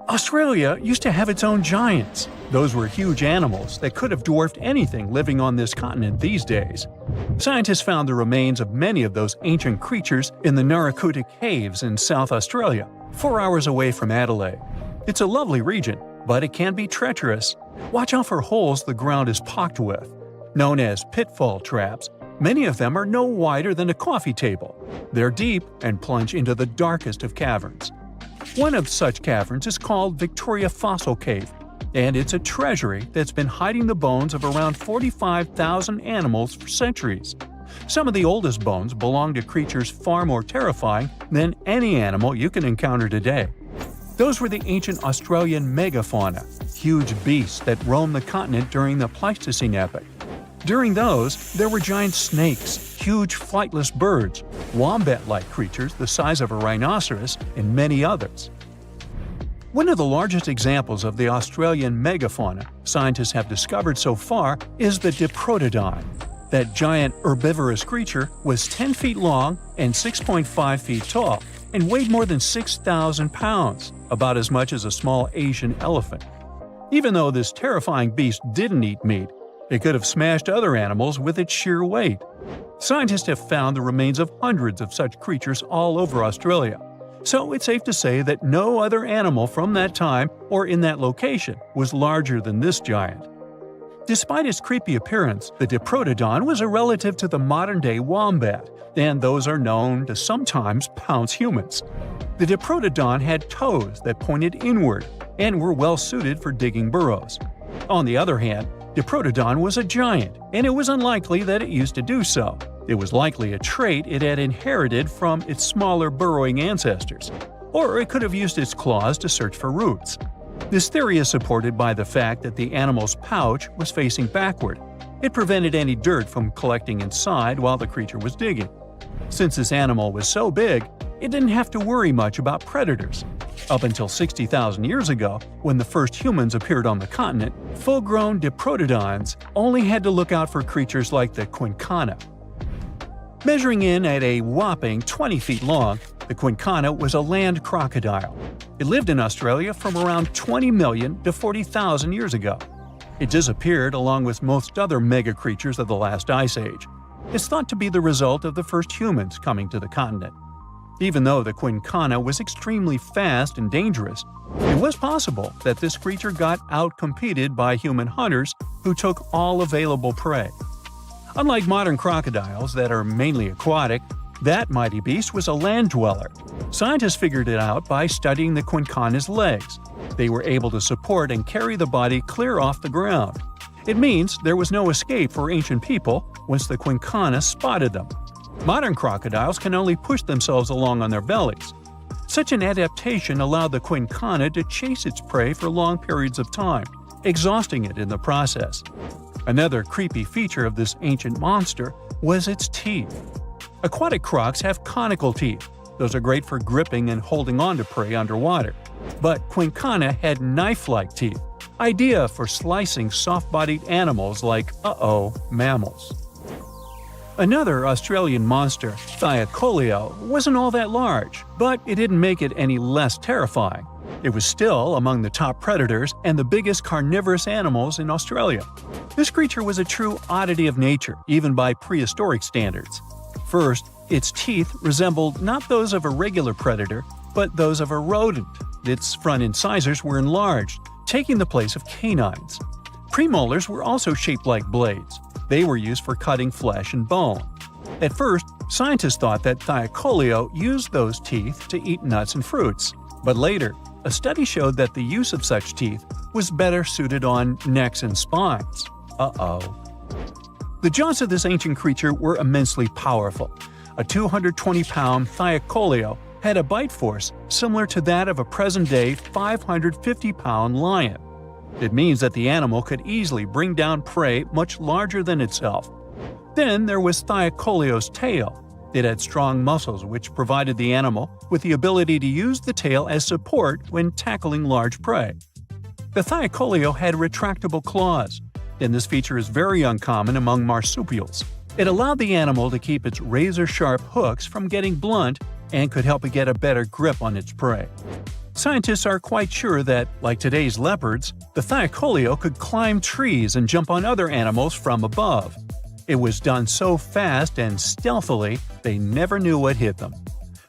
Australia used to have its own giants. Those were huge animals that could have dwarfed anything living on this continent these days. Scientists found the remains of many of those ancient creatures in the Narracuta Caves in South Australia, 4 hours away from Adelaide. It's a lovely region, but it can be treacherous. Watch out for holes the ground is pocked with. Known as pitfall traps, many of them are no wider than a coffee table. They're deep and plunge into the darkest of caverns. One of such caverns is called Victoria Fossil Cave, and it's a treasury that's been hiding the bones of around 45,000 animals for centuries. Some of the oldest bones belong to creatures far more terrifying than any animal you can encounter today. Those were the ancient Australian megafauna, huge beasts that roamed the continent during the Pleistocene epoch. During those, there were giant snakes, huge flightless birds, wombat-like creatures the size of a rhinoceros, and many others. One of the largest examples of the Australian megafauna scientists have discovered so far is the Diprotodon. That giant herbivorous creature was 10 feet long and 6.5 feet tall, and weighed more than 6,000 pounds, about as much as a small Asian elephant. Even though this terrifying beast didn't eat meat, it could have smashed other animals with its sheer weight. Scientists have found the remains of hundreds of such creatures all over Australia, so it's safe to say that no other animal from that time or in that location was larger than this giant. Despite its creepy appearance, the Diprotodon was a relative to the modern-day wombat, and those are known to sometimes pounce humans. The Diprotodon had toes that pointed inward and were well suited for digging burrows. On the other hand, Diprotodon was a giant, and it was unlikely that it used to do so. It was likely a trait it had inherited from its smaller burrowing ancestors, or it could have used its claws to search for roots. This theory is supported by the fact that the animal's pouch was facing backward. It prevented any dirt from collecting inside while the creature was digging. Since this animal was so big, it didn't have to worry much about predators. Up until 60,000 years ago, when the first humans appeared on the continent, full-grown Diprotodons only had to look out for creatures like the Quincana. Measuring in at a whopping 20 feet long, the Quincana was a land crocodile. It lived in Australia from around 20 million to 40,000 years ago. It disappeared along with most other mega creatures of the last ice age. It's thought to be the result of the first humans coming to the continent. Even though the Quincana was extremely fast and dangerous, it was possible that this creature got outcompeted by human hunters who took all available prey. Unlike modern crocodiles that are mainly aquatic, that mighty beast was a land dweller. Scientists figured it out by studying the Quincana's legs. They were able to support and carry the body clear off the ground. It means there was no escape for ancient people once the Quincana spotted them. Modern crocodiles can only push themselves along on their bellies. Such an adaptation allowed the Quincana to chase its prey for long periods of time, exhausting it in the process. Another creepy feature of this ancient monster was its teeth. Aquatic crocs have conical teeth. Those are great for gripping and holding on to prey underwater. But Quincana had knife-like teeth, ideal for slicing soft-bodied animals like mammals. Another Australian monster, Thylacoleo, wasn't all that large, but it didn't make it any less terrifying. It was still among the top predators and the biggest carnivorous animals in Australia. This creature was a true oddity of nature, even by prehistoric standards. First, its teeth resembled not those of a regular predator, but those of a rodent. Its front incisors were enlarged, taking the place of canines. Premolars were also shaped like blades. They were used for cutting flesh and bone. At first, scientists thought that Thylacoleo used those teeth to eat nuts and fruits. But later, a study showed that the use of such teeth was better suited on necks and spines. The jaws of this ancient creature were immensely powerful. A 220-pound Thylacoleo had a bite force similar to that of a present-day 550-pound lion. It means that the animal could easily bring down prey much larger than itself. Then there was Thylacoleo's tail. It had strong muscles which provided the animal with the ability to use the tail as support when tackling large prey. The Thylacoleo had retractable claws, and this feature is very uncommon among marsupials. It allowed the animal to keep its razor-sharp hooks from getting blunt and could help it get a better grip on its prey. Scientists are quite sure that, like today's leopards, the Thylacoleo could climb trees and jump on other animals from above. It was done so fast and stealthily, they never knew what hit them.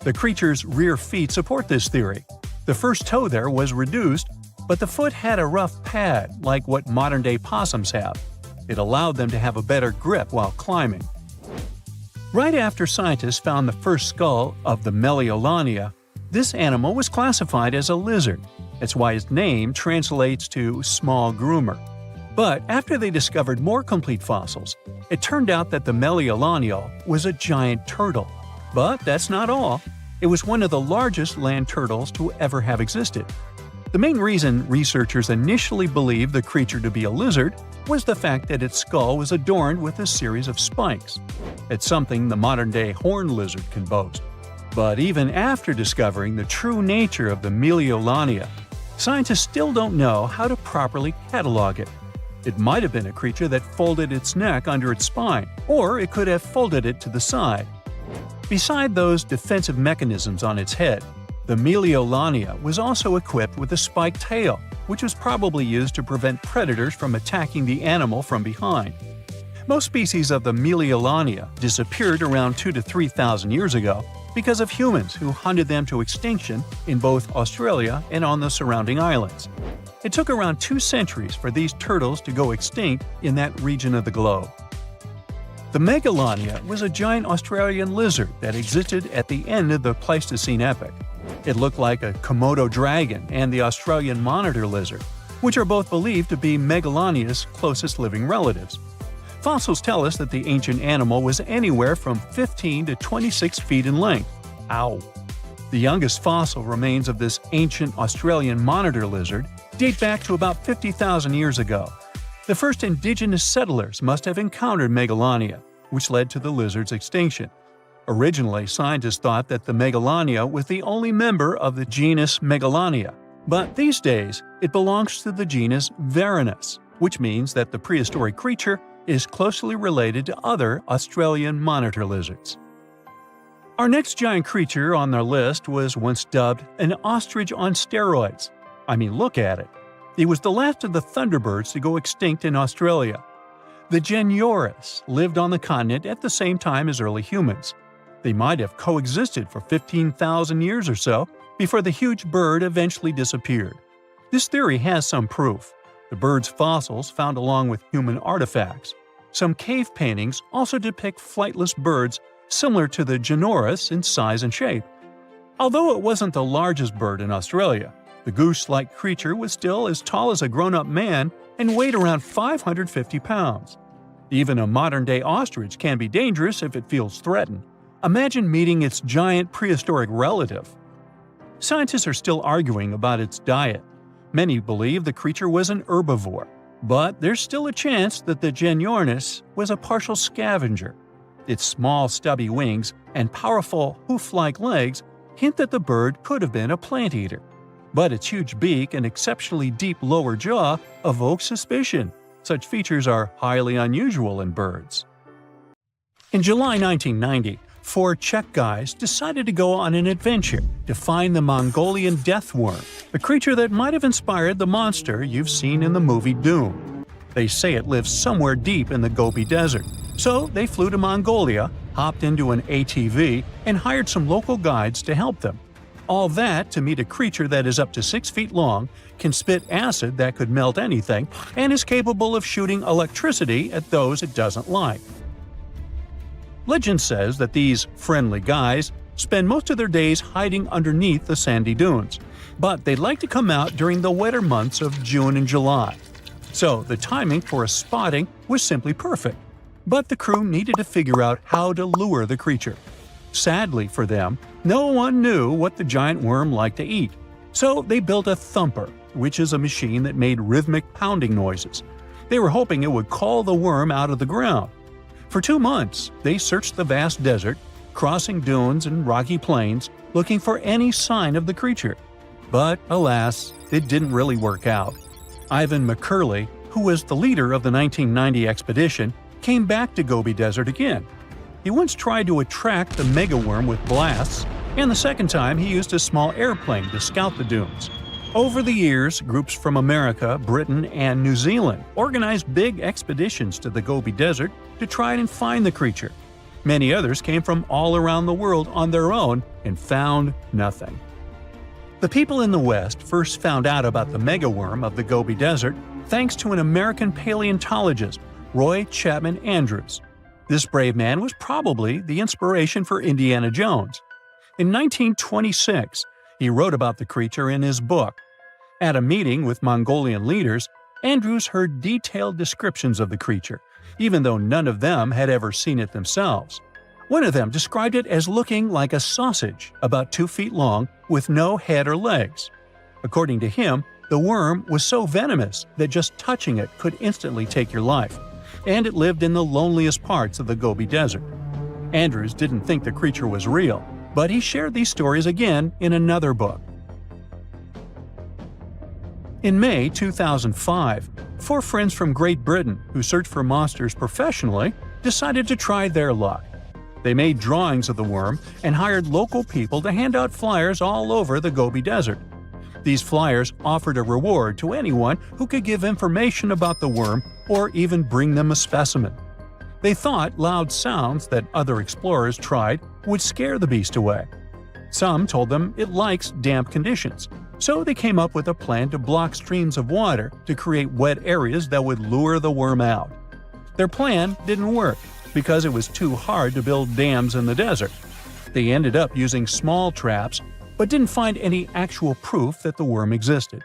The creature's rear feet support this theory. The first toe there was reduced, but the foot had a rough pad like what modern-day possums have. It allowed them to have a better grip while climbing. Right after scientists found the first skull of the Meliolania, this animal was classified as a lizard. That's why its name translates to small groomer. But after they discovered more complete fossils, it turned out that the Meliolania was a giant turtle. But that's not all. It was one of the largest land turtles to ever have existed. The main reason researchers initially believed the creature to be a lizard was the fact that its skull was adorned with a series of spikes. It's something the modern-day horned lizard can boast. But even after discovering the true nature of the Meliolania, scientists still don't know how to properly catalog it. It might have been a creature that folded its neck under its spine, or it could have folded it to the side. Beside those defensive mechanisms on its head, the Meliolania was also equipped with a spiked tail, which was probably used to prevent predators from attacking the animal from behind. Most species of the Meliolania disappeared around 2,000 to 3,000 years ago because of humans who hunted them to extinction in both Australia and on the surrounding islands. It took around 2 centuries for these turtles to go extinct in that region of the globe. The Megalania was a giant Australian lizard that existed at the end of the Pleistocene epoch. It looked like a Komodo dragon and the Australian monitor lizard, which are both believed to be Megalania's closest living relatives. Fossils tell us that the ancient animal was anywhere from 15 to 26 feet in length. Ow! The youngest fossil remains of this ancient Australian monitor lizard date back to about 50,000 years ago. The first indigenous settlers must have encountered Megalania, which led to the lizard's extinction. Originally, scientists thought that the Megalania was the only member of the genus Megalania, but these days it belongs to the genus Varanus, which means that the prehistoric creature is closely related to other Australian monitor lizards. Our next giant creature on our list was once dubbed an ostrich on steroids. I mean, look at it. It was the last of the thunderbirds to go extinct in Australia. The Genyornis lived on the continent at the same time as early humans. They might have coexisted for 15,000 years or so before the huge bird eventually disappeared. This theory has some proof. The bird's fossils found along with human artifacts. Some cave paintings also depict flightless birds similar to the Genyornis in size and shape. Although it wasn't the largest bird in Australia, the goose-like creature was still as tall as a grown-up man and weighed around 550 pounds. Even a modern-day ostrich can be dangerous if it feels threatened. Imagine meeting its giant prehistoric relative. Scientists are still arguing about its diet. Many believe the creature was an herbivore, but there's still a chance that the Genyornis was a partial scavenger. Its small, stubby wings and powerful hoof-like legs hint that the bird could have been a plant eater. But its huge beak and exceptionally deep lower jaw evoke suspicion. Such features are highly unusual in birds. In July 1990, 4 Czech guys decided to go on an adventure to find the Mongolian Death Worm, a creature that might have inspired the monster you've seen in the movie Dune. They say it lives somewhere deep in the Gobi Desert, so they flew to Mongolia, hopped into an ATV, and hired some local guides to help them. All that to meet a creature that is up to 6 feet long, can spit acid that could melt anything, and is capable of shooting electricity at those it doesn't like. Legend says that these friendly guys spend most of their days hiding underneath the sandy dunes, but they'd like to come out during the wetter months of June and July. So the timing for a spotting was simply perfect. But the crew needed to figure out how to lure the creature. Sadly for them, no one knew what the giant worm liked to eat. So they built a thumper, which is a machine that made rhythmic pounding noises. They were hoping it would call the worm out of the ground. For 2 months, they searched the vast desert, crossing dunes and rocky plains, looking for any sign of the creature. But alas, it didn't really work out. Ivan McCurley, who was the leader of the 1990 expedition, came back to Gobi Desert again. He once tried to attract the megaworm with blasts, and the second time he used a small airplane to scout the dunes. Over the years, groups from America, Britain, and New Zealand organized big expeditions to the Gobi Desert to try and find the creature. Many others came from all around the world on their own and found nothing. The people in the West first found out about the megaworm of the Gobi Desert thanks to an American paleontologist, Roy Chapman Andrews. This brave man was probably the inspiration for Indiana Jones. In 1926, he wrote about the creature in his book. At a meeting with Mongolian leaders, Andrews heard detailed descriptions of the creature, even though none of them had ever seen it themselves. One of them described it as looking like a sausage, about 2 feet long, with no head or legs. According to him, the worm was so venomous that just touching it could instantly take your life, and it lived in the loneliest parts of the Gobi Desert. Andrews didn't think the creature was real, but he shared these stories again in another book. In May 2005, 4 friends from Great Britain who search for monsters professionally decided to try their luck. They made drawings of the worm and hired local people to hand out flyers all over the Gobi Desert. These flyers offered a reward to anyone who could give information about the worm or even bring them a specimen. They thought loud sounds that other explorers tried would scare the beast away. Some told them it likes damp conditions, so they came up with a plan to block streams of water to create wet areas that would lure the worm out. Their plan didn't work because it was too hard to build dams in the desert. They ended up using small traps, but didn't find any actual proof that the worm existed.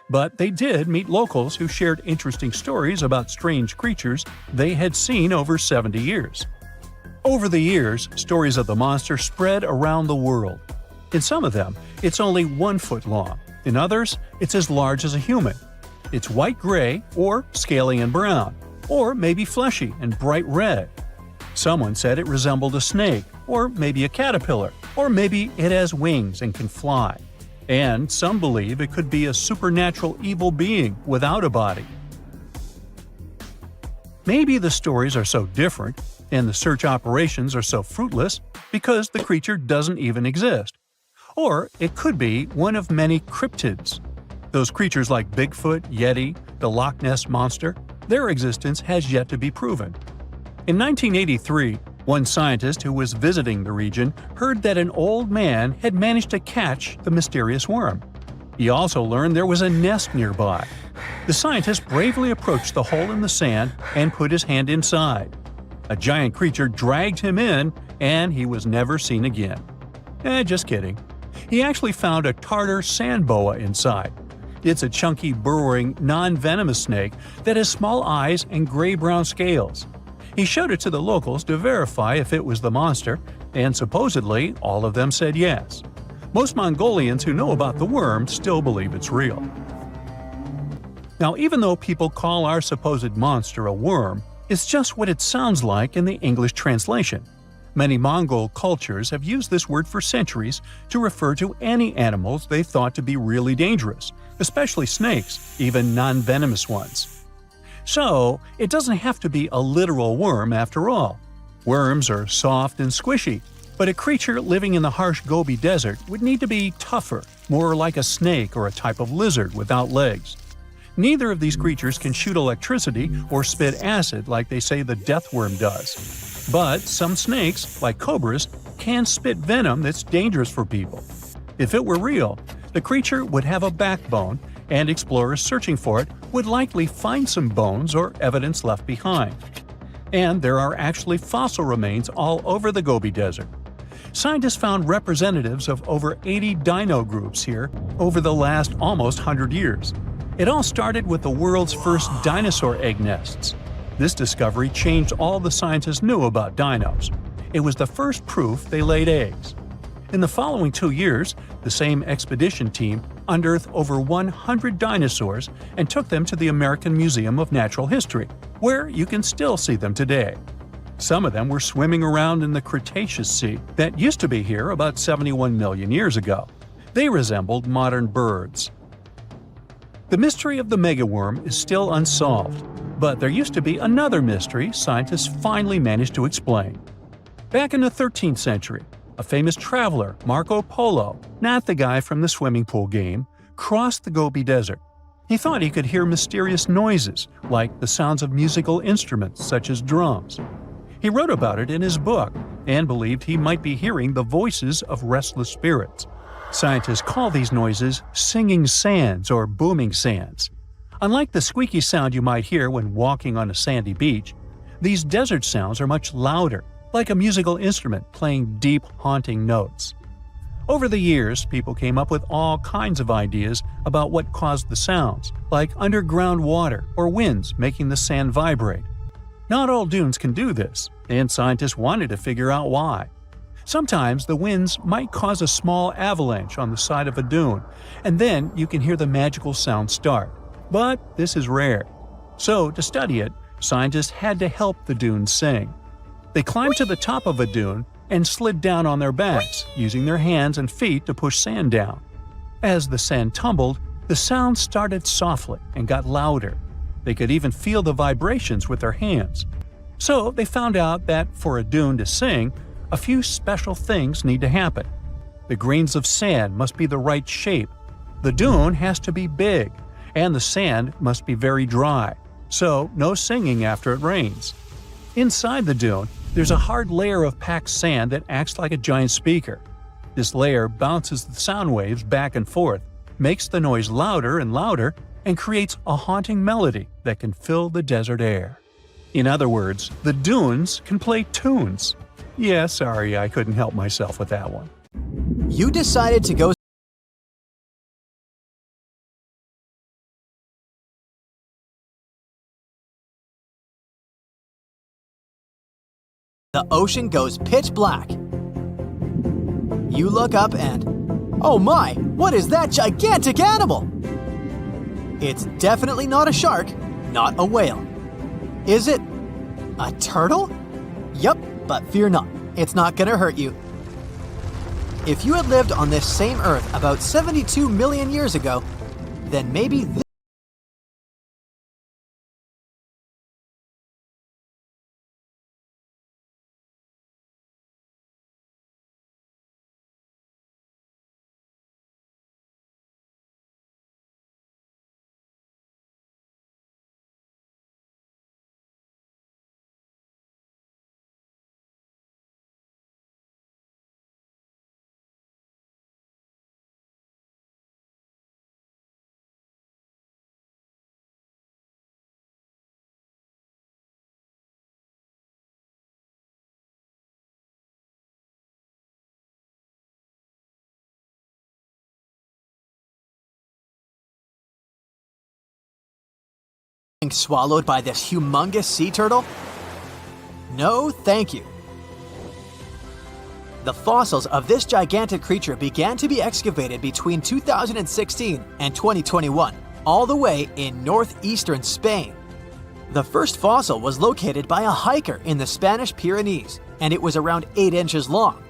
But they did meet locals who shared interesting stories about strange creatures they had seen over 70 years. Over the years, stories of the monster spread around the world. In some of them, it's only 1 foot long. In others, it's as large as a human. It's white-gray or scaly and brown, or maybe fleshy and bright red. Someone said it resembled a snake, or maybe a caterpillar, or maybe it has wings and can fly. And some believe it could be a supernatural evil being without a body. Maybe the stories are so different, and the search operations are so fruitless, because the creature doesn't even exist. Or it could be one of many cryptids. Those creatures like Bigfoot, Yeti, the Loch Ness Monster, their existence has yet to be proven. In 1983, one scientist who was visiting the region heard that an old man had managed to catch the mysterious worm. He also learned there was a nest nearby. The scientist bravely approached the hole in the sand and put his hand inside. A giant creature dragged him in, and he was never seen again. Just kidding. He actually found a Tartar sand boa inside. It's a chunky, burrowing, non-venomous snake that has small eyes and gray-brown scales. He showed it to the locals to verify if it was the monster, and supposedly all of them said yes. Most Mongolians who know about the worm still believe it's real. Now, even though people call our supposed monster a worm, it's just what it sounds like in the English translation. Many Mongol cultures have used this word for centuries to refer to any animals they thought to be really dangerous, especially snakes, even non-venomous ones. So, it doesn't have to be a literal worm after all. Worms are soft and squishy, but a creature living in the harsh Gobi Desert would need to be tougher, more like a snake or a type of lizard without legs. Neither of these creatures can shoot electricity or spit acid like they say the death worm does. But some snakes, like cobras, can spit venom that's dangerous for people. If it were real, the creature would have a backbone, and explorers searching for it would likely find some bones or evidence left behind. And there are actually fossil remains all over the Gobi Desert. Scientists found representatives of over 80 dino groups here over the last almost 100 years. It all started with the world's first dinosaur egg nests. This discovery changed all the scientists knew about dinos. It was the first proof they laid eggs. In the following 2 years, the same expedition team unearthed over 100 dinosaurs and took them to the American Museum of Natural History, where you can still see them today. Some of them were swimming around in the Cretaceous Sea that used to be here about 71 million years ago. They resembled modern birds. The mystery of the megaworm is still unsolved, but there used to be another mystery scientists finally managed to explain. Back in the 13th century, A famous traveler, Marco Polo, not the guy from the swimming pool game, crossed the Gobi Desert. He thought he could hear mysterious noises, like the sounds of musical instruments such as drums. He wrote about it in his book and believed he might be hearing the voices of restless spirits. Scientists call these noises singing sands or booming sands. Unlike the squeaky sound you might hear when walking on a sandy beach, these desert sounds are much louder, like a musical instrument playing deep, haunting notes. Over the years, people came up with all kinds of ideas about what caused the sounds, like underground water or winds making the sand vibrate. Not all dunes can do this, and scientists wanted to figure out why. Sometimes the winds might cause a small avalanche on the side of a dune, and then you can hear the magical sound start. But this is rare. So, to study it, scientists had to help the dunes sing. They climbed to the top of a dune and slid down on their backs, using their hands and feet to push sand down. As the sand tumbled, the sound started softly and got louder. They could even feel the vibrations with their hands. So they found out that for a dune to sing, a few special things need to happen. The grains of sand must be the right shape. The dune has to be big, and the sand must be very dry, so no singing after it rains. Inside the dune, there's a hard layer of packed sand that acts like a giant speaker. This layer bounces the sound waves back and forth, makes the noise louder and louder, and creates a haunting melody that can fill the desert air. In other words, the dunes can play tunes. Yeah, sorry, I couldn't help myself with that one. You decided to go The ocean goes pitch black. You look up and, oh my, what is that gigantic animal? It's definitely not a shark, not a whale. Is it a turtle? Yup, but fear not, it's not gonna hurt you. If you had lived on this same Earth about 72 million years ago, then maybe this swallowed by this humongous sea turtle? No, thank you. The fossils of this gigantic creature began to be excavated between 2016 and 2021, all the way in northeastern Spain. The first fossil was located by a hiker in the Spanish Pyrenees, and it was around 8 inches long.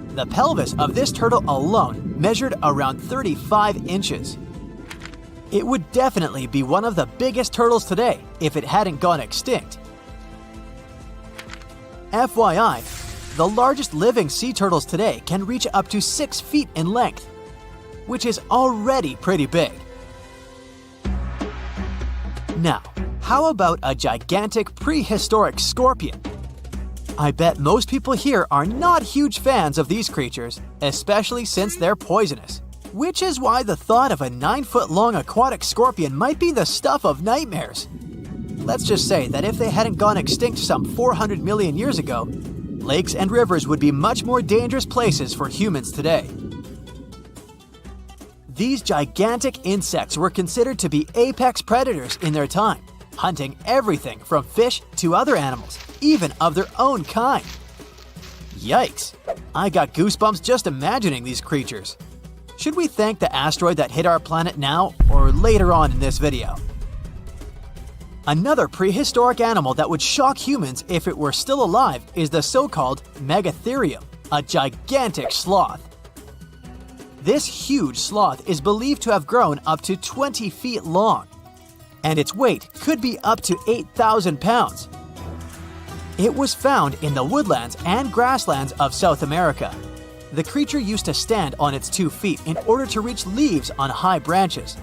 The pelvis of this turtle alone measured around 35 inches. It would definitely be one of the biggest turtles today if it hadn't gone extinct. FYI, the largest living sea turtles today can reach up to 6 feet in length, which is already pretty big. Now, how about a gigantic prehistoric scorpion? I bet most people here are not huge fans of these creatures, especially since they're poisonous. Which is why the thought of a 9-foot-long aquatic scorpion might be the stuff of nightmares. Let's just say that if they hadn't gone extinct some 400 million years ago, lakes and rivers would be much more dangerous places for humans today. These gigantic insects were considered to be apex predators in their time, hunting everything from fish to other animals, even of their own kind. Yikes! I got goosebumps just imagining these creatures. Should we thank the asteroid that hit our planet now or later on in this video? Another prehistoric animal that would shock humans if it were still alive is the so-called Megatherium, a gigantic sloth. This huge sloth is believed to have grown up to 20 feet long, and its weight could be up to 8,000 pounds. It was found in the woodlands and grasslands of South America, The creature used to stand on its 2 feet in order to reach leaves on high branches.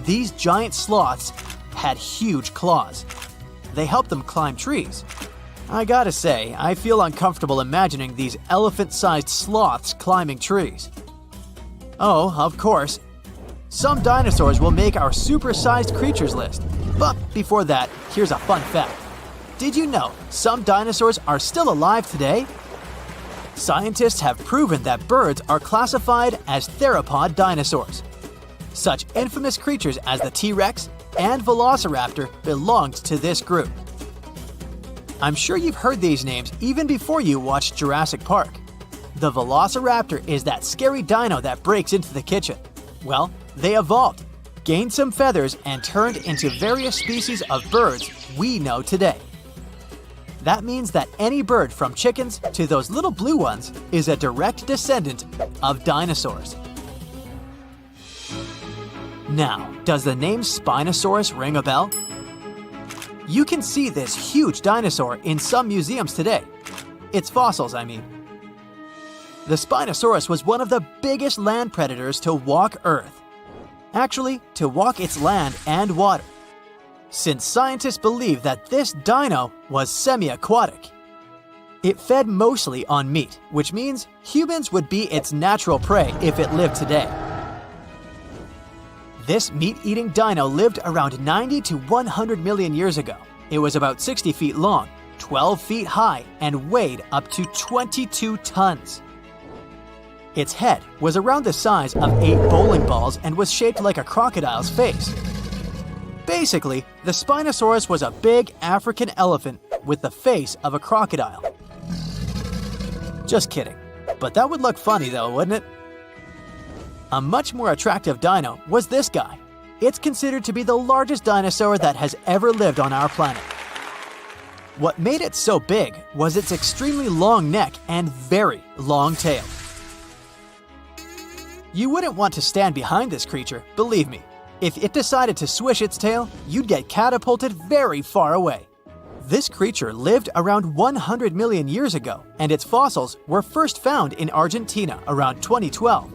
These giant sloths had huge claws. They helped them climb trees. I gotta say, I feel uncomfortable imagining these elephant-sized sloths climbing trees. Oh, of course, some dinosaurs will make our super-sized creatures list. But before that, here's a fun fact. Did you know some dinosaurs are still alive today? Scientists have proven that birds are classified as theropod dinosaurs. Such infamous creatures as the T-Rex and Velociraptor belonged to this group. I'm sure you've heard these names even before you watched Jurassic Park. The Velociraptor is that scary dino that breaks into the kitchen. Well, they evolved, gained some feathers, and turned into various species of birds we know today. That means that any bird from chickens to those little blue ones is a direct descendant of dinosaurs. Now, does the name Spinosaurus ring a bell? You can see this huge dinosaur in some museums today. Its fossils, I mean. The Spinosaurus was one of the biggest land predators to walk Earth. Actually, to walk its land and water, since scientists believe that this dino was semi-aquatic. It fed mostly on meat, which means humans would be its natural prey if it lived today. This meat-eating dino lived around 90 to 100 million years ago. It was about 60 feet long, 12 feet high, and weighed up to 22 tons. Its head was around the size of 8 bowling balls and was shaped like a crocodile's face. Basically, the Spinosaurus was a big African elephant with the face of a crocodile. Just kidding. But that would look funny though, wouldn't it? A much more attractive dino was this guy. It's considered to be the largest dinosaur that has ever lived on our planet. What made it so big was its extremely long neck and very long tail. You wouldn't want to stand behind this creature, believe me. If it decided to swish its tail, you'd get catapulted very far away. This creature lived around 100 million years ago, and its fossils were first found in Argentina around 2012.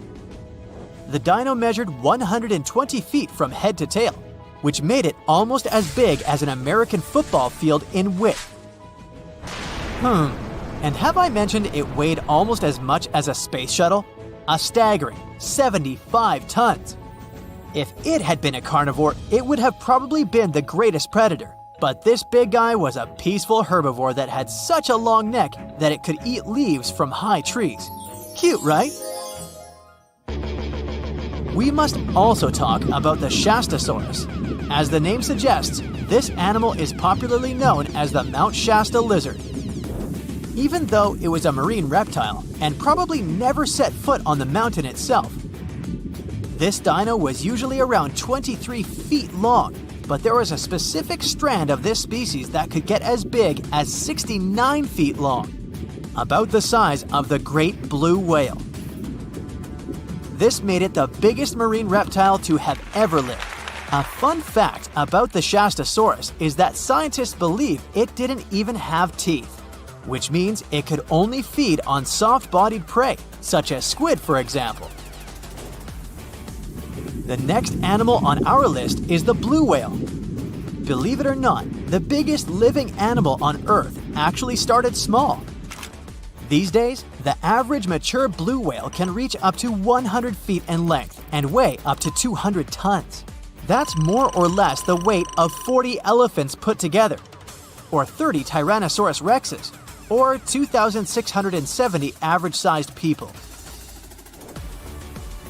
The dino measured 120 feet from head to tail, which made it almost as big as an American football field in width. And have I mentioned it weighed almost as much as a space shuttle? A staggering 75 tons. If it had been a carnivore, it would have probably been the greatest predator. But this big guy was a peaceful herbivore that had such a long neck that it could eat leaves from high trees. Cute, right? We must also talk about the Shastasaurus. As the name suggests, this animal is popularly known as the Mount Shasta lizard. Even though it was a marine reptile and probably never set foot on the mountain itself, this dino was usually around 23 feet long, but there was a specific strand of this species that could get as big as 69 feet long, about the size of the great blue whale. This made it the biggest marine reptile to have ever lived. A fun fact about the Shastasaurus is that scientists believe it didn't even have teeth, which means it could only feed on soft-bodied prey, such as squid, for example. The next animal on our list is the blue whale. Believe it or not, the biggest living animal on Earth actually started small. These days, the average mature blue whale can reach up to 100 feet in length and weigh up to 200 tons. That's more or less the weight of 40 elephants put together, or 30 Tyrannosaurus rexes, or 2,670 average-sized people.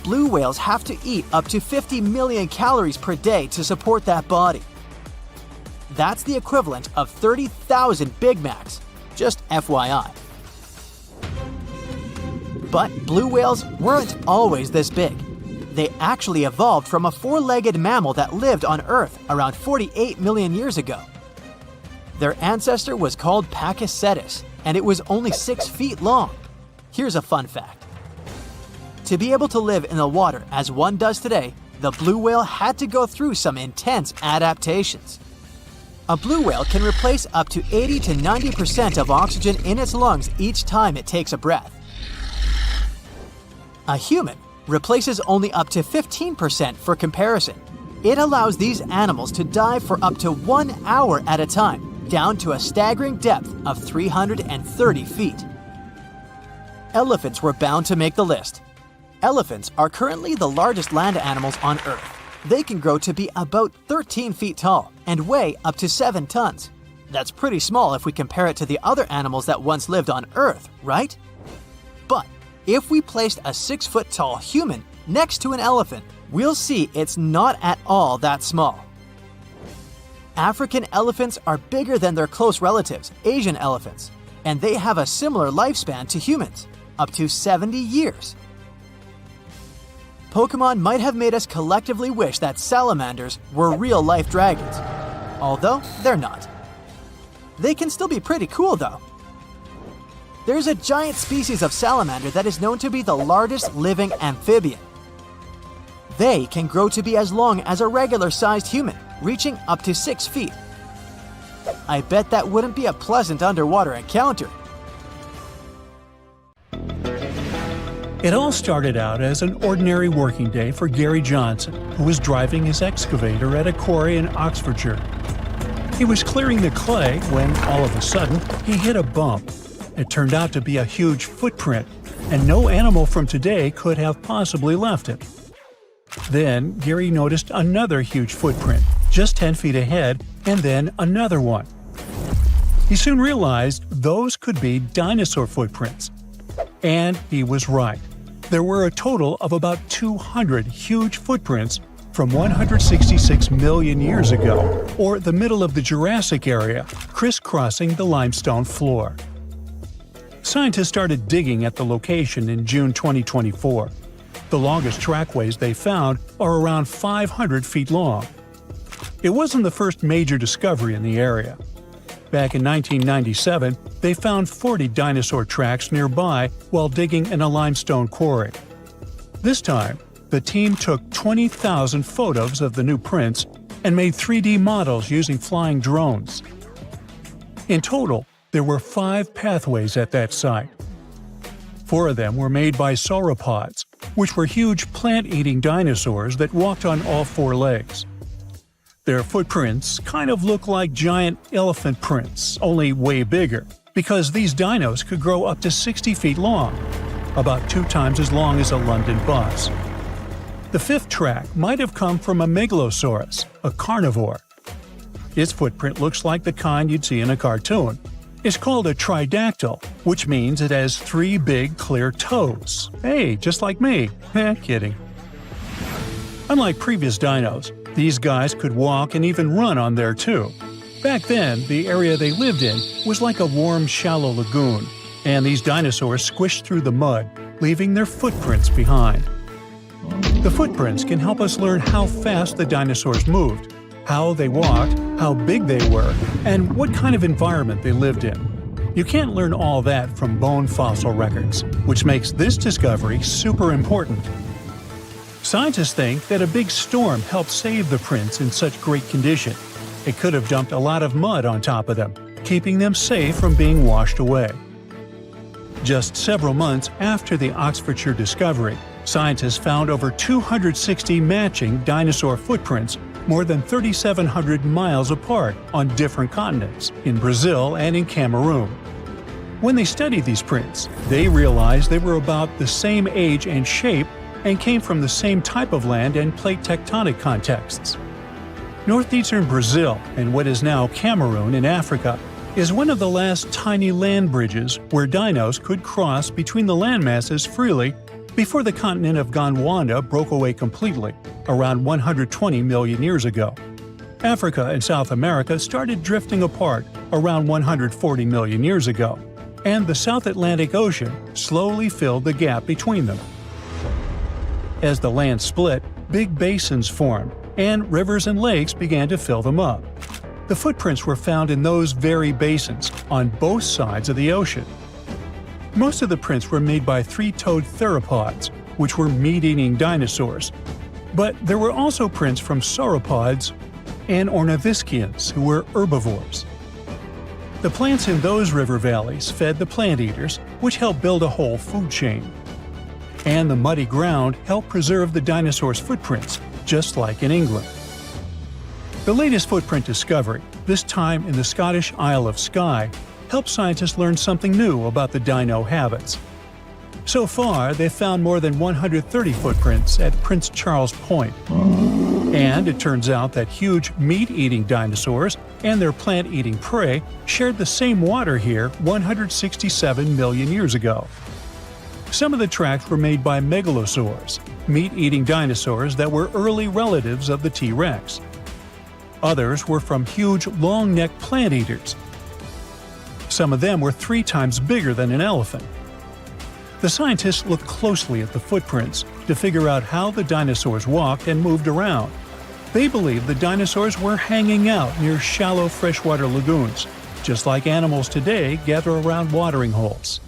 Blue whales have to eat up to 50 million calories per day to support that body. That's the equivalent of 30,000 Big Macs, just FYI. But blue whales weren't always this big. They actually evolved from a four-legged mammal that lived on Earth around 48 million years ago. Their ancestor was called Pakicetus, and it was only 6 feet long. Here's a fun fact. To be able to live in the water as one does today, the blue whale had to go through some intense adaptations. A blue whale can replace up to 80 to 90% of oxygen in its lungs each time it takes a breath. A human replaces only up to 15% for comparison. It allows these animals to dive for up to 1 hour at a time, down to a staggering depth of 330 feet. Elephants were bound to make the list. Elephants are currently the largest land animals on Earth. They can grow to be about 13 feet tall and weigh up to 7 tons. That's pretty small if we compare it to the other animals that once lived on Earth, right? But if we placed a 6-foot-tall human next to an elephant, we'll see it's not at all that small. African elephants are bigger than their close relatives, Asian elephants, and they have a similar lifespan to humans, up to 70 years. Pokemon might have made us collectively wish that salamanders were real-life dragons, although they're not. They can still be pretty cool though. There's a giant species of salamander that is known to be the largest living amphibian. They can grow to be as long as a regular-sized human, reaching up to 6 feet. I bet that wouldn't be a pleasant underwater encounter. It all started out as an ordinary working day for Gary Johnson, who was driving his excavator at a quarry in Oxfordshire. He was clearing the clay when, all of a sudden, he hit a bump. It turned out to be a huge footprint, and no animal from today could have possibly left it. Then, Gary noticed another huge footprint, just 10 feet ahead, and then another one. He soon realized those could be dinosaur footprints. And he was right. There were a total of about 200 huge footprints from 166 million years ago, or the middle of the Jurassic area, crisscrossing the limestone floor. Scientists started digging at the location in June 2024. The longest trackways they found are around 500 feet long. It wasn't the first major discovery in the area. Back in 1997, they found 40 dinosaur tracks nearby while digging in a limestone quarry. This time, the team took 20,000 photos of the new prints and made 3D models using flying drones. In total, there were 5 pathways at that site. 4 of them were made by sauropods, which were huge plant-eating dinosaurs that walked on all 4 legs. Their footprints kind of look like giant elephant prints, only way bigger, because these dinos could grow up to 60 feet long, about 2 times as long as a London bus. The 5th track might have come from a megalosaurus, a carnivore. Its footprint looks like the kind you'd see in a cartoon. It's called a tridactyl, which means it has 3 big, clear toes. Hey, just like me. Kidding. Unlike previous dinos, these guys could walk and even run on there too. Back then, the area they lived in was like a warm, shallow lagoon, and these dinosaurs squished through the mud, leaving their footprints behind. The footprints can help us learn how fast the dinosaurs moved, how they walked, how big they were, and what kind of environment they lived in. You can't learn all that from bone fossil records, which makes this discovery super important. Scientists think that a big storm helped save the prints in such great condition. It could have dumped a lot of mud on top of them, keeping them safe from being washed away. Just several months after the Oxfordshire discovery, scientists found over 260 matching dinosaur footprints more than 3,700 miles apart on different continents, in Brazil and in Cameroon. When they studied these prints, they realized they were about the same age and shape and came from the same type of land and plate tectonic contexts. Northeastern Brazil, and what is now Cameroon in Africa, is one of the last tiny land bridges where dinos could cross between the landmasses freely before the continent of Gondwana broke away completely, around 120 million years ago. Africa and South America started drifting apart around 140 million years ago, and the South Atlantic Ocean slowly filled the gap between them. As the land split, big basins formed, and rivers and lakes began to fill them up. The footprints were found in those very basins, on both sides of the ocean. Most of the prints were made by 3-toed theropods, which were meat-eating dinosaurs. But there were also prints from sauropods and ornithischians, who were herbivores. The plants in those river valleys fed the plant eaters, which helped build a whole food chain. and the muddy ground help preserve the dinosaurs' footprints, just like in England. The latest footprint discovery, this time in the Scottish Isle of Skye, helped scientists learn something new about the dino habits. So far, they've found more than 130 footprints at Prince Charles Point. And it turns out that huge meat-eating dinosaurs and their plant-eating prey shared the same water here 167 million years ago. Some of the tracks were made by megalosaurs, meat-eating dinosaurs that were early relatives of the T-Rex. Others were from huge long-necked plant-eaters. Some of them were 3 times bigger than an elephant. The scientists looked closely at the footprints to figure out how the dinosaurs walked and moved around. They believe the dinosaurs were hanging out near shallow freshwater lagoons, just like animals today gather around watering holes.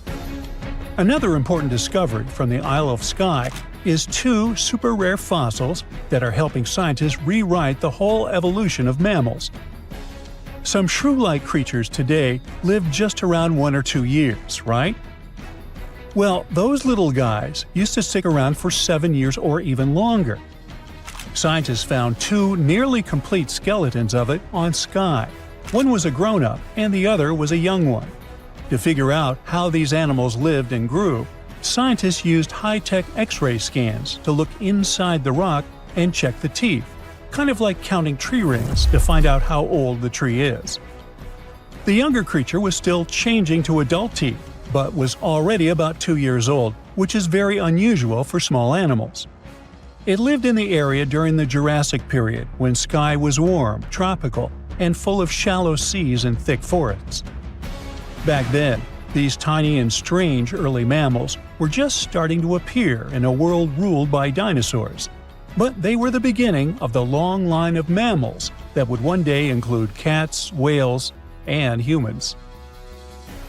Another important discovery from the Isle of Skye is 2 super rare fossils that are helping scientists rewrite the whole evolution of mammals. Some shrew-like creatures today live just around 1 or 2 years, right? Well, those little guys used to stick around for 7 years or even longer. Scientists found 2 nearly complete skeletons of it on Skye. One was a grown-up and the other was a young one. To figure out how these animals lived and grew, scientists used high-tech X-ray scans to look inside the rock and check the teeth, kind of like counting tree rings to find out how old the tree is. The younger creature was still changing to adult teeth, but was already about 2 years old, which is very unusual for small animals. It lived in the area during the Jurassic period, when Skye was warm, tropical, and full of shallow seas and thick forests. Back then, these tiny and strange early mammals were just starting to appear in a world ruled by dinosaurs. But they were the beginning of the long line of mammals that would one day include cats, whales, and humans.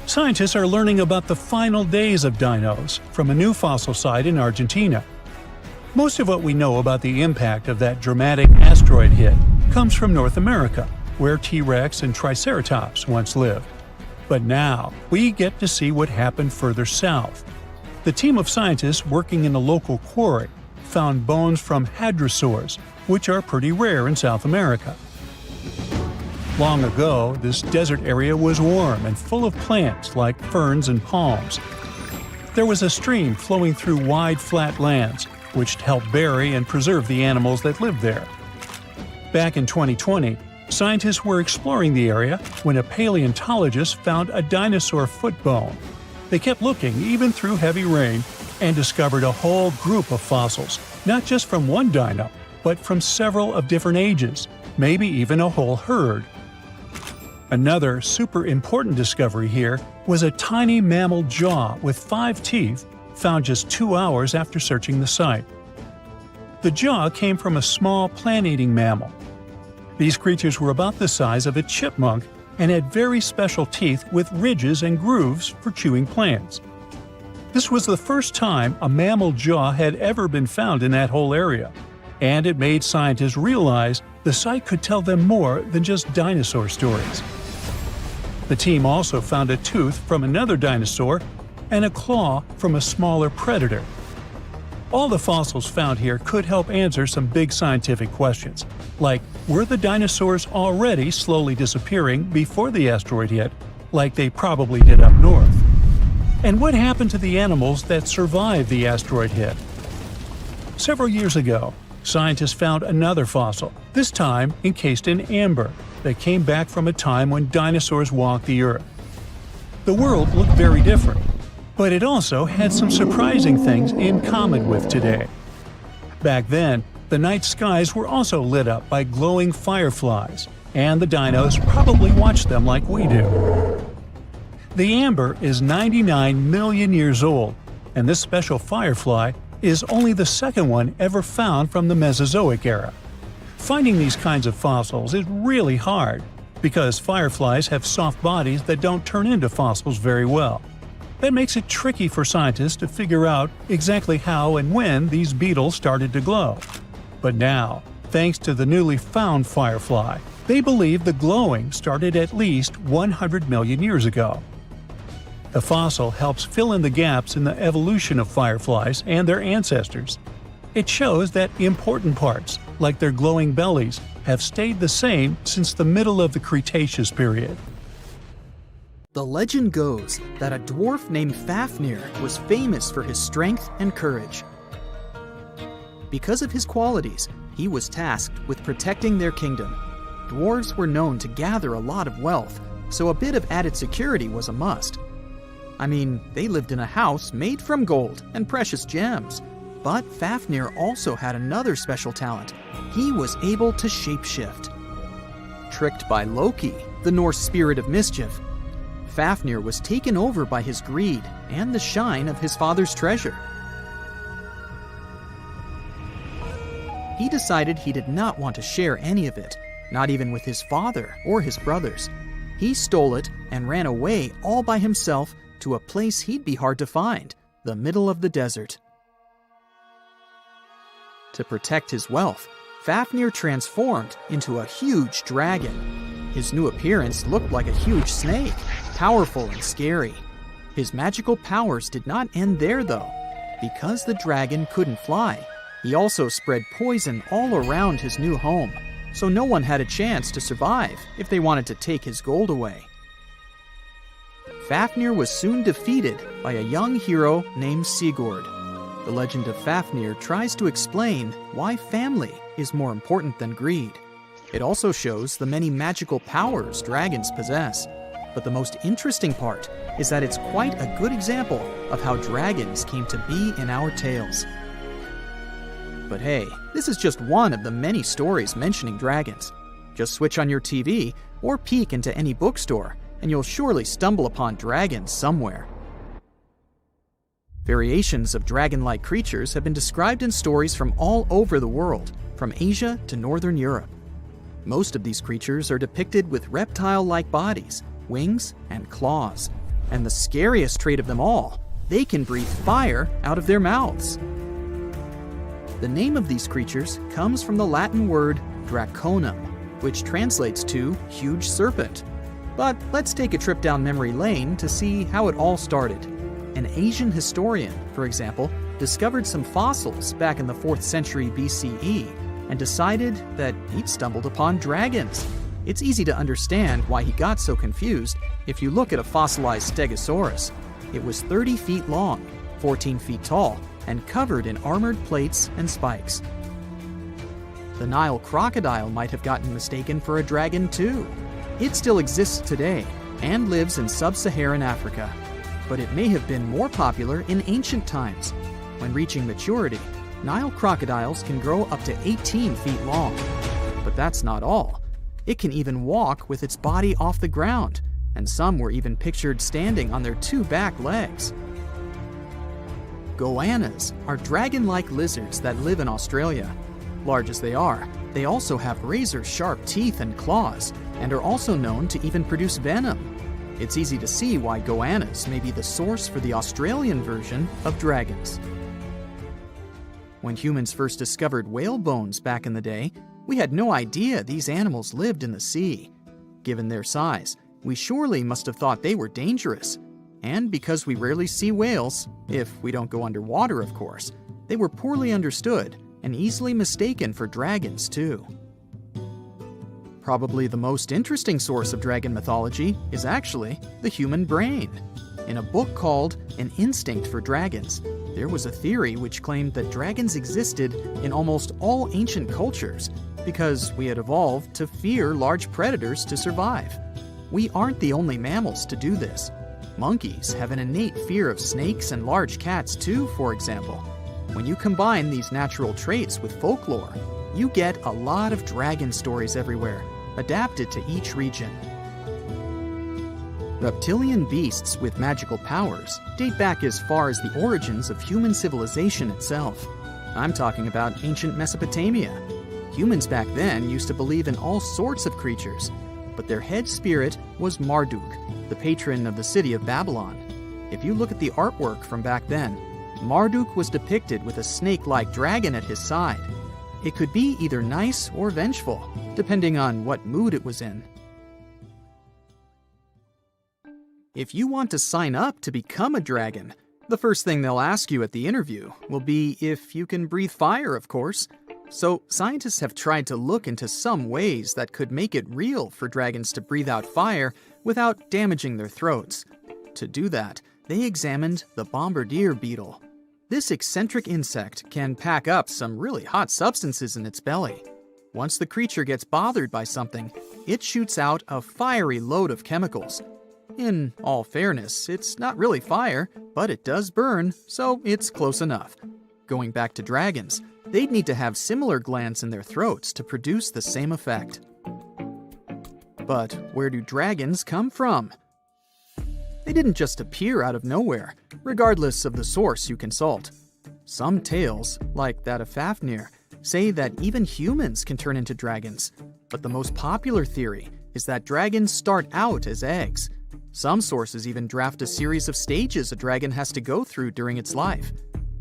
Scientists are learning about the final days of dinos from a new fossil site in Argentina. Most of what we know about the impact of that dramatic asteroid hit comes from North America, where T-Rex and Triceratops once lived. But now, we get to see what happened further south. The team of scientists working in a local quarry found bones from hadrosaurs, which are pretty rare in South America. Long ago, this desert area was warm and full of plants like ferns and palms. There was a stream flowing through wide flat lands, which helped bury and preserve the animals that lived there. Back in 2020, scientists were exploring the area when a paleontologist found a dinosaur foot bone. They kept looking even through heavy rain and discovered a whole group of fossils, not just from one dino, but from several of different ages, maybe even a whole herd. Another super important discovery here was a tiny mammal jaw with 5 teeth found just 2 hours after searching the site. The jaw came from a small plant-eating mammal. These creatures were about the size of a chipmunk and had very special teeth with ridges and grooves for chewing plants. This was the first time a mammal jaw had ever been found in that whole area, and it made scientists realize the site could tell them more than just dinosaur stories. The team also found a tooth from another dinosaur and a claw from a smaller predator. All the fossils found here could help answer some big scientific questions, like were the dinosaurs already slowly disappearing before the asteroid hit, like they probably did up north? And what happened to the animals that survived the asteroid hit? Several years ago, scientists found another fossil, this time encased in amber, that came back from a time when dinosaurs walked the Earth. The world looked very different, but it also had some surprising things in common with today. Back then, the night skies were also lit up by glowing fireflies, and the dinos probably watched them like we do. The amber is 99 million years old, and this special firefly is only the second one ever found from the Mesozoic era. Finding these kinds of fossils is really hard, because fireflies have soft bodies that don't turn into fossils very well. That makes it tricky for scientists to figure out exactly how and when these beetles started to glow. But now, thanks to the newly found firefly, they believe the glowing started at least 100 million years ago. The fossil helps fill in the gaps in the evolution of fireflies and their ancestors. It shows that important parts, like their glowing bellies, have stayed the same since the middle of the Cretaceous period. The legend goes that a dwarf named Fafnir was famous for his strength and courage. Because of his qualities, he was tasked with protecting their kingdom. Dwarves were known to gather a lot of wealth, so a bit of added security was a must. I mean, they lived in a house made from gold and precious gems. But Fafnir also had another special talent. He was able to shapeshift. Tricked by Loki, the Norse spirit of mischief, Fafnir was taken over by his greed and the shine of his father's treasure. He decided he did not want to share any of it, not even with his father or his brothers. He stole it and ran away all by himself to a place he'd be hard to find, the middle of the desert. To protect his wealth, Fafnir transformed into a huge dragon. His new appearance looked like a huge snake, powerful and scary. His magical powers did not end there, though. Because the dragon couldn't fly, he also spread poison all around his new home, so no one had a chance to survive if they wanted to take his gold away. Fafnir was soon defeated by a young hero named Sigurd. The legend of Fafnir tries to explain why family is more important than greed. It also shows the many magical powers dragons possess. But the most interesting part is that it's quite a good example of how dragons came to be in our tales. But hey, this is just one of the many stories mentioning dragons. Just switch on your TV or peek into any bookstore, and you'll surely stumble upon dragons somewhere. Variations of dragon-like creatures have been described in stories from all over the world, from Asia to Northern Europe. Most of these creatures are depicted with reptile-like bodies, wings, and claws. And the scariest trait of them all, they can breathe fire out of their mouths. The name of these creatures comes from the Latin word draconum, which translates to huge serpent. But let's take a trip down memory lane to see how it all started. An Asian historian, for example, discovered some fossils back in the 4th century BCE and decided that he'd stumbled upon dragons. It's easy to understand why he got so confused if you look at a fossilized stegosaurus. It was 30 feet long, 14 feet tall, and covered in armored plates and spikes. The Nile crocodile might have gotten mistaken for a dragon too. It still exists today and lives in sub-Saharan Africa. But it may have been more popular in ancient times. When reaching maturity, Nile crocodiles can grow up to 18 feet long. But that's not all. It can even walk with its body off the ground, and some were even pictured standing on their 2 back legs. Goannas are dragon-like lizards that live in Australia. Large as they are, they also have razor-sharp teeth and claws, and are also known to even produce venom. It's easy to see why goannas may be the source for the Australian version of dragons. When humans first discovered whale bones back in the day, we had no idea these animals lived in the sea. Given their size, we surely must have thought they were dangerous. And because we rarely see whales, if we don't go underwater of course, they were poorly understood and easily mistaken for dragons too. Probably the most interesting source of dragon mythology is actually the human brain. In a book called An Instinct for Dragons, there was a theory which claimed that dragons existed in almost all ancient cultures because we had evolved to fear large predators to survive. We aren't the only mammals to do this. Monkeys have an innate fear of snakes and large cats too, for example. When you combine these natural traits with folklore, you get a lot of dragon stories everywhere, adapted to each region. Reptilian beasts with magical powers date back as far as the origins of human civilization itself. I'm talking about ancient Mesopotamia. Humans back then used to believe in all sorts of creatures, but their head spirit was Marduk, the patron of the city of Babylon. If you look at the artwork from back then, Marduk was depicted with a snake-like dragon at his side. It could be either nice or vengeful, depending on what mood it was in. If you want to sign up to become a dragon, the first thing they'll ask you at the interview will be if you can breathe fire, of course. So scientists have tried to look into some ways that could make it real for dragons to breathe out fire without damaging their throats. To do that, they examined the bombardier beetle. This eccentric insect can pack up some really hot substances in its belly. Once the creature gets bothered by something, it shoots out a fiery load of chemicals. In all fairness, it's not really fire, but it does burn, so it's close enough. Going back to dragons, they'd need to have similar glands in their throats to produce the same effect. But where do dragons come from? They didn't just appear out of nowhere, regardless of the source you consult. Some tales, like that of Fafnir, say that even humans can turn into dragons. But the most popular theory is that dragons start out as eggs. Some sources even draft a series of stages a dragon has to go through during its life.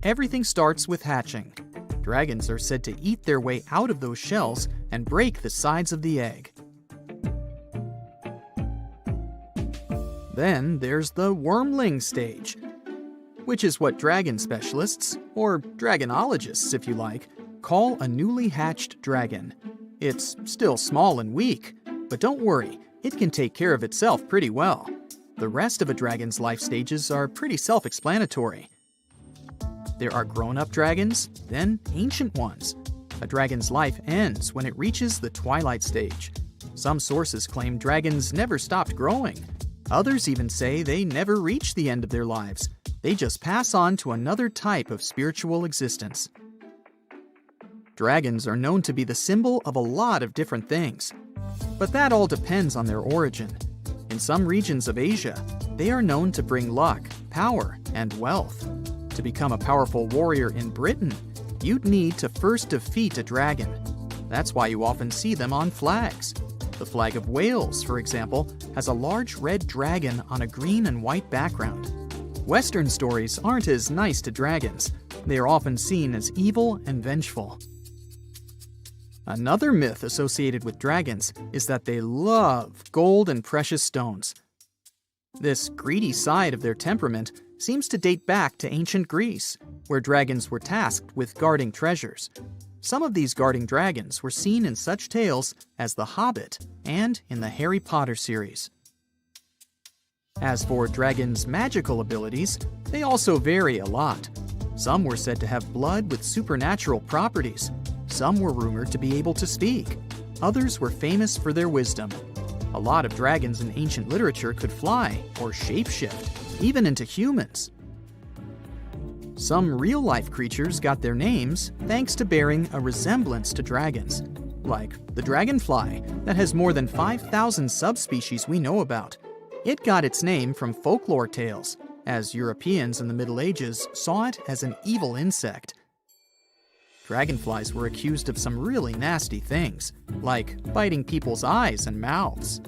Everything starts with hatching. Dragons are said to eat their way out of those shells and break the sides of the egg. Then there's the wormling stage, which is what dragon specialists, or dragonologists if you like, call a newly hatched dragon. It's still small and weak, but don't worry, it can take care of itself pretty well. The rest of a dragon's life stages are pretty self-explanatory. There are grown-up dragons, then ancient ones. A dragon's life ends when it reaches the twilight stage. Some sources claim dragons never stopped growing. Others even say they never reach the end of their lives. They just pass on to another type of spiritual existence. Dragons are known to be the symbol of a lot of different things, but that all depends on their origin. In some regions of Asia, they are known to bring luck, power, and wealth. To become a powerful warrior in Britain, you'd need to first defeat a dragon. That's why you often see them on flags. The flag of Wales, for example, has a large red dragon on a green and white background. Western stories aren't as nice to dragons. They are often seen as evil and vengeful. Another myth associated with dragons is that they love gold and precious stones. This greedy side of their temperament seems to date back to ancient Greece, where dragons were tasked with guarding treasures. Some of these guarding dragons were seen in such tales as The Hobbit and in the Harry Potter series. As for dragons' magical abilities, they also vary a lot. Some were said to have blood with supernatural properties. Some were rumored to be able to speak. Others were famous for their wisdom. A lot of dragons in ancient literature could fly or shapeshift, even into humans. Some real-life creatures got their names thanks to bearing a resemblance to dragons, like the dragonfly that has more than 5,000 subspecies we know about. It got its name from folklore tales, as Europeans in the Middle Ages saw it as an evil insect. Dragonflies were accused of some really nasty things, like biting people's eyes and mouths.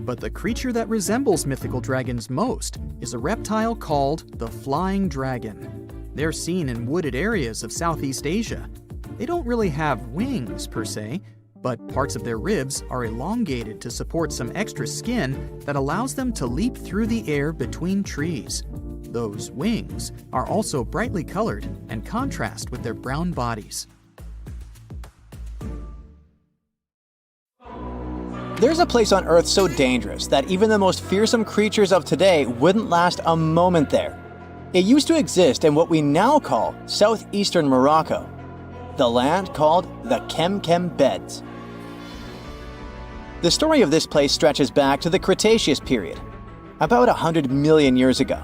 But the creature that resembles mythical dragons most is a reptile called the flying dragon. They're seen in wooded areas of Southeast Asia. They don't really have wings per se, but parts of their ribs are elongated to support some extra skin that allows them to leap through the air between trees. Those wings are also brightly colored and contrast with their brown bodies. There's a place on Earth so dangerous that even the most fearsome creatures of today wouldn't last a moment there. It used to exist in what we now call southeastern Morocco, the land called the Kem Beds. The story of this place stretches back to the Cretaceous period, about 100 million years ago.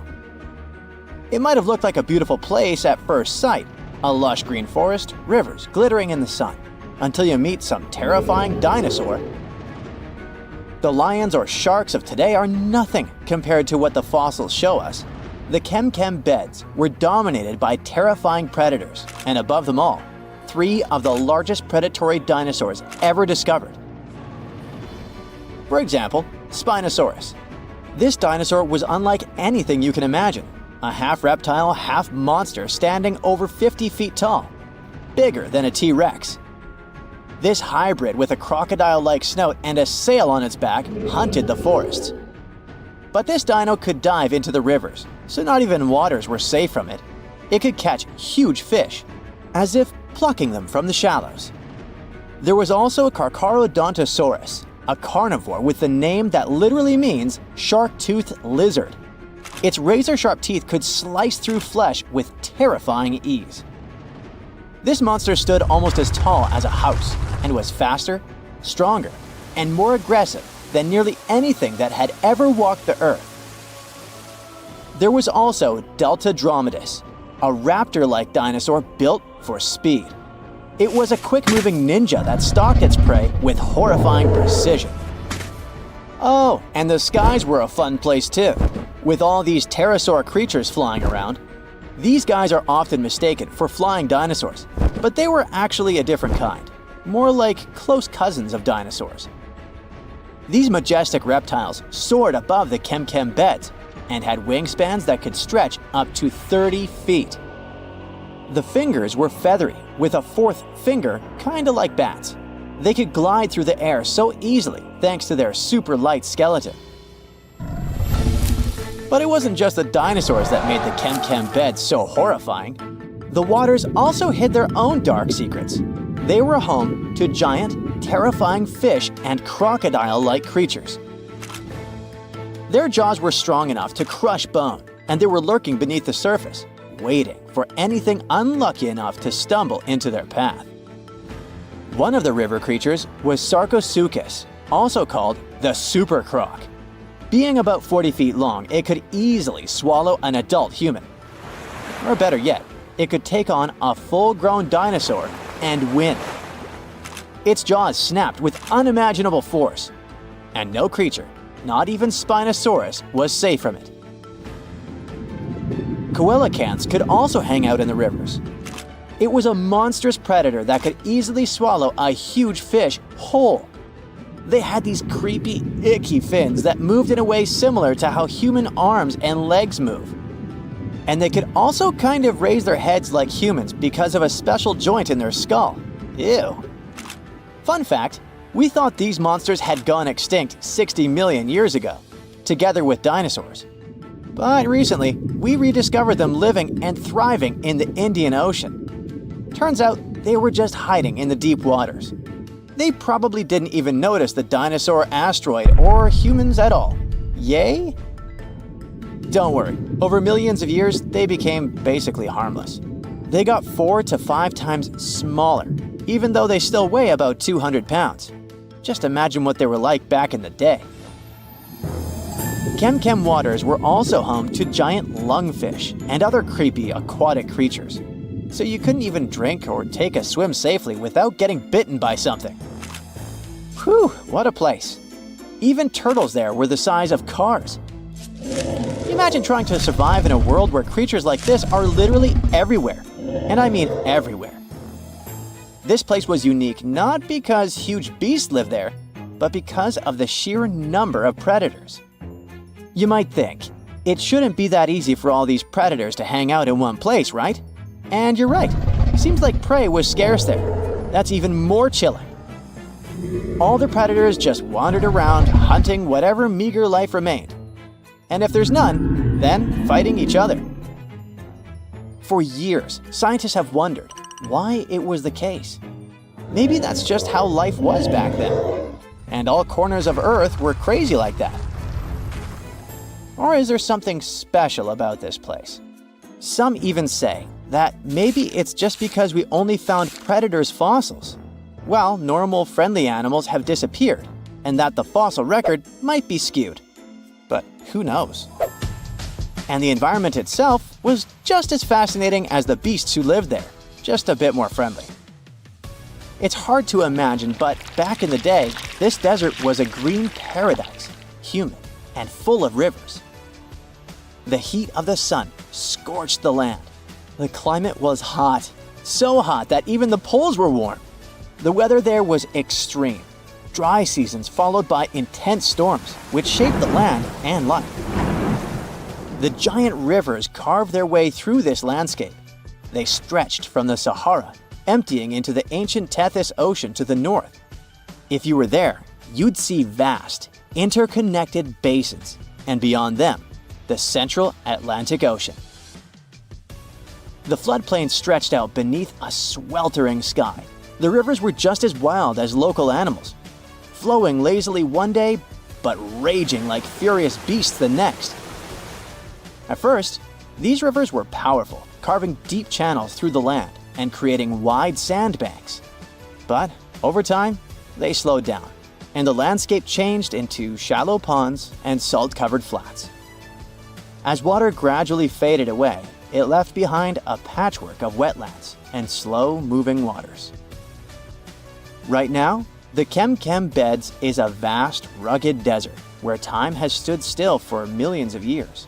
It might have looked like a beautiful place at first sight, a lush green forest, rivers glittering in the sun, until you meet some terrifying dinosaur. The lions or sharks of today are nothing compared to what the fossils show us. The Kem Beds were dominated by terrifying predators, and above them all, 3 of the largest predatory dinosaurs ever discovered. For example, Spinosaurus. This dinosaur was unlike anything you can imagine. A half reptile, half monster standing over 50 feet tall, bigger than a T-Rex. This hybrid with a crocodile-like snout and a sail on its back hunted the forests. But this dino could dive into the rivers, so not even waters were safe from it. It could catch huge fish, as if plucking them from the shallows. There was also a Carcharodontosaurus, a carnivore with the name that literally means shark-toothed lizard. Its razor-sharp teeth could slice through flesh with terrifying ease. This monster stood almost as tall as a house and was faster, stronger, and more aggressive than nearly anything that had ever walked the earth. There was also Deltadromedus, a raptor-like dinosaur built for speed. It was a quick-moving ninja that stalked its prey with horrifying precision. Oh, and the skies were a fun place too. With all these pterosaur creatures flying around, these guys are often mistaken for flying dinosaurs, but they were actually a different kind, more like close cousins of dinosaurs. These majestic reptiles soared above the Kem beds and had wingspans that could stretch up to 30 feet. The fingers were feathery, with a fourth finger kinda like bats. They could glide through the air so easily thanks to their super light skeleton. But it wasn't just the dinosaurs that made the Kem beds so horrifying. The waters also hid their own dark secrets. They were home to giant, terrifying fish and crocodile-like creatures. Their jaws were strong enough to crush bone, and they were lurking beneath the surface, waiting for anything unlucky enough to stumble into their path. One of the river creatures was Sarcosuchus, also called the Super Croc. Being about 40 feet long, it could easily swallow an adult human. Or better yet, it could take on a full-grown dinosaur and win. Its jaws snapped with unimaginable force, and no creature, not even Spinosaurus, was safe from it. Coelacanths could also hang out in the rivers. It was a monstrous predator that could easily swallow a huge fish whole. They had these creepy, icky fins that moved in a way similar to how human arms and legs move. And they could also kind of raise their heads like humans because of a special joint in their skull. Ew. Fun fact, we thought these monsters had gone extinct 60 million years ago, together with dinosaurs. But recently, we rediscovered them living and thriving in the Indian Ocean. Turns out they were just hiding in the deep waters. They probably didn't even notice the dinosaur asteroid or humans at all. Yay? Don't worry, over millions of years, they became basically harmless. They got 4 to 5 times smaller, even though they still weigh about 200 pounds. Just imagine what they were like back in the day. Kem waters were also home to giant lungfish and other creepy aquatic creatures. So you couldn't even drink or take a swim safely without getting bitten by something. Whew, what a place. Even turtles there were the size of cars. Imagine trying to survive in a world where creatures like this are literally everywhere. And I mean everywhere. This place was unique not because huge beasts lived there, but because of the sheer number of predators. You might think, it shouldn't be that easy for all these predators to hang out in one place, right? And you're right. Seems like prey was scarce there. That's even more chilling. All the predators just wandered around, hunting whatever meager life remained. And if there's none, then fighting each other. For years, scientists have wondered why it was the case. Maybe that's just how life was back then. And all corners of Earth were crazy like that. Or is there something special about this place? Some even say that maybe it's just because we only found predators' fossils, while normal, friendly animals have disappeared, and that the fossil record might be skewed. But who knows? And the environment itself was just as fascinating as the beasts who lived there, just a bit more friendly. It's hard to imagine, but back in the day, this desert was a green paradise, humid and full of rivers. The heat of the sun scorched the land. The climate was hot, so hot that even the poles were warm. The weather there was extreme. Dry seasons followed by intense storms, which shaped the land and life. The giant rivers carved their way through this landscape. They stretched from the Sahara, emptying into the ancient Tethys Ocean to the north. If you were there, you'd see vast, interconnected basins, and beyond them, the central Atlantic Ocean. The floodplain stretched out beneath a sweltering sky. The rivers were just as wild as local animals, flowing lazily one day, but raging like furious beasts the next. At first, these rivers were powerful, carving deep channels through the land and creating wide sandbanks. But over time, they slowed down, and the landscape changed into shallow ponds and salt-covered flats. As water gradually faded away, it left behind a patchwork of wetlands and slow-moving waters. Right now, the Kem Beds is a vast, rugged desert where time has stood still for millions of years.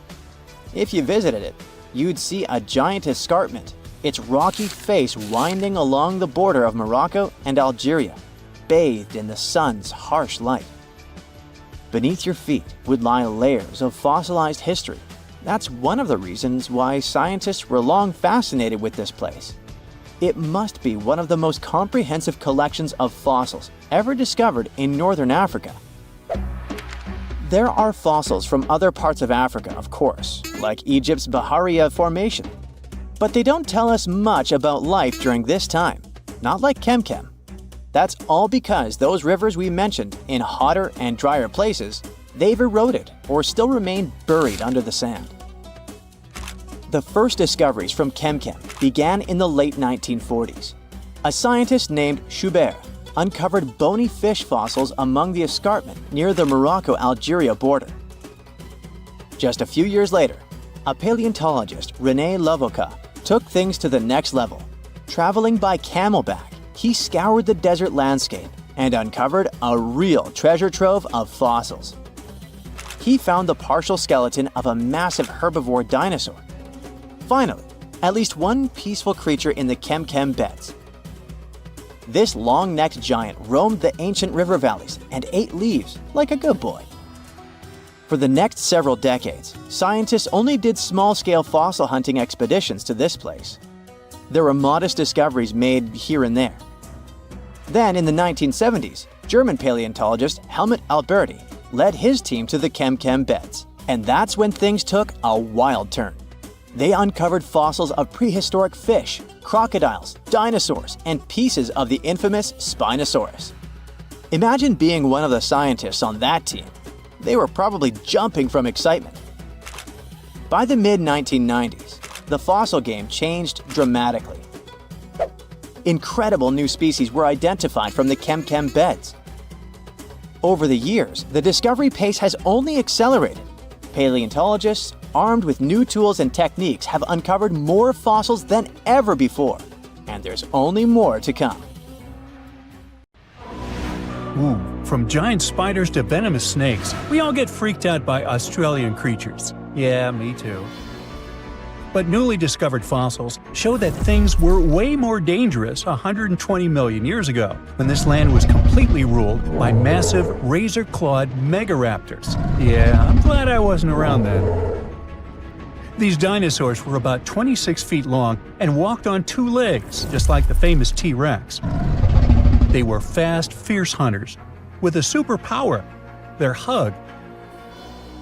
If you visited it, you'd see a giant escarpment, its rocky face winding along the border of Morocco and Algeria, bathed in the sun's harsh light. Beneath your feet would lie layers of fossilized history. That's one of the reasons why scientists were long fascinated with this place. It must be one of the most comprehensive collections of fossils ever discovered in northern Africa. There are fossils from other parts of Africa, of course, like Egypt's Bahariya Formation. But they don't tell us much about life during this time, not like Kem. That's all because those rivers we mentioned in hotter and drier places, they've eroded or still remain buried under the sand. The first discoveries from Kem began in the late 1940s. A scientist named Schubert uncovered bony fish fossils among the escarpment near the Morocco-Algeria border. Just a few years later, a paleontologist, René Lavoca, took things to the next level. Traveling by camelback, he scoured the desert landscape and uncovered a real treasure trove of fossils. He found the partial skeleton of a massive herbivore dinosaur. Finally, at least one peaceful creature in the Kem Beds. This long-necked giant roamed the ancient river valleys and ate leaves like a good boy. For the next several decades, scientists only did small-scale fossil hunting expeditions to this place. There were modest discoveries made here and there. Then, in the 1970s, German paleontologist Helmut Alberti led his team to the Kem Beds, and that's when things took a wild turn. They uncovered fossils of prehistoric fish, crocodiles, dinosaurs, and pieces of the infamous Spinosaurus. Imagine being one of the scientists on that team. They were probably jumping from excitement. By the mid-1990s, the fossil game changed dramatically. Incredible new species were identified from the Kem Beds. Over the years, the discovery pace has only accelerated. Paleontologists, armed with new tools and techniques, have uncovered more fossils than ever before, and there's only more to come. Ooh, from giant spiders to venomous snakes, we all get freaked out by Australian creatures. Yeah, me too. But newly discovered fossils show that things were way more dangerous 120 million years ago, when this land was completely ruled by massive razor-clawed megaraptors. Yeah, I'm glad I wasn't around then. These dinosaurs were about 26 feet long and walked on two legs, just like the famous T-Rex. They were fast, fierce hunters, with a superpower: their hug.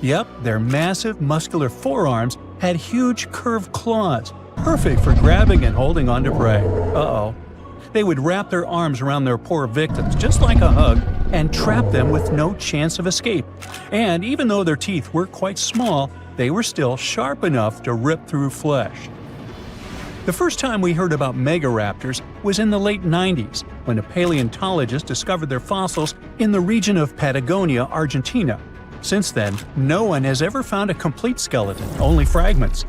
Yep, their massive, muscular forearms had huge curved claws, perfect for grabbing and holding onto prey. Uh-oh. They would wrap their arms around their poor victims, just like a hug, and trap them with no chance of escape. And even though their teeth were quite small, they were still sharp enough to rip through flesh. The first time we heard about megaraptors was in the late 90s, when a paleontologist discovered their fossils in the region of Patagonia, Argentina. Since then, no one has ever found a complete skeleton, only fragments.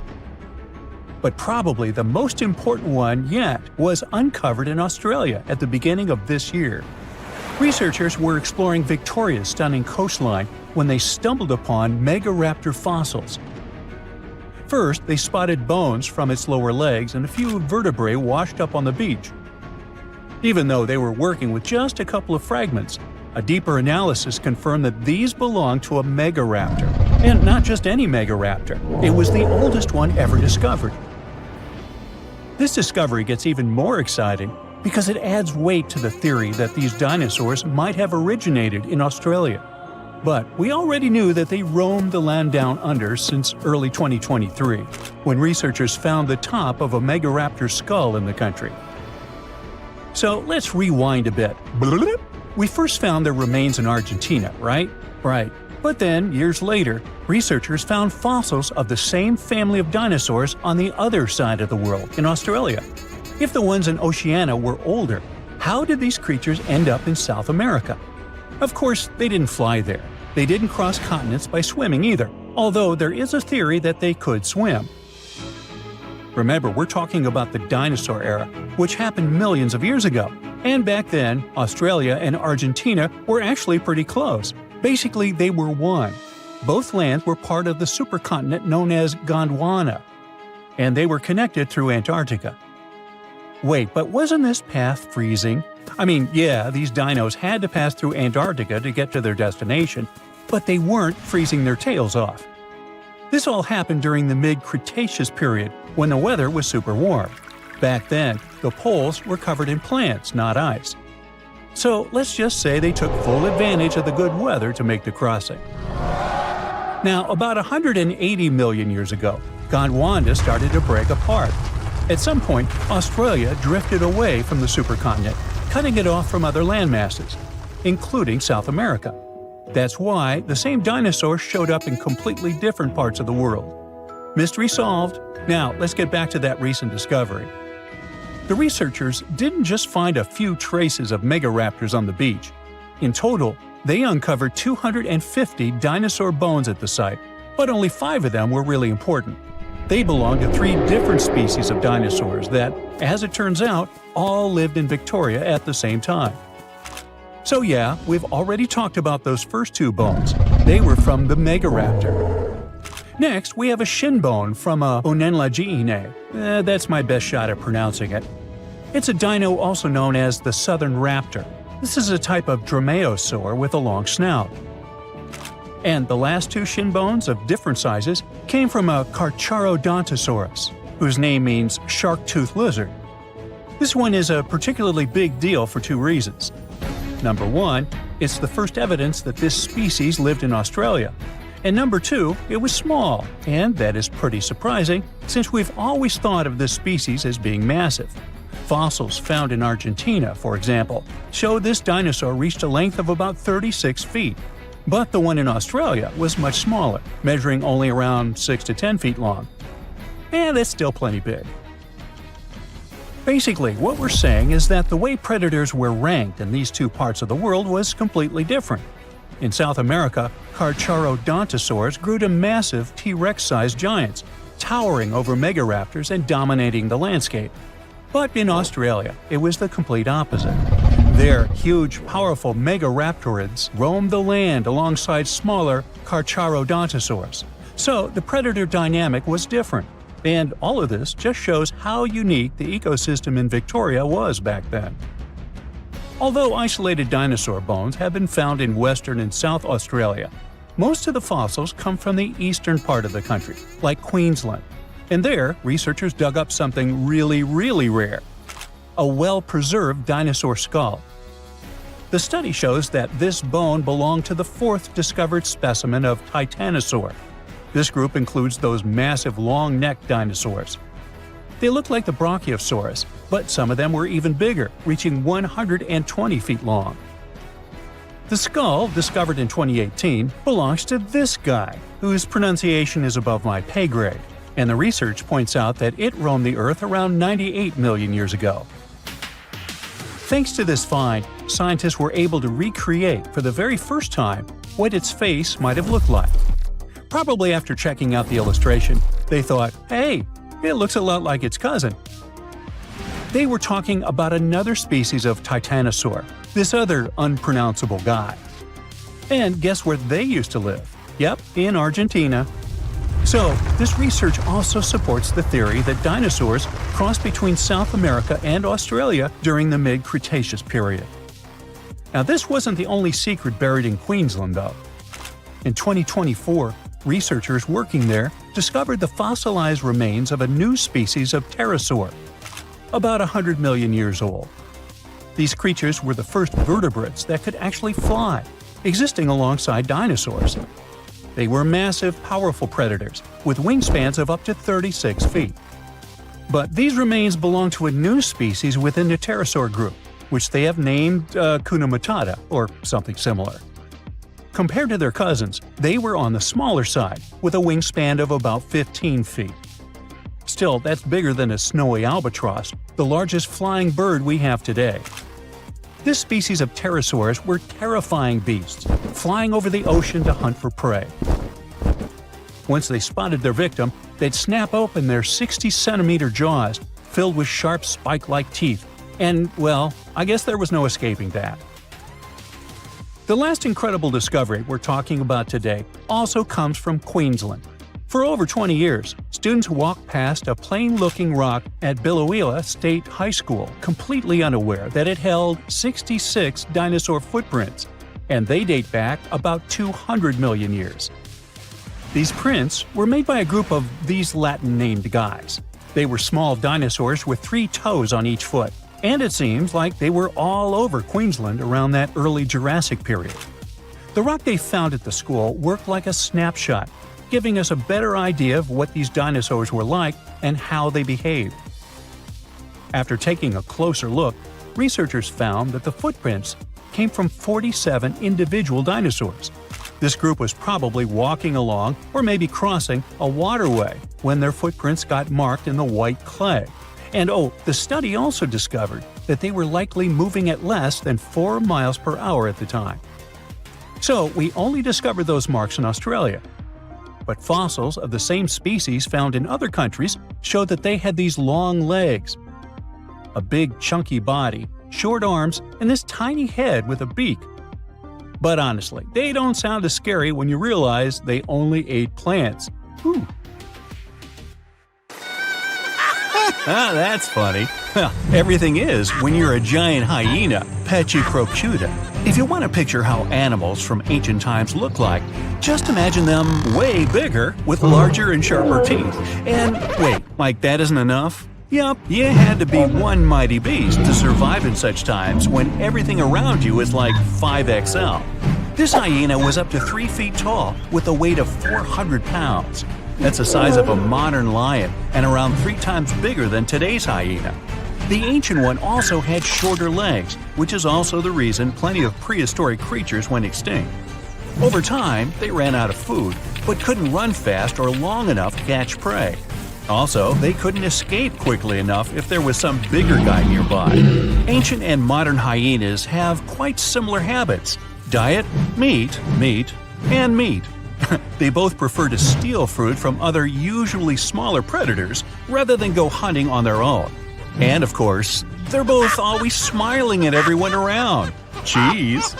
But probably the most important one yet was uncovered in Australia at the beginning of this year. Researchers were exploring Victoria's stunning coastline when they stumbled upon megaraptor fossils. First, they spotted bones from its lower legs and a few vertebrae washed up on the beach. Even though they were working with just a couple of fragments, a deeper analysis confirmed that these belonged to a megaraptor. And not just any megaraptor, it was the oldest one ever discovered. This discovery gets even more exciting because it adds weight to the theory that these dinosaurs might have originated in Australia. But we already knew that they roamed the land down under since early 2023, when researchers found the top of a megaraptor skull in the country. So let's rewind a bit. We first found their remains in Argentina, right? Right. But then, years later, researchers found fossils of the same family of dinosaurs on the other side of the world, in Australia. If the ones in Oceania were older, how did these creatures end up in South America? Of course, they didn't fly there. They didn't cross continents by swimming either, although there is a theory that they could swim. Remember, we're talking about the dinosaur era, which happened millions of years ago. And back then, Australia and Argentina were actually pretty close. Basically, they were one. Both lands were part of the supercontinent known as Gondwana, and they were connected through Antarctica. Wait, but wasn't this path freezing? I mean, yeah, these dinos had to pass through Antarctica to get to their destination, but they weren't freezing their tails off. This all happened during the mid-Cretaceous period, when the weather was super warm. Back then, the poles were covered in plants, not ice. So let's just say they took full advantage of the good weather to make the crossing. Now, about 180 million years ago, Gondwana started to break apart. At some point, Australia drifted away from the supercontinent, cutting it off from other landmasses, including South America. That's why the same dinosaurs showed up in completely different parts of the world. Mystery solved. Now, let's get back to that recent discovery. The researchers didn't just find a few traces of megaraptors on the beach. In total, they uncovered 250 dinosaur bones at the site, but only 5 of them were really important. They belonged to 3 different species of dinosaurs that, as it turns out, all lived in Victoria at the same time. So yeah, we've already talked about those first 2 bones. They were from the megaraptor. Next, we have a shin bone from a Onenlagiine. That's my best shot at pronouncing it. It's a dino also known as the southern raptor. This is a type of dromaeosaur with a long snout. And the last 2 shin bones of different sizes came from a Carcharodontosaurus, whose name means shark-toothed lizard. This one is a particularly big deal for 2 reasons. Number 1, it's the first evidence that this species lived in Australia. And number 2, it was small, and that is pretty surprising since we've always thought of this species as being massive. Fossils found in Argentina, for example, show this dinosaur reached a length of about 36 feet. But the one in Australia was much smaller, measuring only around 6 to 10 feet long. And that's still plenty big. Basically, what we're saying is that the way predators were ranked in these 2 parts of the world was completely different. In South America, Carcharodontosaurs grew to massive T-Rex-sized giants, towering over megaraptors and dominating the landscape. But in Australia, it was the complete opposite. There, huge, powerful megaraptorids roamed the land alongside smaller Carcharodontosaurs. So the predator dynamic was different. And all of this just shows how unique the ecosystem in Victoria was back then. Although isolated dinosaur bones have been found in Western and South Australia, most of the fossils come from the eastern part of the country, like Queensland. And there, researchers dug up something really, really rare – a well-preserved dinosaur skull. The study shows that this bone belonged to the 4th discovered specimen of Titanosaur. This group includes those massive long-necked dinosaurs. They look like the Brachiosaurus, but some of them were even bigger, reaching 120 feet long. The skull, discovered in 2018, belongs to this guy, whose pronunciation is above my pay grade, and the research points out that it roamed the Earth around 98 million years ago. Thanks to this find, scientists were able to recreate, for the very first time, what its face might have looked like. Probably after checking out the illustration, they thought, hey, it looks a lot like its cousin. They were talking about another species of Titanosaur, this other unpronounceable guy. And guess where they used to live? Yep, in Argentina. So, this research also supports the theory that dinosaurs crossed between South America and Australia during the mid-Cretaceous period. Now, this wasn't the only secret buried in Queensland, though. In 2024, researchers working there discovered the fossilized remains of a new species of pterosaur, about 100 million years old. These creatures were the first vertebrates that could actually fly, existing alongside dinosaurs. They were massive, powerful predators with wingspans of up to 36 feet. But these remains belong to a new species within the pterosaur group, which they have named Hakuna Matata or something similar. Compared to their cousins, they were on the smaller side, with a wingspan of about 15 feet. Still, that's bigger than a snowy albatross, the largest flying bird we have today. This species of pterosaurs were terrifying beasts, flying over the ocean to hunt for prey. Once they spotted their victim, they'd snap open their 60-centimeter jaws, filled with sharp spike-like teeth, and, well, I guess there was no escaping that. The last incredible discovery we're talking about today also comes from Queensland. For over 20 years, students walked past a plain-looking rock at Biloela State High School completely unaware that it held 66 dinosaur footprints, and they date back about 200 million years. These prints were made by a group of these Latin-named guys. They were small dinosaurs with 3 toes on each foot, and it seems like they were all over Queensland around that early Jurassic period. The rock they found at the school worked like a snapshot, giving us a better idea of what these dinosaurs were like and how they behaved. After taking a closer look, researchers found that the footprints came from 47 individual dinosaurs. This group was probably walking along or maybe crossing a waterway when their footprints got marked in the white clay. And the study also discovered that they were likely moving at less than 4 miles per hour at the time. So we only discovered those marks in Australia. But fossils of the same species found in other countries showed that they had these long legs, a big chunky body, short arms, and this tiny head with a beak. But honestly, they don't sound as scary when you realize they only ate plants. Whew. That's funny. Well, everything is when you're a giant hyena, Pachyrhinocheuta. If you want to picture how animals from ancient times look like, just imagine them way bigger with larger and sharper teeth. And wait, like that isn't enough? Yup, you had to be one mighty beast to survive in such times when everything around you is like 5XL. This hyena was up to 3 feet tall with a weight of 400 pounds. That's the size of a modern lion and around 3 times bigger than today's hyena. The ancient one also had shorter legs, which is also the reason plenty of prehistoric creatures went extinct. Over time, they ran out of food, but couldn't run fast or long enough to catch prey. Also, they couldn't escape quickly enough if there was some bigger guy nearby. Ancient and modern hyenas have quite similar habits. Diet, meat, and meat. They both prefer to steal food from other usually smaller predators rather than go hunting on their own. And of course, they're both always smiling at everyone around. Cheese!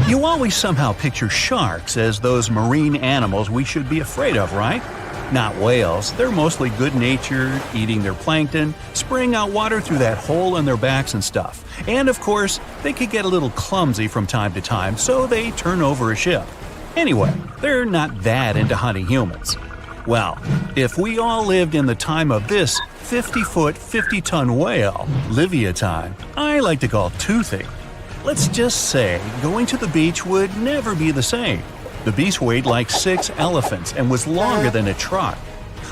You always somehow picture sharks as those marine animals we should be afraid of, right? Not whales. They're mostly good-natured, eating their plankton, spraying out water through that hole in their backs and stuff. And of course, they could get a little clumsy from time to time, so they turn over a ship. Anyway, they're not that into hunting humans. Well, if we all lived in the time of this 50-foot, 50-ton whale, Leviathan, I like to call toothy. Let's just say going to the beach would never be the same. The beast weighed like 6 elephants and was longer than a truck.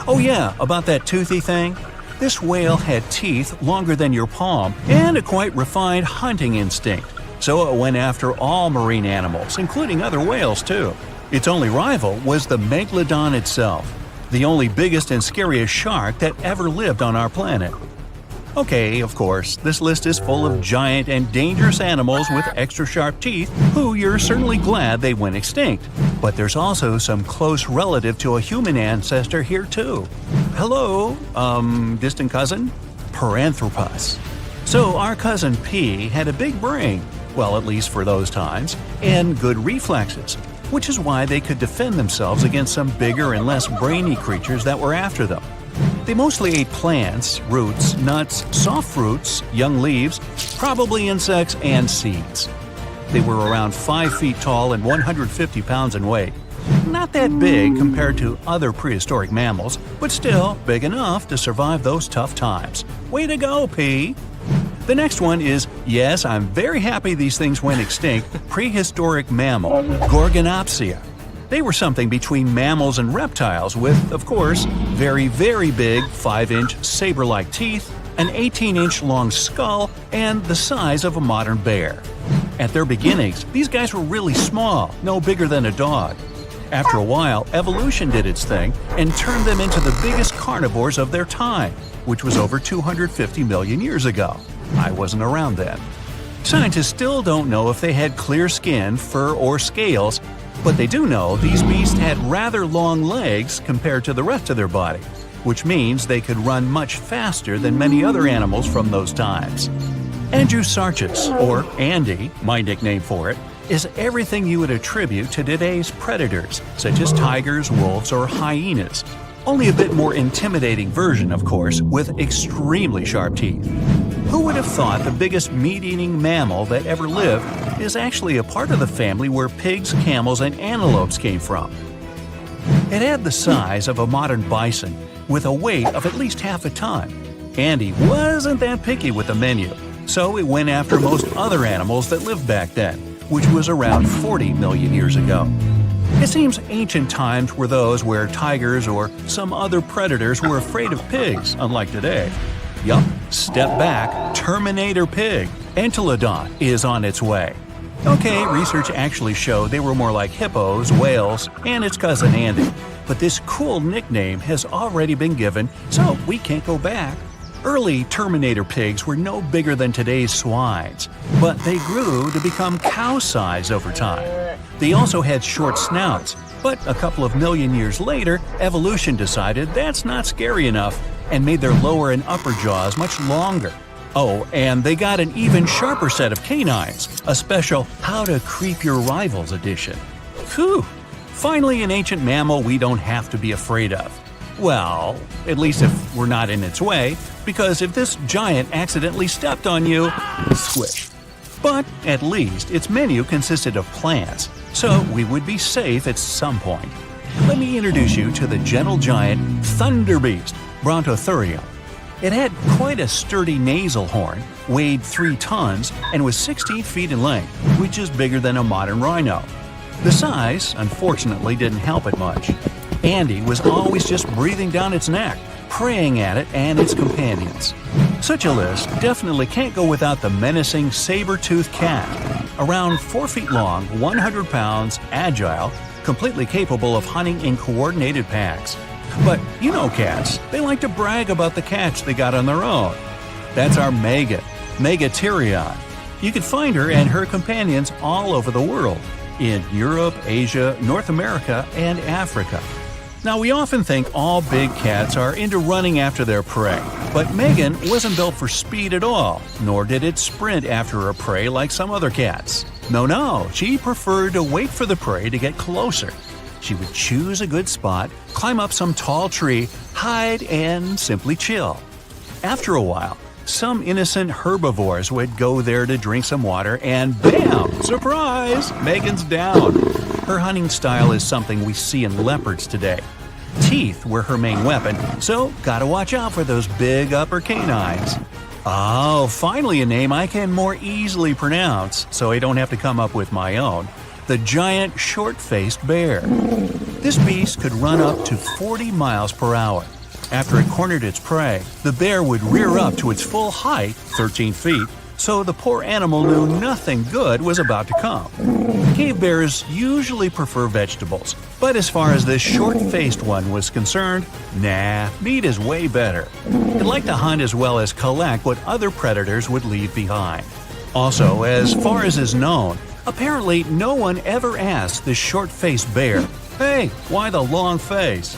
Oh yeah, about that toothy thing? This whale had teeth longer than your palm and a quite refined hunting instinct. So it went after all marine animals, including other whales too. Its only rival was the megalodon itself, the only biggest and scariest shark that ever lived on our planet. Okay, of course, this list is full of giant and dangerous animals with extra sharp teeth who you're certainly glad they went extinct. But there's also some close relative to a human ancestor here too. Hello, distant cousin? Paranthropus. So our cousin P had a big brain, well, at least for those times, and good reflexes, which is why they could defend themselves against some bigger and less brainy creatures that were after them. They mostly ate plants, roots, nuts, soft fruits, young leaves, probably insects, and seeds. They were around 5 feet tall and 150 pounds in weight. Not that big compared to other prehistoric mammals, but still big enough to survive those tough times. Way to go, P! The next one is, yes, I'm very happy these things went extinct, prehistoric mammal, Gorgonopsia. They were something between mammals and reptiles with, of course, very, very big 5-inch saber-like teeth, an 18-inch long skull, and the size of a modern bear. At their beginnings, these guys were really small, no bigger than a dog. After a while, evolution did its thing and turned them into the biggest carnivores of their time, which was over 250 million years ago. I wasn't around then. Scientists still don't know if they had clear skin, fur, or scales, but they do know these beasts had rather long legs compared to the rest of their body, which means they could run much faster than many other animals from those times. Andrewsarchus, or Andy, my nickname for it, is everything you would attribute to today's predators, such as tigers, wolves, or hyenas. Only a bit more intimidating version, of course, with extremely sharp teeth. Who would have thought the biggest meat-eating mammal that ever lived is actually a part of the family where pigs, camels, and antelopes came from? It had the size of a modern bison, with a weight of at least half a ton. Andy wasn't that picky with the menu, so it went after most other animals that lived back then, which was around 40 million years ago. It seems ancient times were those where tigers or some other predators were afraid of pigs, unlike today. Yup, step back, Terminator pig, Entelodon, is on its way. Okay, research actually showed they were more like hippos, whales, and its cousin Andy. But this cool nickname has already been given, so we can't go back. Early Terminator pigs were no bigger than today's swines, but they grew to become cow-size over time. They also had short snouts, but a couple of million years later, evolution decided that's not scary enough and made their lower and upper jaws much longer. Oh, and they got an even sharper set of canines, a special How to Creep Your Rivals edition. Whew! Finally an ancient mammal we don't have to be afraid of. Well, at least if we're not in its way, because if this giant accidentally stepped on you, squish. But at least its menu consisted of plants, so we would be safe at some point. Let me introduce you to the gentle giant Thunder Beast, Brontotherium. It had quite a sturdy nasal horn, weighed 3 tons, and was 16 feet in length, which is bigger than a modern rhino. The size, unfortunately, didn't help it much. Andy was always just breathing down its neck, preying at it and its companions. Such a list definitely can't go without the menacing saber-toothed cat. Around 4 feet long, 100 pounds, agile, completely capable of hunting in coordinated packs. But you know cats, they like to brag about the catch they got on their own. That's our Megan, Megatherion. You can find her and her companions all over the world, in Europe, Asia, North America, and Africa. Now, we often think all big cats are into running after their prey, but Megan wasn't built for speed at all, nor did it sprint after her prey like some other cats. No, she preferred to wait for the prey to get closer. She would choose a good spot, climb up some tall tree, hide, and simply chill. After a while, some innocent herbivores would go there to drink some water, and bam! Surprise! Megan's down. Her hunting style is something we see in leopards today. Teeth were her main weapon, so gotta watch out for those big upper canines. Oh, finally a name I can more easily pronounce, so I don't have to come up with my own. The giant short-faced bear. This beast could run up to 40 miles per hour. After it cornered its prey, the bear would rear up to its full height, 13 feet, so the poor animal knew nothing good was about to come. Cave bears usually prefer vegetables, but as far as this short-faced one was concerned, nah, meat is way better. It liked to hunt as well as collect what other predators would leave behind. Also, as far as is known, apparently no one ever asked this short-faced bear, "Hey, why the long face?"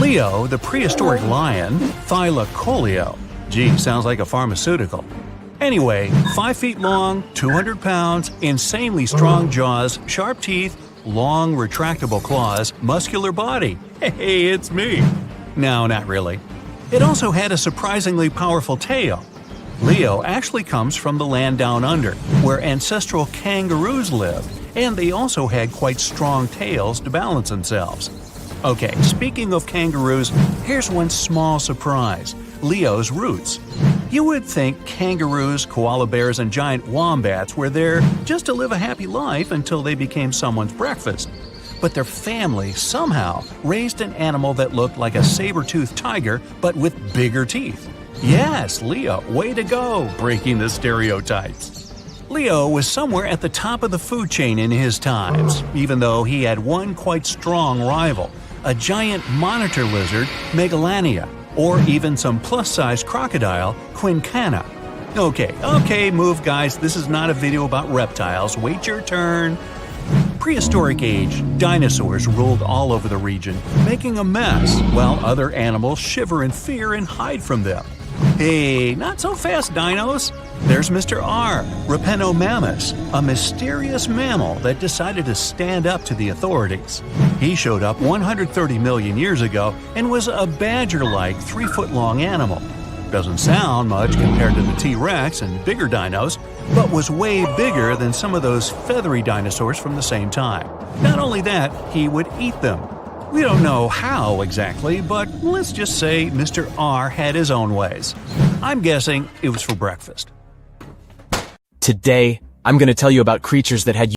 Leo, the prehistoric lion, Thylacoleo. Gee, sounds like a pharmaceutical. Anyway, 5 feet long, 200 pounds, insanely strong jaws, sharp teeth, long retractable claws, muscular body. Hey, it's me. No, not really. It also had a surprisingly powerful tail. Leo actually comes from the land down under, where ancestral kangaroos lived, and they also had quite strong tails to balance themselves. Okay, speaking of kangaroos, here's one small surprise: Leo's roots. You would think kangaroos, koala bears, and giant wombats were there just to live a happy life until they became someone's breakfast. But their family somehow raised an animal that looked like a saber-toothed tiger but with bigger teeth. Yes, Leo, way to go, breaking the stereotypes. Leo was somewhere at the top of the food chain in his times, even though he had one quite strong rival, a giant monitor lizard, Megalania, or even some plus-size crocodile, Quincana. Okay, move guys, this is not a video about reptiles, wait your turn. Prehistoric age, dinosaurs ruled all over the region, making a mess, while other animals shiver in fear and hide from them. Hey, not so fast, dinos! There's Mr. R, Rapenomamus, a mysterious mammal that decided to stand up to the authorities. He showed up 130 million years ago and was a badger-like 3-foot-long animal. Doesn't sound much compared to the T-Rex and bigger dinos, but was way bigger than some of those feathery dinosaurs from the same time. Not only that, he would eat them. We don't know how exactly, but let's just say Mr. R had his own ways. I'm guessing it was for breakfast. Today, I'm going to tell you about creatures that had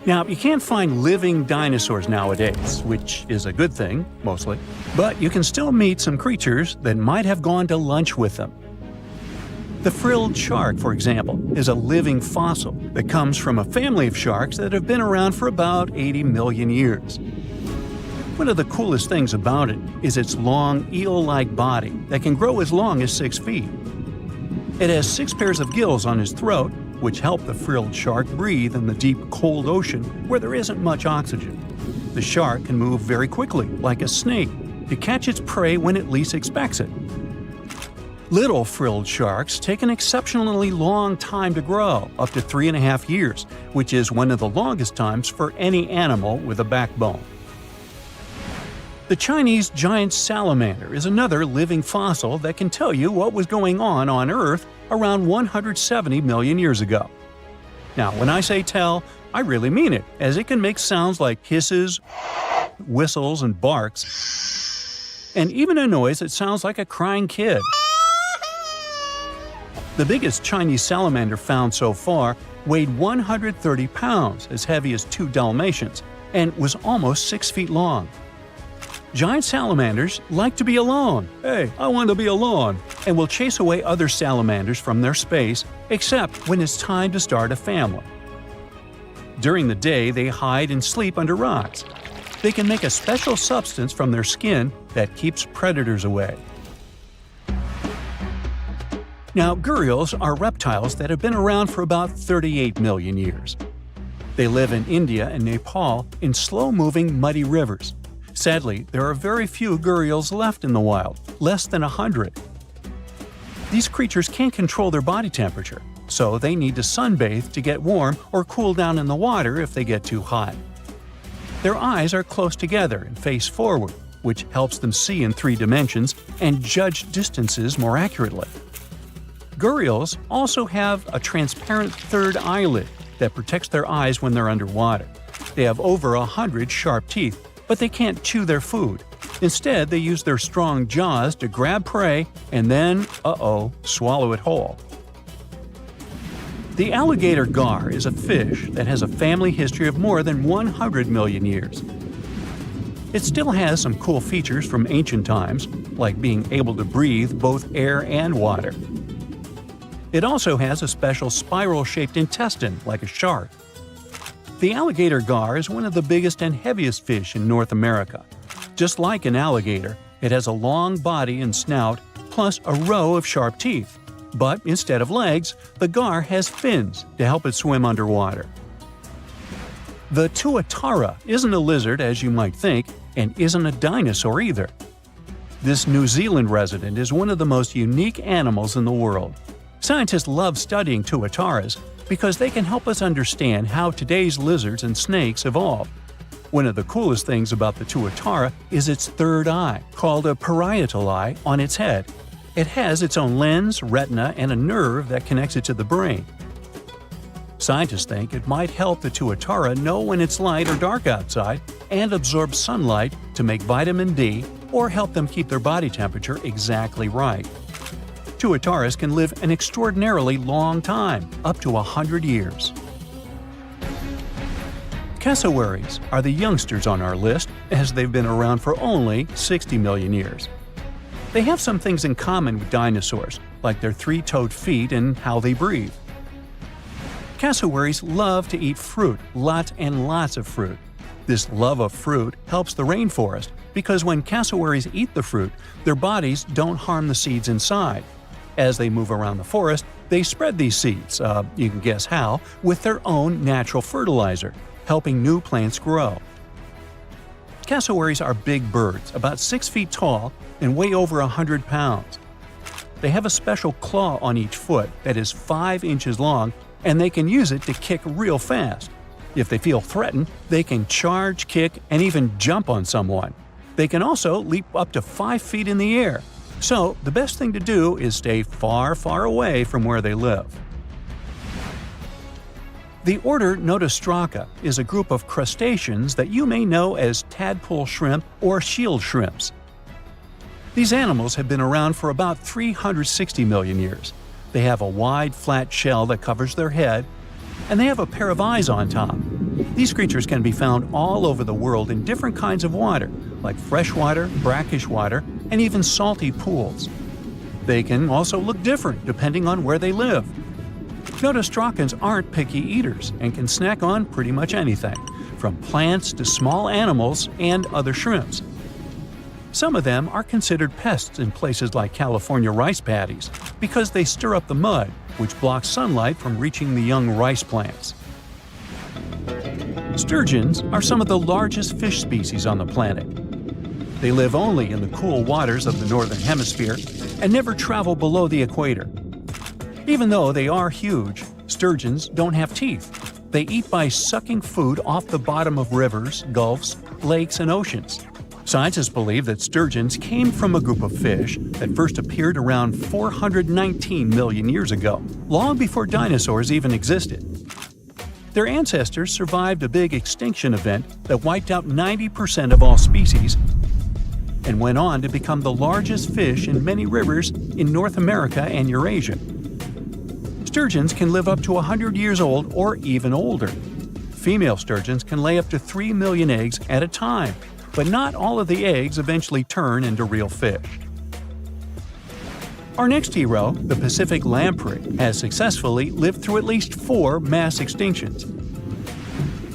Now, you can't find living dinosaurs nowadays, which is a good thing, mostly, but you can still meet some creatures that might have gone to lunch with them. The frilled shark, for example, is a living fossil that comes from a family of sharks that have been around for about 80 million years. One of the coolest things about it is its long, eel-like body that can grow as long as 6 feet. It has 6 pairs of gills on its throat, which help the frilled shark breathe in the deep, cold ocean where there isn't much oxygen. The shark can move very quickly, like a snake, to catch its prey when it least expects it. Little frilled sharks take an exceptionally long time to grow, up to 3.5 years, which is one of the longest times for any animal with a backbone. The Chinese giant salamander is another living fossil that can tell you what was going on Earth around 170 million years ago. Now, when I say tell, I really mean it, as it can make sounds like hisses, whistles, and barks, and even a noise that sounds like a crying kid. The biggest Chinese salamander found so far weighed 130 pounds, as heavy as 2 Dalmatians, and was almost 6 feet long. Giant salamanders like to be alone. Hey, I want to be alone. And will chase away other salamanders from their space, except when it's time to start a family. During the day, they hide and sleep under rocks. They can make a special substance from their skin that keeps predators away. Now, gharials are reptiles that have been around for about 38 million years. They live in India and Nepal in slow-moving, muddy rivers. Sadly, there are very few gharials left in the wild, less than 100. These creatures can't control their body temperature, so they need to sunbathe to get warm or cool down in the water if they get too hot. Their eyes are close together and face forward, which helps them see in 3 dimensions and judge distances more accurately. Gharials also have a transparent third eyelid that protects their eyes when they're underwater. They have over 100 sharp teeth, but they can't chew their food. Instead, they use their strong jaws to grab prey and then, swallow it whole. The alligator gar is a fish that has a family history of more than 100 million years. It still has some cool features from ancient times, like being able to breathe both air and water. It also has a special spiral-shaped intestine, like a shark. The alligator gar is one of the biggest and heaviest fish in North America. Just like an alligator, it has a long body and snout, plus a row of sharp teeth. But instead of legs, the gar has fins to help it swim underwater. The tuatara isn't a lizard as you might think, and isn't a dinosaur either. This New Zealand resident is one of the most unique animals in the world. Scientists love studying tuataras because they can help us understand how today's lizards and snakes evolved. One of the coolest things about the tuatara is its third eye, called a parietal eye, on its head. It has its own lens, retina, and a nerve that connects it to the brain. Scientists think it might help the tuatara know when it's light or dark outside and absorb sunlight to make vitamin D or help them keep their body temperature exactly right. Tuataras can live an extraordinarily long time, up to 100 years. Cassowaries are the youngsters on our list, as they've been around for only 60 million years. They have some things in common with dinosaurs, like their 3-toed feet and how they breathe. Cassowaries love to eat fruit, lots and lots of fruit. This love of fruit helps the rainforest, because when cassowaries eat the fruit, their bodies don't harm the seeds inside. As they move around the forest, they spread these seeds, you can guess how, with their own natural fertilizer, helping new plants grow. Cassowaries are big birds, about 6 feet tall and weigh over 100 pounds. They have a special claw on each foot that is 5 inches long, and they can use it to kick real fast. If they feel threatened, they can charge, kick, and even jump on someone. They can also leap up to 5 feet in the air. So, the best thing to do is stay far, far away from where they live. The order Notostraca is a group of crustaceans that you may know as tadpole shrimp or shield shrimps. These animals have been around for about 360 million years. They have a wide, flat shell that covers their head, and they have a pair of eyes on top. These creatures can be found all over the world in different kinds of water, like freshwater, brackish water, and even salty pools. They can also look different depending on where they live. Notostraccans aren't picky eaters and can snack on pretty much anything, from plants to small animals and other shrimps. Some of them are considered pests in places like California rice paddies because they stir up the mud, which blocks sunlight from reaching the young rice plants. Sturgeons are some of the largest fish species on the planet. They live only in the cool waters of the northern hemisphere and never travel below the equator. Even though they are huge, sturgeons don't have teeth. They eat by sucking food off the bottom of rivers, gulfs, lakes, and oceans. Scientists believe that sturgeons came from a group of fish that first appeared around 419 million years ago, long before dinosaurs even existed. Their ancestors survived a big extinction event that wiped out 90% of all species and went on to become the largest fish in many rivers in North America and Eurasia. Sturgeons can live up to 100 years old or even older. Female sturgeons can lay up to 3 million eggs at a time, but not all of the eggs eventually turn into real fish. Our next hero, the Pacific lamprey, has successfully lived through at least 4 mass extinctions.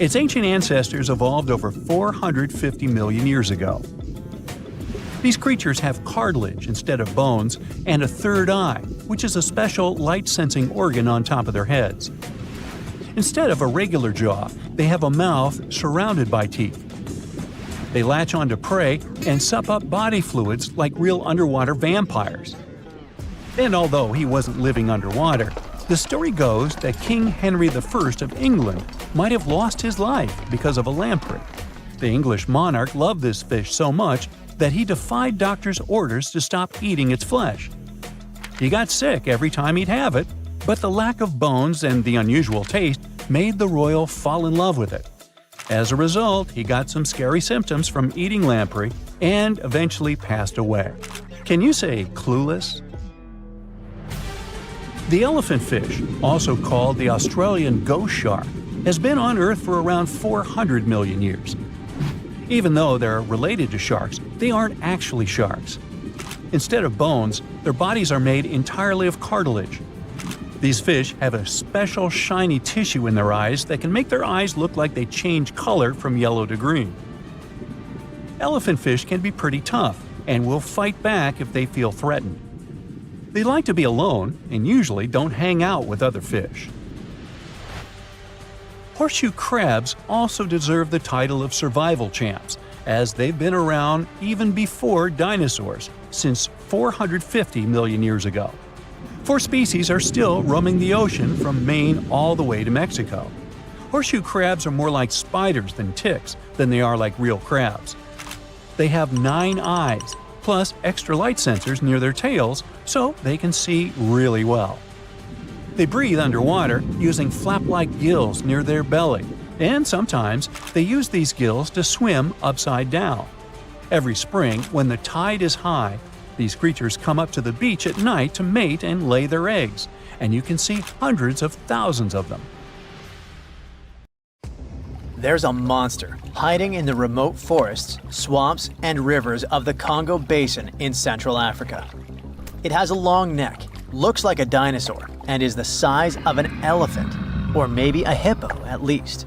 Its ancient ancestors evolved over 450 million years ago. These creatures have cartilage instead of bones and a third eye, which is a special light-sensing organ on top of their heads. Instead of a regular jaw, they have a mouth surrounded by teeth. They latch onto prey and sup up body fluids like real underwater vampires. And although he wasn't living underwater, the story goes that King Henry I of England might have lost his life because of a lamprey. The English monarch loved this fish so much that he defied doctors' orders to stop eating its flesh. He got sick every time he'd have it, but the lack of bones and the unusual taste made the royal fall in love with it. As a result, he got some scary symptoms from eating lamprey and eventually passed away. Can you say clueless? The elephant fish, also called the Australian ghost shark, has been on Earth for around 400 million years. Even though they're related to sharks, they aren't actually sharks. Instead of bones, their bodies are made entirely of cartilage. These fish have a special shiny tissue in their eyes that can make their eyes look like they change color from yellow to green. Elephant fish can be pretty tough and will fight back if they feel threatened. They like to be alone and usually don't hang out with other fish. Horseshoe crabs also deserve the title of survival champs, as they've been around even before dinosaurs, since 450 million years ago. 4 species are still roaming the ocean from Maine all the way to Mexico. Horseshoe crabs are more like spiders than ticks than they are like real crabs. They have 9 eyes, plus extra light sensors near their tails so they can see really well. They breathe underwater using flap-like gills near their belly, and sometimes they use these gills to swim upside down. Every spring, when the tide is high, these creatures come up to the beach at night to mate and lay their eggs, and you can see hundreds of thousands of them. There's a monster hiding in the remote forests, swamps, and rivers of the Congo Basin in Central Africa. It has a long neck, looks like a dinosaur, and is the size of an elephant, or maybe a hippo at least.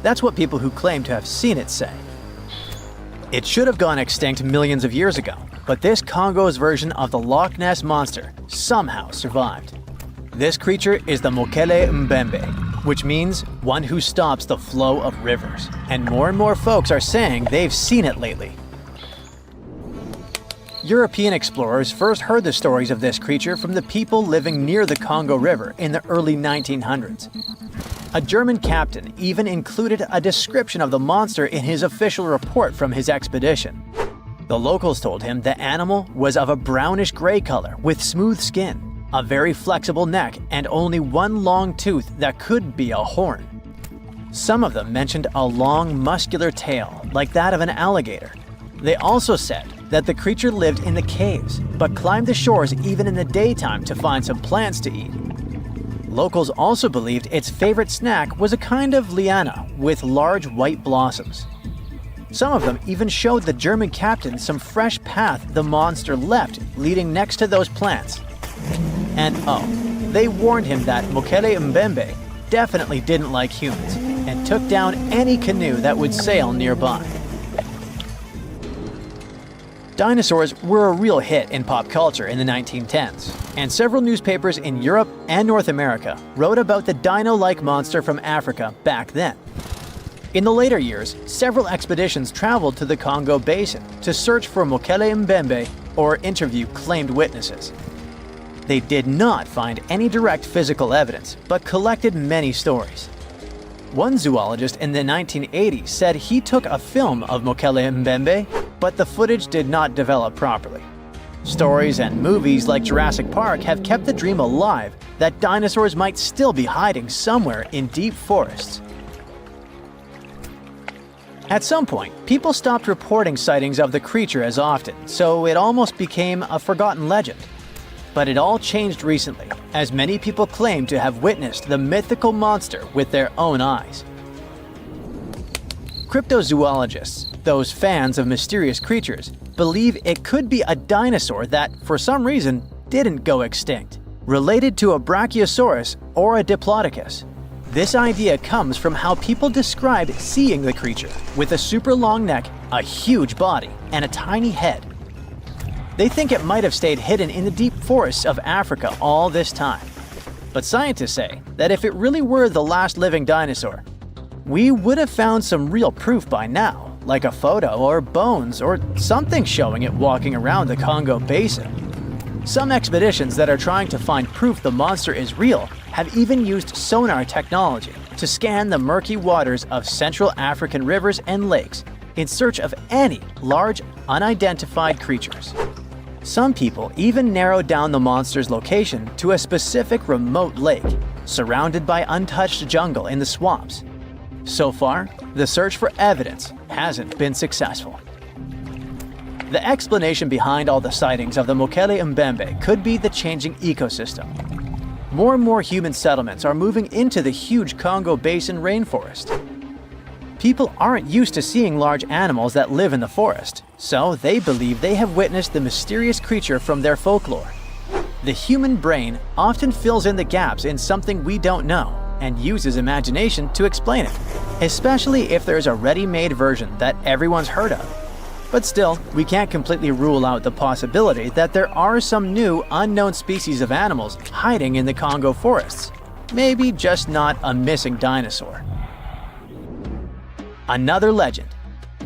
That's what people who claim to have seen it say. It should have gone extinct millions of years ago, but this Congo's version of the Loch Ness Monster somehow survived. This creature is the Mokele Mbembe, which means one who stops the flow of rivers, and more folks are saying they've seen it lately. European explorers first heard the stories of this creature from the people living near the Congo River in the early 1900s. A German captain even included a description of the monster in his official report from his expedition. The locals told him the animal was of a brownish-gray color with smooth skin, a very flexible neck, and only one long tooth that could be a horn. Some of them mentioned a long, muscular tail, like that of an alligator. They also said that the creature lived in the caves, but climbed the shores even in the daytime to find some plants to eat. Locals also believed its favorite snack was a kind of liana with large white blossoms. Some of them even showed the German captain some fresh path the monster left leading next to those plants. And oh, they warned him that Mokele Mbembe definitely didn't like humans and took down any canoe that would sail nearby. Dinosaurs were a real hit in pop culture in the 1910s, and several newspapers in Europe and North America wrote about the dino-like monster from Africa back then. In the later years, several expeditions traveled to the Congo Basin to search for Mokele Mbembe or interview claimed witnesses. They did not find any direct physical evidence, but collected many stories. One zoologist in the 1980s said he took a film of Mokele Mbembe, but the footage did not develop properly. Stories and movies like Jurassic Park have kept the dream alive that dinosaurs might still be hiding somewhere in deep forests. At some point, people stopped reporting sightings of the creature as often, so it almost became a forgotten legend. But it all changed recently, as many people claim to have witnessed the mythical monster with their own eyes. Cryptozoologists, those fans of mysterious creatures, believe it could be a dinosaur that, for some reason, didn't go extinct, related to a Brachiosaurus or a Diplodocus. This idea comes from how people described seeing the creature, with a super long neck, a huge body, and a tiny head. They think it might have stayed hidden in the deep forests of Africa all this time. But scientists say that if it really were the last living dinosaur, we would have found some real proof by now, like a photo or bones or something showing it walking around the Congo Basin. Some expeditions that are trying to find proof the monster is real have even used sonar technology to scan the murky waters of Central African rivers and lakes in search of any large, unidentified creatures. Some people even narrowed down the monster's location to a specific remote lake, surrounded by untouched jungle in the swamps. So far, the search for evidence hasn't been successful. The explanation behind all the sightings of the Mokele Mbembe could be the changing ecosystem. More and more human settlements are moving into the huge Congo Basin rainforest. People aren't used to seeing large animals that live in the forest, so they believe they have witnessed the mysterious creature from their folklore. The human brain often fills in the gaps in something we don't know and uses imagination to explain it, especially if there's a ready-made version that everyone's heard of. But still, we can't completely rule out the possibility that there are some new, unknown species of animals hiding in the Congo forests. Maybe just not a missing dinosaur. Another legend,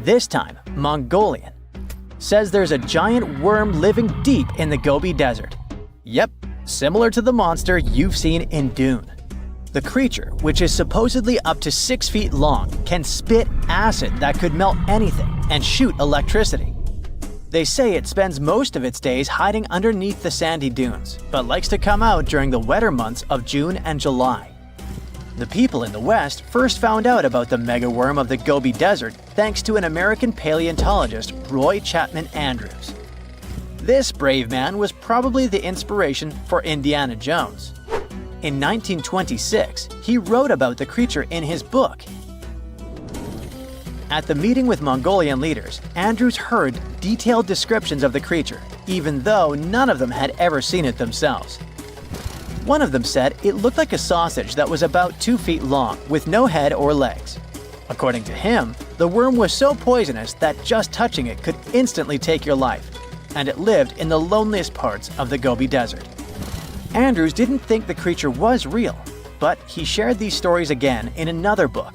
this time Mongolian, says there's a giant worm living deep in the Gobi Desert. Yep, similar to the monster you've seen in Dune. The creature, which is supposedly up to 6 feet long, can spit acid that could melt anything and shoot electricity. They say it spends most of its days hiding underneath the sandy dunes, but likes to come out during the wetter months of June and July. The people in the West first found out about the megaworm of the Gobi Desert thanks to an American paleontologist, Roy Chapman Andrews. This brave man was probably the inspiration for Indiana Jones. In 1926, he wrote about the creature in his book. At the meeting with Mongolian leaders, Andrews heard detailed descriptions of the creature, even though none of them had ever seen it themselves. One of them said it looked like a sausage that was about 2 feet long, with no head or legs. According to him, the worm was so poisonous that just touching it could instantly take your life, and it lived in the loneliest parts of the Gobi Desert. Andrews didn't think the creature was real, but he shared these stories again in another book.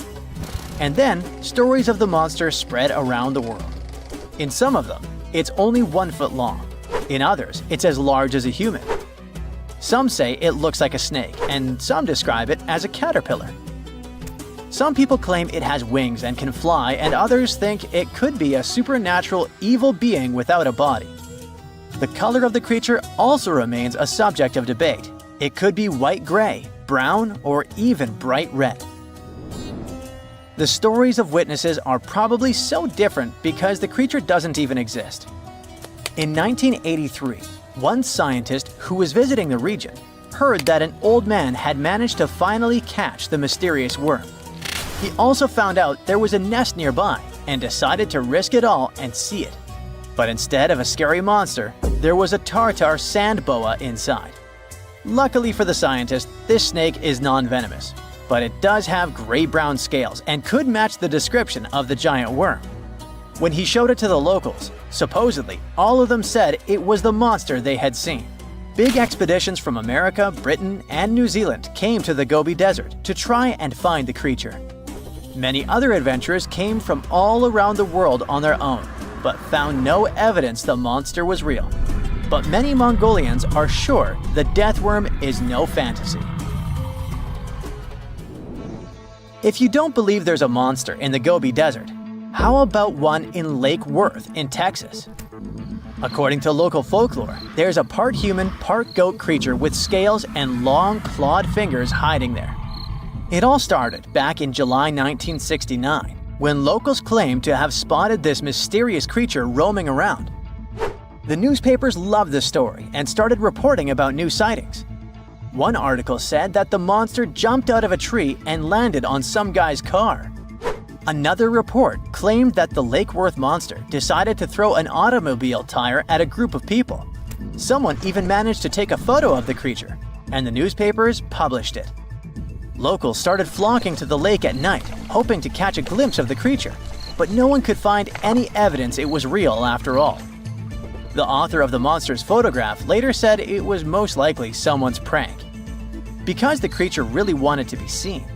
And then, stories of the monster spread around the world. In some of them, it's only 1 foot long. In others, it's as large as a human. Some say it looks like a snake, and some describe it as a caterpillar. Some people claim it has wings and can fly, and others think it could be a supernatural evil being without a body. The color of the creature also remains a subject of debate. It could be white-gray, brown, or even bright red. The stories of witnesses are probably so different because the creature doesn't even exist. In 1983, one scientist who was visiting the region heard that an old man had managed to finally catch the mysterious worm. He also found out there was a nest nearby and decided to risk it all and see it. But instead of a scary monster, there was a Tartar sand boa inside. Luckily for the scientist, this snake is non-venomous, but it does have gray-brown scales and could match the description of the giant worm. When he showed it to the locals, supposedly all of them said it was the monster they had seen. Big expeditions from America, Britain, and New Zealand came to the Gobi Desert to try and find the creature. Many other adventurers came from all around the world on their own, but found no evidence the monster was real. But many Mongolians are sure the death worm is no fantasy. If you don't believe there's a monster in the Gobi Desert, how about one in Lake Worth in Texas? According to local folklore, there's a part human, part goat creature with scales and long clawed fingers hiding there. It all started back in July 1969, when locals claimed to have spotted this mysterious creature roaming around. The newspapers loved the story and started reporting about new sightings. One article said that the monster jumped out of a tree and landed on some guy's car. Another report claimed that the Lake Worth monster decided to throw an automobile tire at a group of people. Someone even managed to take a photo of the creature, and the newspapers published it. Locals started flocking to the lake at night, hoping to catch a glimpse of the creature, but no one could find any evidence it was real after all. The author of the monster's photograph later said it was most likely someone's prank, because the creature really wanted to be seen.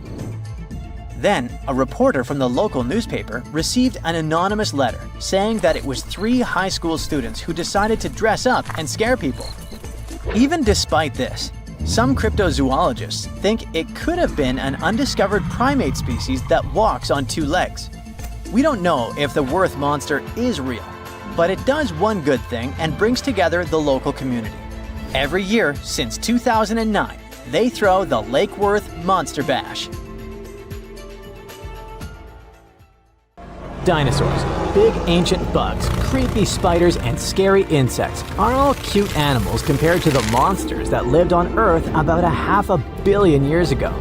Then, a reporter from the local newspaper received an anonymous letter saying that it was 3 high school students who decided to dress up and scare people. Even despite this, some cryptozoologists think it could have been an undiscovered primate species that walks on 2 legs. We don't know if the Worth monster is real, but it does one good thing and brings together the local community. Every year since 2009, they throw the Lake Worth Monster Bash. Dinosaurs, big ancient bugs, creepy spiders, and scary insects are all cute animals compared to the monsters that lived on Earth about 500 million years ago.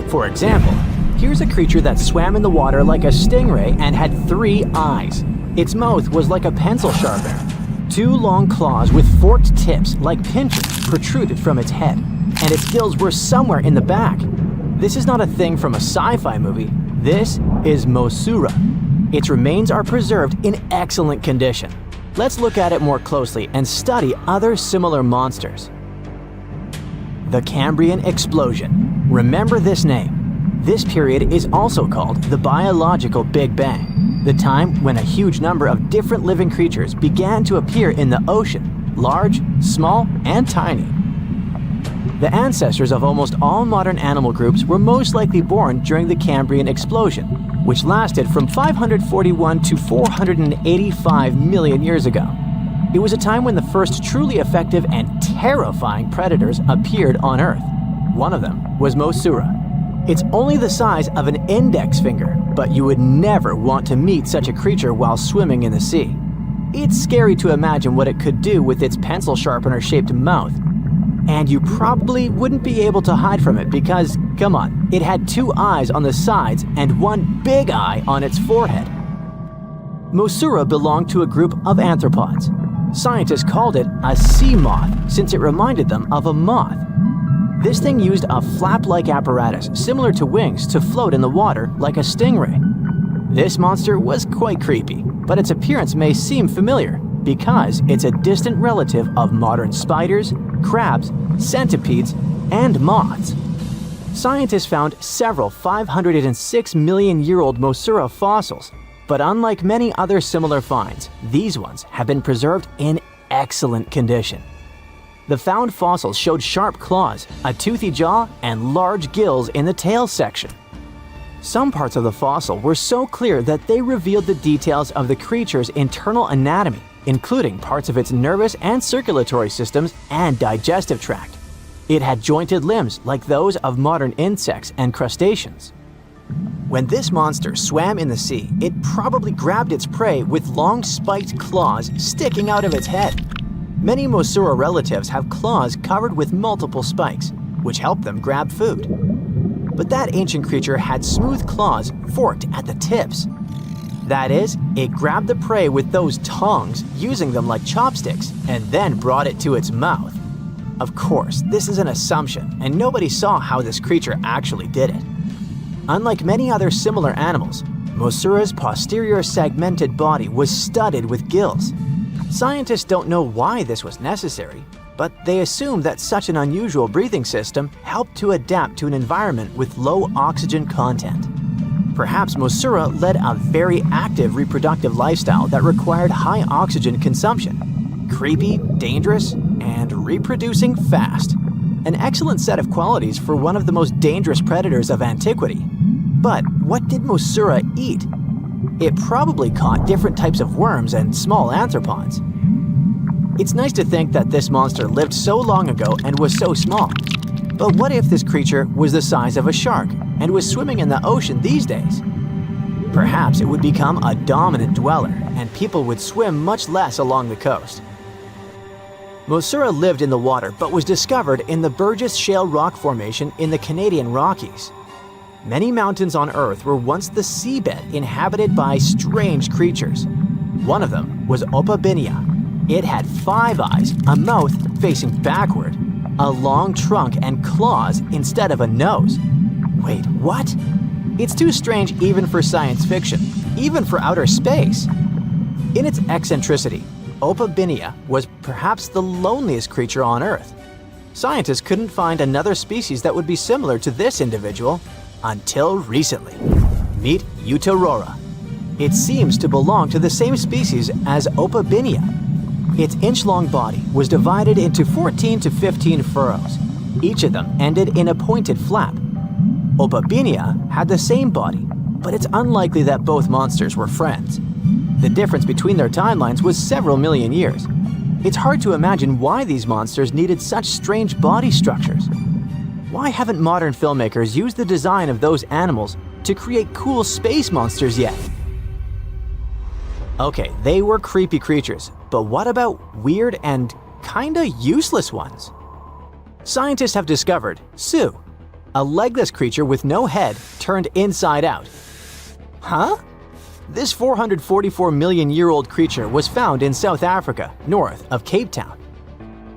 For example, here's a creature that swam in the water like a stingray and had 3 eyes. Its mouth was like a pencil sharpener. 2 long claws with forked tips like pinchers protruded from its head, and its gills were somewhere in the back. This is not a thing from a sci-fi movie. This is Mosura. Its remains are preserved in excellent condition. Let's look at it more closely and study other similar monsters. The Cambrian Explosion. Remember this name. This period is also called the biological Big Bang, the time when a huge number of different living creatures began to appear in the ocean, large, small, and tiny. The ancestors of almost all modern animal groups were most likely born during the Cambrian Explosion, which lasted from 541 to 485 million years ago. It was a time when the first truly effective and terrifying predators appeared on Earth. One of them was Mosura. It's only the size of an index finger, but you would never want to meet such a creature while swimming in the sea. It's scary to imagine what it could do with its pencil sharpener-shaped mouth. And you probably wouldn't be able to hide from it because, come on, it had 2 eyes on the sides and 1 big eye on its forehead. Mosura belonged to a group of arthropods. Scientists called it a sea moth since it reminded them of a moth. This thing used a flap-like apparatus similar to wings to float in the water like a stingray. This monster was quite creepy, but its appearance may seem familiar because it's a distant relative of modern spiders, crabs, centipedes, and moths. Scientists found several 506 million-year-old Mosura fossils, but unlike many other similar finds, these ones have been preserved in excellent condition. The found fossils showed sharp claws, a toothy jaw, and large gills in the tail section. Some parts of the fossil were so clear that they revealed the details of the creature's internal anatomy, including parts of its nervous and circulatory systems and digestive tract. It had jointed limbs like those of modern insects and crustaceans. When this monster swam in the sea, it probably grabbed its prey with long spiked claws sticking out of its head. Many Mosura relatives have claws covered with multiple spikes, which help them grab food. But that ancient creature had smooth claws forked at the tips. That is, it grabbed the prey with those tongs, using them like chopsticks, and then brought it to its mouth. Of course, this is an assumption, and nobody saw how this creature actually did it. Unlike many other similar animals, Mosura's posterior segmented body was studded with gills. Scientists don't know why this was necessary, but they assume that such an unusual breathing system helped to adapt to an environment with low oxygen content. Perhaps Mosura led a very active reproductive lifestyle that required high oxygen consumption. Creepy, dangerous, and reproducing fast. An excellent set of qualities for one of the most dangerous predators of antiquity. But what did Mosura eat? It probably caught different types of worms and small arthropods. It's nice to think that this monster lived so long ago and was so small. But what if this creature was the size of a shark and was swimming in the ocean these days? Perhaps it would become a dominant dweller and people would swim much less along the coast. Mosura lived in the water but was discovered in the Burgess Shale Rock Formation in the Canadian Rockies. Many mountains on Earth were once the seabed inhabited by strange creatures. One of them was Opabinia. It had 5 eyes, a mouth facing backward, a long trunk and claws instead of a nose. Wait, what? It's too strange even for science fiction, even for outer space. In its eccentricity, Opabinia was perhaps the loneliest creature on Earth. Scientists couldn't find another species that would be similar to this individual until recently. Meet Utaurora. It seems to belong to the same species as Opabinia. Its inch-long body was divided into 14 to 15 furrows. Each of them ended in a pointed flap. Opabinia had the same body, but it's unlikely that both monsters were friends. The difference between their timelines was several million years. It's hard to imagine why these monsters needed such strange body structures. Why haven't modern filmmakers used the design of those animals to create cool space monsters yet? Okay, they were creepy creatures, but what about weird and kinda useless ones? Scientists have discovered Su, a legless creature with no head turned inside out. Huh? This 444 million year old creature was found in South Africa, north of Cape Town.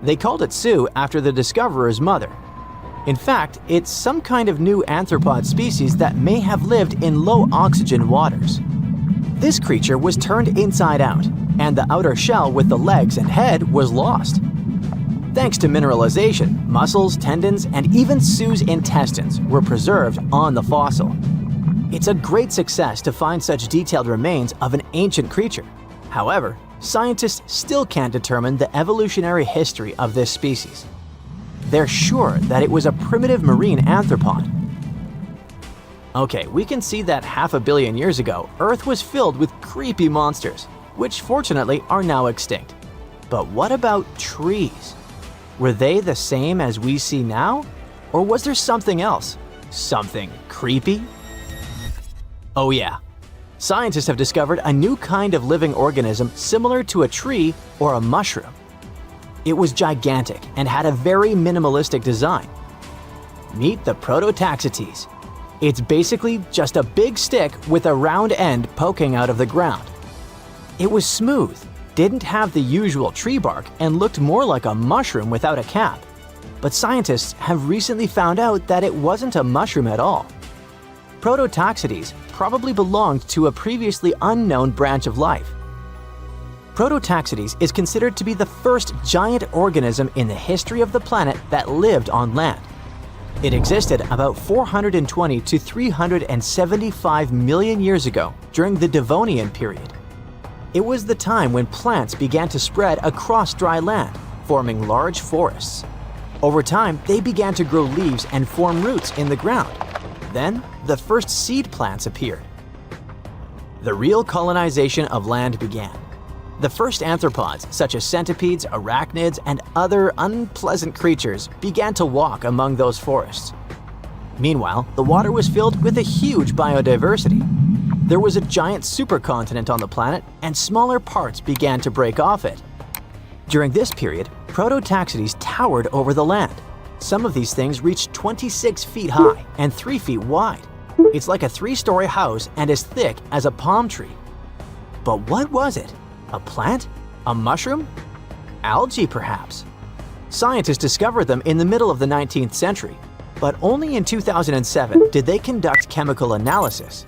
They called it Su after the discoverer's mother. In fact, it's some kind of new arthropod species that may have lived in low oxygen waters. This creature was turned inside out, and the outer shell with the legs and head was lost. Thanks to mineralization, muscles, tendons, and even Su's intestines were preserved on the fossil. It's a great success to find such detailed remains of an ancient creature. However, scientists still can't determine the evolutionary history of this species. They're sure that it was a primitive marine arthropod. Okay, we can see that 500 million years ago, Earth was filled with creepy monsters, which fortunately are now extinct. But what about trees? Were they the same as we see now? Or was there something else? Something creepy? Oh yeah. Scientists have discovered a new kind of living organism similar to a tree or a mushroom. It was gigantic and had a very minimalistic design. Meet the Prototaxites. It's basically just a big stick with a round end poking out of the ground. It was smooth, didn't have the usual tree bark, and looked more like a mushroom without a cap. But scientists have recently found out that it wasn't a mushroom at all. Prototaxites probably belonged to a previously unknown branch of life. Prototaxites is considered to be the first giant organism in the history of the planet that lived on land. It existed about 420 to 375 million years ago during the Devonian period. It was the time when plants began to spread across dry land, forming large forests. Over time, they began to grow leaves and form roots in the ground. Then, the first seed plants appeared. The real colonization of land began. The first arthropods, such as centipedes, arachnids, and other unpleasant creatures, began to walk among those forests. Meanwhile, the water was filled with a huge biodiversity. There was a giant supercontinent on the planet, and smaller parts began to break off it. During this period, prototaxides towered over the land. Some of these things reached 26 feet high and 3 feet wide. It's like a 3-story house and as thick as a palm tree. But what was it? A plant? A mushroom? Algae, perhaps? Scientists discovered them in the middle of the 19th century, but only in 2007 did they conduct chemical analysis.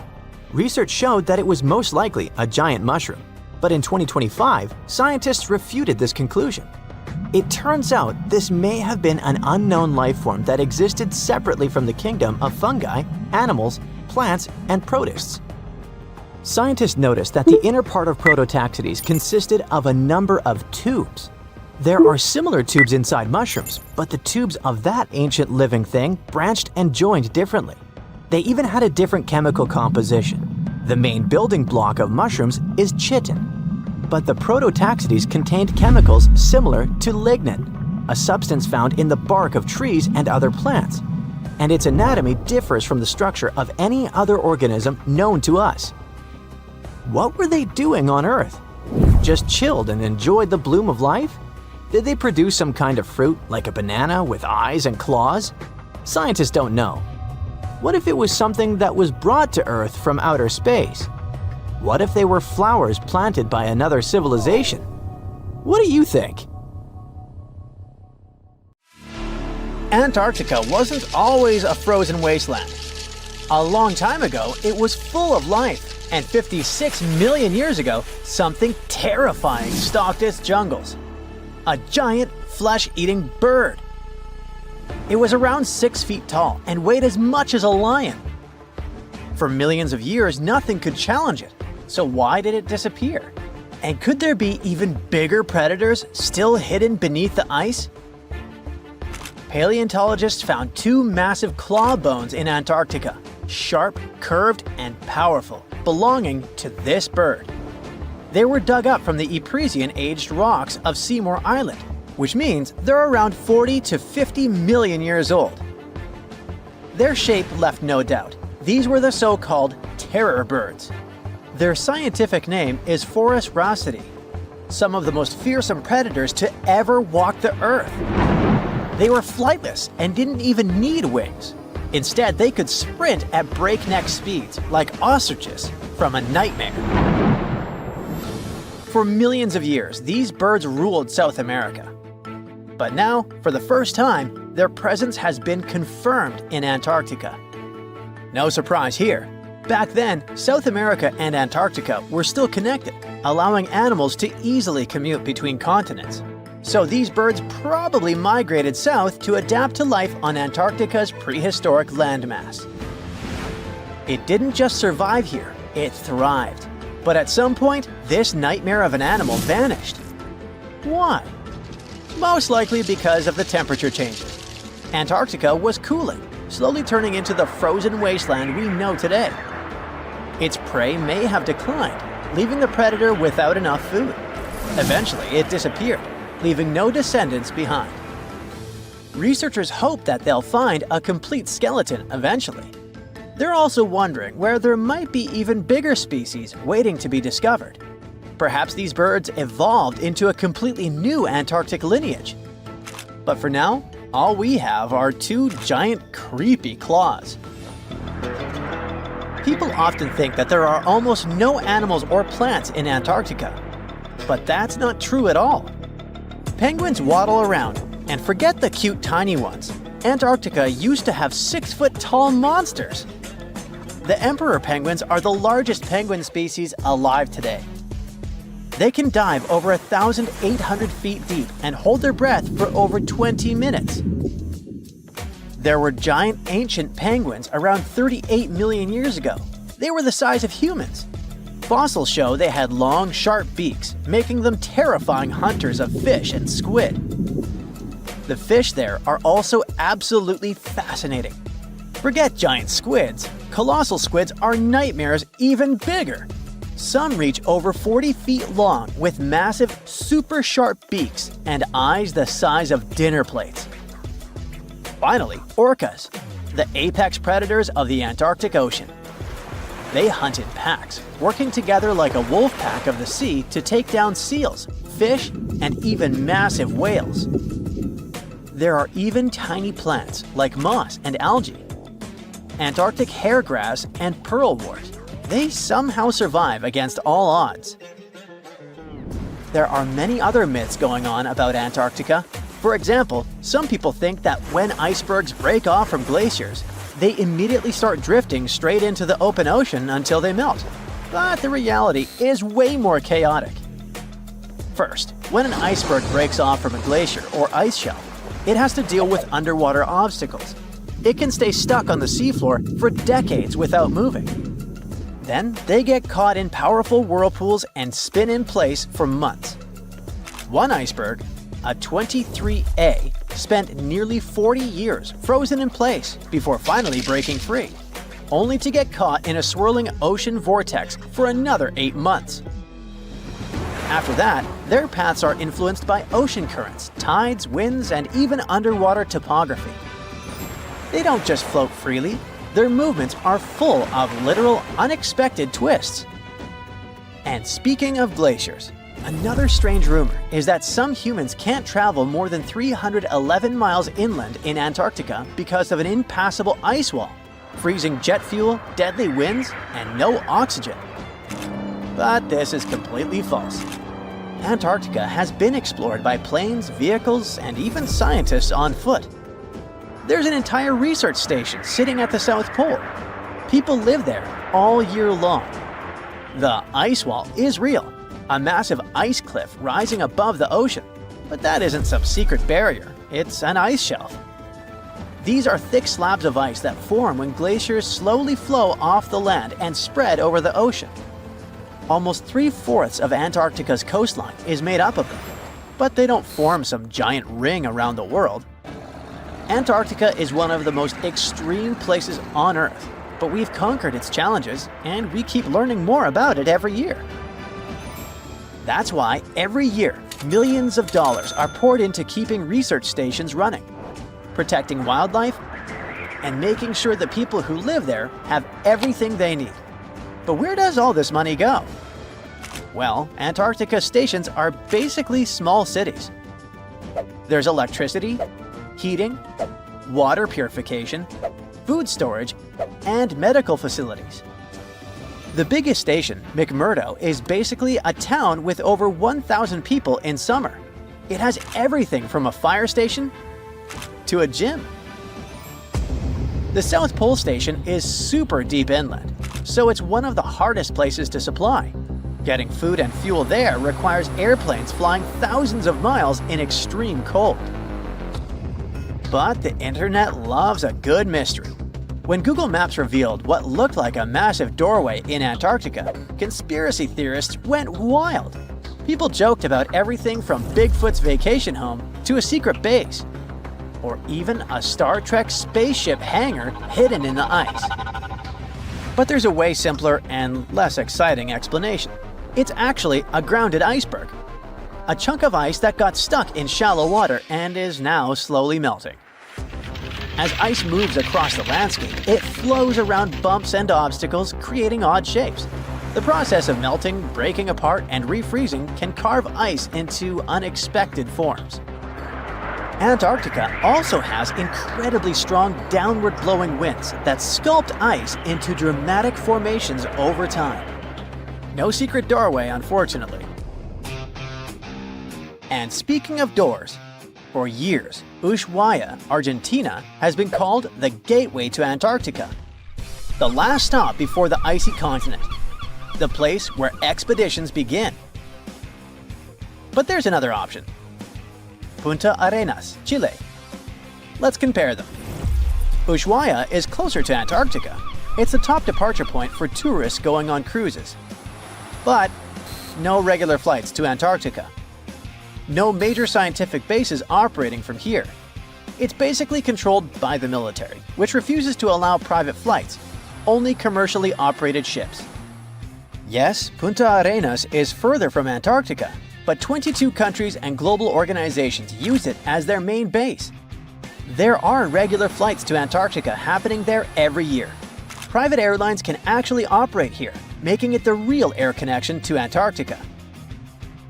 Research showed that it was most likely a giant mushroom, but in 2025, scientists refuted this conclusion. It turns out this may have been an unknown life form that existed separately from the kingdom of fungi, animals, plants, and protists. Scientists noticed that the inner part of prototaxides consisted of a number of tubes. There are similar tubes inside mushrooms, but the tubes of that ancient living thing branched and joined differently. They even had a different chemical composition. The main building block of mushrooms is chitin, but the prototaxides contained chemicals similar to lignin, a substance found in the bark of trees and other plants, and its anatomy differs from the structure of any other organism known to us. What were they doing on Earth? Just chilled and enjoyed the bloom of life? Did they produce some kind of fruit, like a banana with eyes and claws? Scientists don't know. What if it was something that was brought to Earth from outer space? What if they were flowers planted by another civilization? What do you think? Antarctica wasn't always a frozen wasteland. A long time ago, it was full of life, and 56 million years ago, something terrifying stalked its jungles. A giant, flesh-eating bird. It was around 6 feet tall and weighed as much as a lion. For millions of years, nothing could challenge it. So why did it disappear? And could there be even bigger predators still hidden beneath the ice? Paleontologists found 2 massive claw bones in Antarctica, sharp, curved, and powerful, belonging to this bird. They were dug up from the Epresian-aged rocks of Seymour Island, which means they're around 40 to 50 million years old. Their shape left no doubt. These were the so-called terror birds. Their scientific name is Forus raceti, some of the most fearsome predators to ever walk the earth. They were flightless and didn't even need wings. Instead, they could sprint at breakneck speeds, like ostriches, from a nightmare. For millions of years, these birds ruled South America. But now, for the first time, their presence has been confirmed in Antarctica. No surprise here. Back then, South America and Antarctica were still connected, allowing animals to easily commute between continents. So these birds probably migrated south to adapt to life on Antarctica's prehistoric landmass. It didn't just survive here, it thrived. But at some point, this nightmare of an animal vanished. Why? Most likely because of the temperature changes. Antarctica was cooling, slowly turning into the frozen wasteland we know today. Its prey may have declined, leaving the predator without enough food. Eventually, it disappeared, leaving no descendants behind. Researchers hope that they'll find a complete skeleton eventually. They're also wondering where there might be even bigger species waiting to be discovered. Perhaps these birds evolved into a completely new Antarctic lineage. But for now, all we have are 2 giant, creepy claws. People often think that there are almost no animals or plants in Antarctica. But that's not true at all. Penguins waddle around, and forget the cute tiny ones. Antarctica used to have 6-foot-tall monsters. The emperor penguins are the largest penguin species alive today. They can dive over 1,800 feet deep and hold their breath for over 20 minutes. There were giant ancient penguins around 38 million years ago. They were the size of humans. Fossils show they had long, sharp beaks, making them terrifying hunters of fish and squid. The fish there are also absolutely fascinating. Forget giant squids. Colossal squids are nightmares even bigger. Some reach over 40 feet long with massive, super sharp beaks and eyes the size of dinner plates. Finally, orcas, the apex predators of the Antarctic Ocean. They hunt in packs, working together like a wolf pack of the sea to take down seals, fish, and even massive whales. There are even tiny plants like moss and algae, Antarctic hairgrass and pearlwort. They somehow survive against all odds. There are many other myths going on about Antarctica. For example, some people think that when icebergs break off from glaciers, they immediately start drifting straight into the open ocean until they melt. But the reality is way more chaotic. First, when an iceberg breaks off from a glacier or ice shelf, it has to deal with underwater obstacles. It can stay stuck on the seafloor for decades without moving. Then they get caught in powerful whirlpools and spin in place for months. One iceberg, a 23A, spent nearly 40 years frozen in place before finally breaking free, only to get caught in a swirling ocean vortex for another 8 months. After that, their paths are influenced by ocean currents, tides, winds, and even underwater topography. They don't just float freely, their movements are full of literal, unexpected twists. And speaking of glaciers, another strange rumor is that some humans can't travel more than 311 miles inland in Antarctica because of an impassable ice wall, freezing jet fuel, deadly winds, and no oxygen. But this is completely false. Antarctica has been explored by planes, vehicles, and even scientists on foot. There's an entire research station sitting at the South Pole. People live there all year long. The ice wall is real, a massive ice cliff rising above the ocean. But that isn't some secret barrier, it's an ice shelf. These are thick slabs of ice that form when glaciers slowly flow off the land and spread over the ocean. Almost 3/4 of Antarctica's coastline is made up of them, but they don't form some giant ring around the world. Antarctica is one of the most extreme places on Earth, but we've conquered its challenges, and we keep learning more about it every year. That's why every year, millions of dollars are poured into keeping research stations running, protecting wildlife, and making sure the people who live there have everything they need. But where does all this money go? Well, Antarctica stations are basically small cities. There's electricity, heating, water purification, food storage, and medical facilities. The biggest station, McMurdo, is basically a town with over 1,000 people in summer. It has everything from a fire station to a gym. The South Pole Station is super deep inland, so it's one of the hardest places to supply. Getting food and fuel there requires airplanes flying thousands of miles in extreme cold. But the internet loves a good mystery. When Google Maps revealed what looked like a massive doorway in Antarctica, conspiracy theorists went wild. People joked about everything from Bigfoot's vacation home to a secret base, or even a Star Trek spaceship hangar hidden in the ice. But there's a way simpler and less exciting explanation. It's actually a grounded iceberg, a chunk of ice that got stuck in shallow water and is now slowly melting. As ice moves across the landscape, it flows around bumps and obstacles, creating odd shapes. The process of melting, breaking apart, and refreezing can carve ice into unexpected forms. Antarctica also has incredibly strong downward-blowing winds that sculpt ice into dramatic formations over time. No secret doorway, unfortunately. And speaking of doors, for years, Ushuaia, Argentina, has been called the gateway to Antarctica, the last stop before the icy continent, the place where expeditions begin. But there's another option. Punta Arenas, Chile. Let's compare them. Ushuaia is closer to Antarctica. It's the top departure point for tourists going on cruises. But no regular flights to Antarctica. No major scientific bases operating from here. It's basically controlled by the military, which refuses to allow private flights, only commercially operated ships. Yes, Punta Arenas is further from Antarctica, but 22 countries and global organizations use it as their main base. There are regular flights to Antarctica happening there every year. private airlines can actually operate here, making it the real air connection to Antarctica.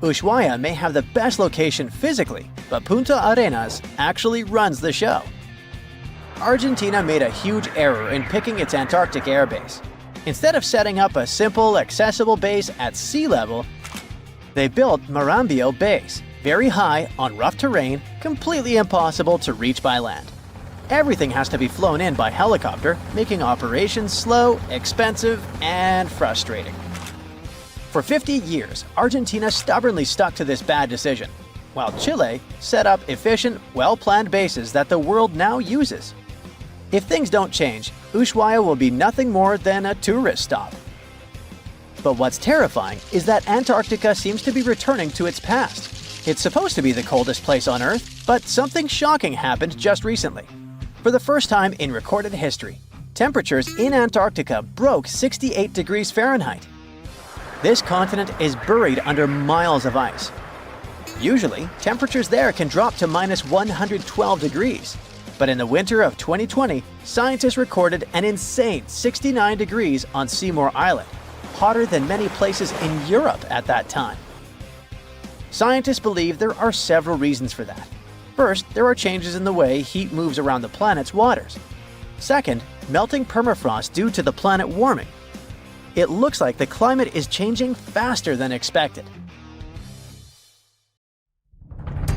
Ushuaia may have the best location physically, but Punta Arenas actually runs the show. Argentina made a huge error in picking its Antarctic airbase. Instead of setting up a simple, accessible base at sea level, they built Marambio Base, very high, on rough terrain, completely impossible to reach by land. Everything has to be flown in by helicopter, making operations slow, expensive, and frustrating. For 50 years, Argentina stubbornly stuck to this bad decision, while Chile set up efficient, well-planned bases that the world now uses. If things don't change, Ushuaia will be nothing more than a tourist stop. But what's terrifying is that Antarctica seems to be returning to its past. It's supposed to be the coldest place on Earth, but something shocking happened just recently. For the first time in recorded history, temperatures in Antarctica broke 68 degrees Fahrenheit. This continent is buried under miles of ice. Usually, temperatures there can drop to minus 112 degrees. But in the winter of 2020, scientists recorded an insane 69 degrees on Seymour Island, hotter than many places in Europe at that time. Scientists believe there are several reasons for that. First, there are changes in the way heat moves around the planet's waters. Second, melting permafrost due to the planet warming. It looks like the climate is changing faster than expected.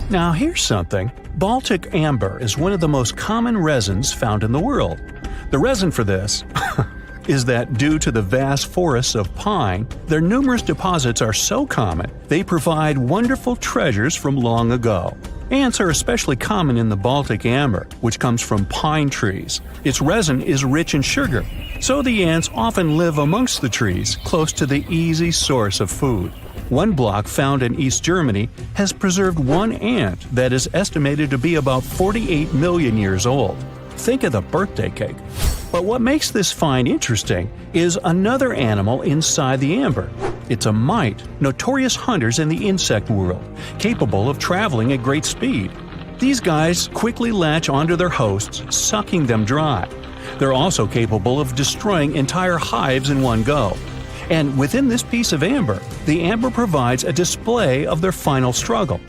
Now here's something. Baltic amber is one of the most common resins found in the world. The reason for this is that due to the vast forests of pine, their numerous deposits are so common, they provide wonderful treasures from long ago. Ants are especially common in the Baltic amber, which comes from pine trees. Its resin is rich in sugar, so the ants often live amongst the trees, close to the easy source of food. One block found in East Germany has preserved one ant that is estimated to be about 48 million years old. Think of the birthday cake. But what makes this find interesting is another animal inside the amber. It's a mite, notorious hunters in the insect world, capable of traveling at great speed. These guys quickly latch onto their hosts, sucking them dry. They're also capable of destroying entire hives in one go. And within this piece of amber, the amber provides a display of their final struggle.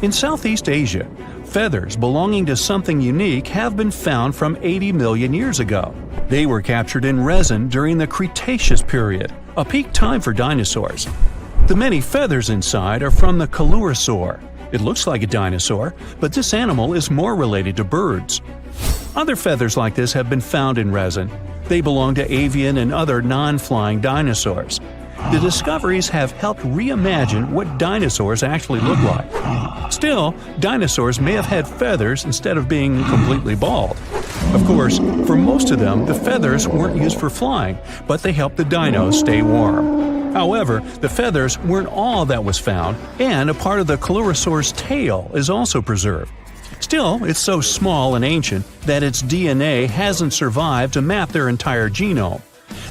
In Southeast Asia, feathers belonging to something unique have been found from 80 million years ago. They were captured in resin during the Cretaceous period, a peak time for dinosaurs. The many feathers inside are from the Coelurosaur. It looks like a dinosaur, but this animal is more related to birds. Other feathers like this have been found in resin. They belong to avian and other non-flying dinosaurs. The discoveries have helped reimagine what dinosaurs actually look like. Still, dinosaurs may have had feathers instead of being completely bald. Of course, for most of them, the feathers weren't used for flying, but they helped the dinos stay warm. However, the feathers weren't all that was found, and a part of the Coelurosaur's tail is also preserved. Still, it's so small and ancient that its DNA hasn't survived to map their entire genome.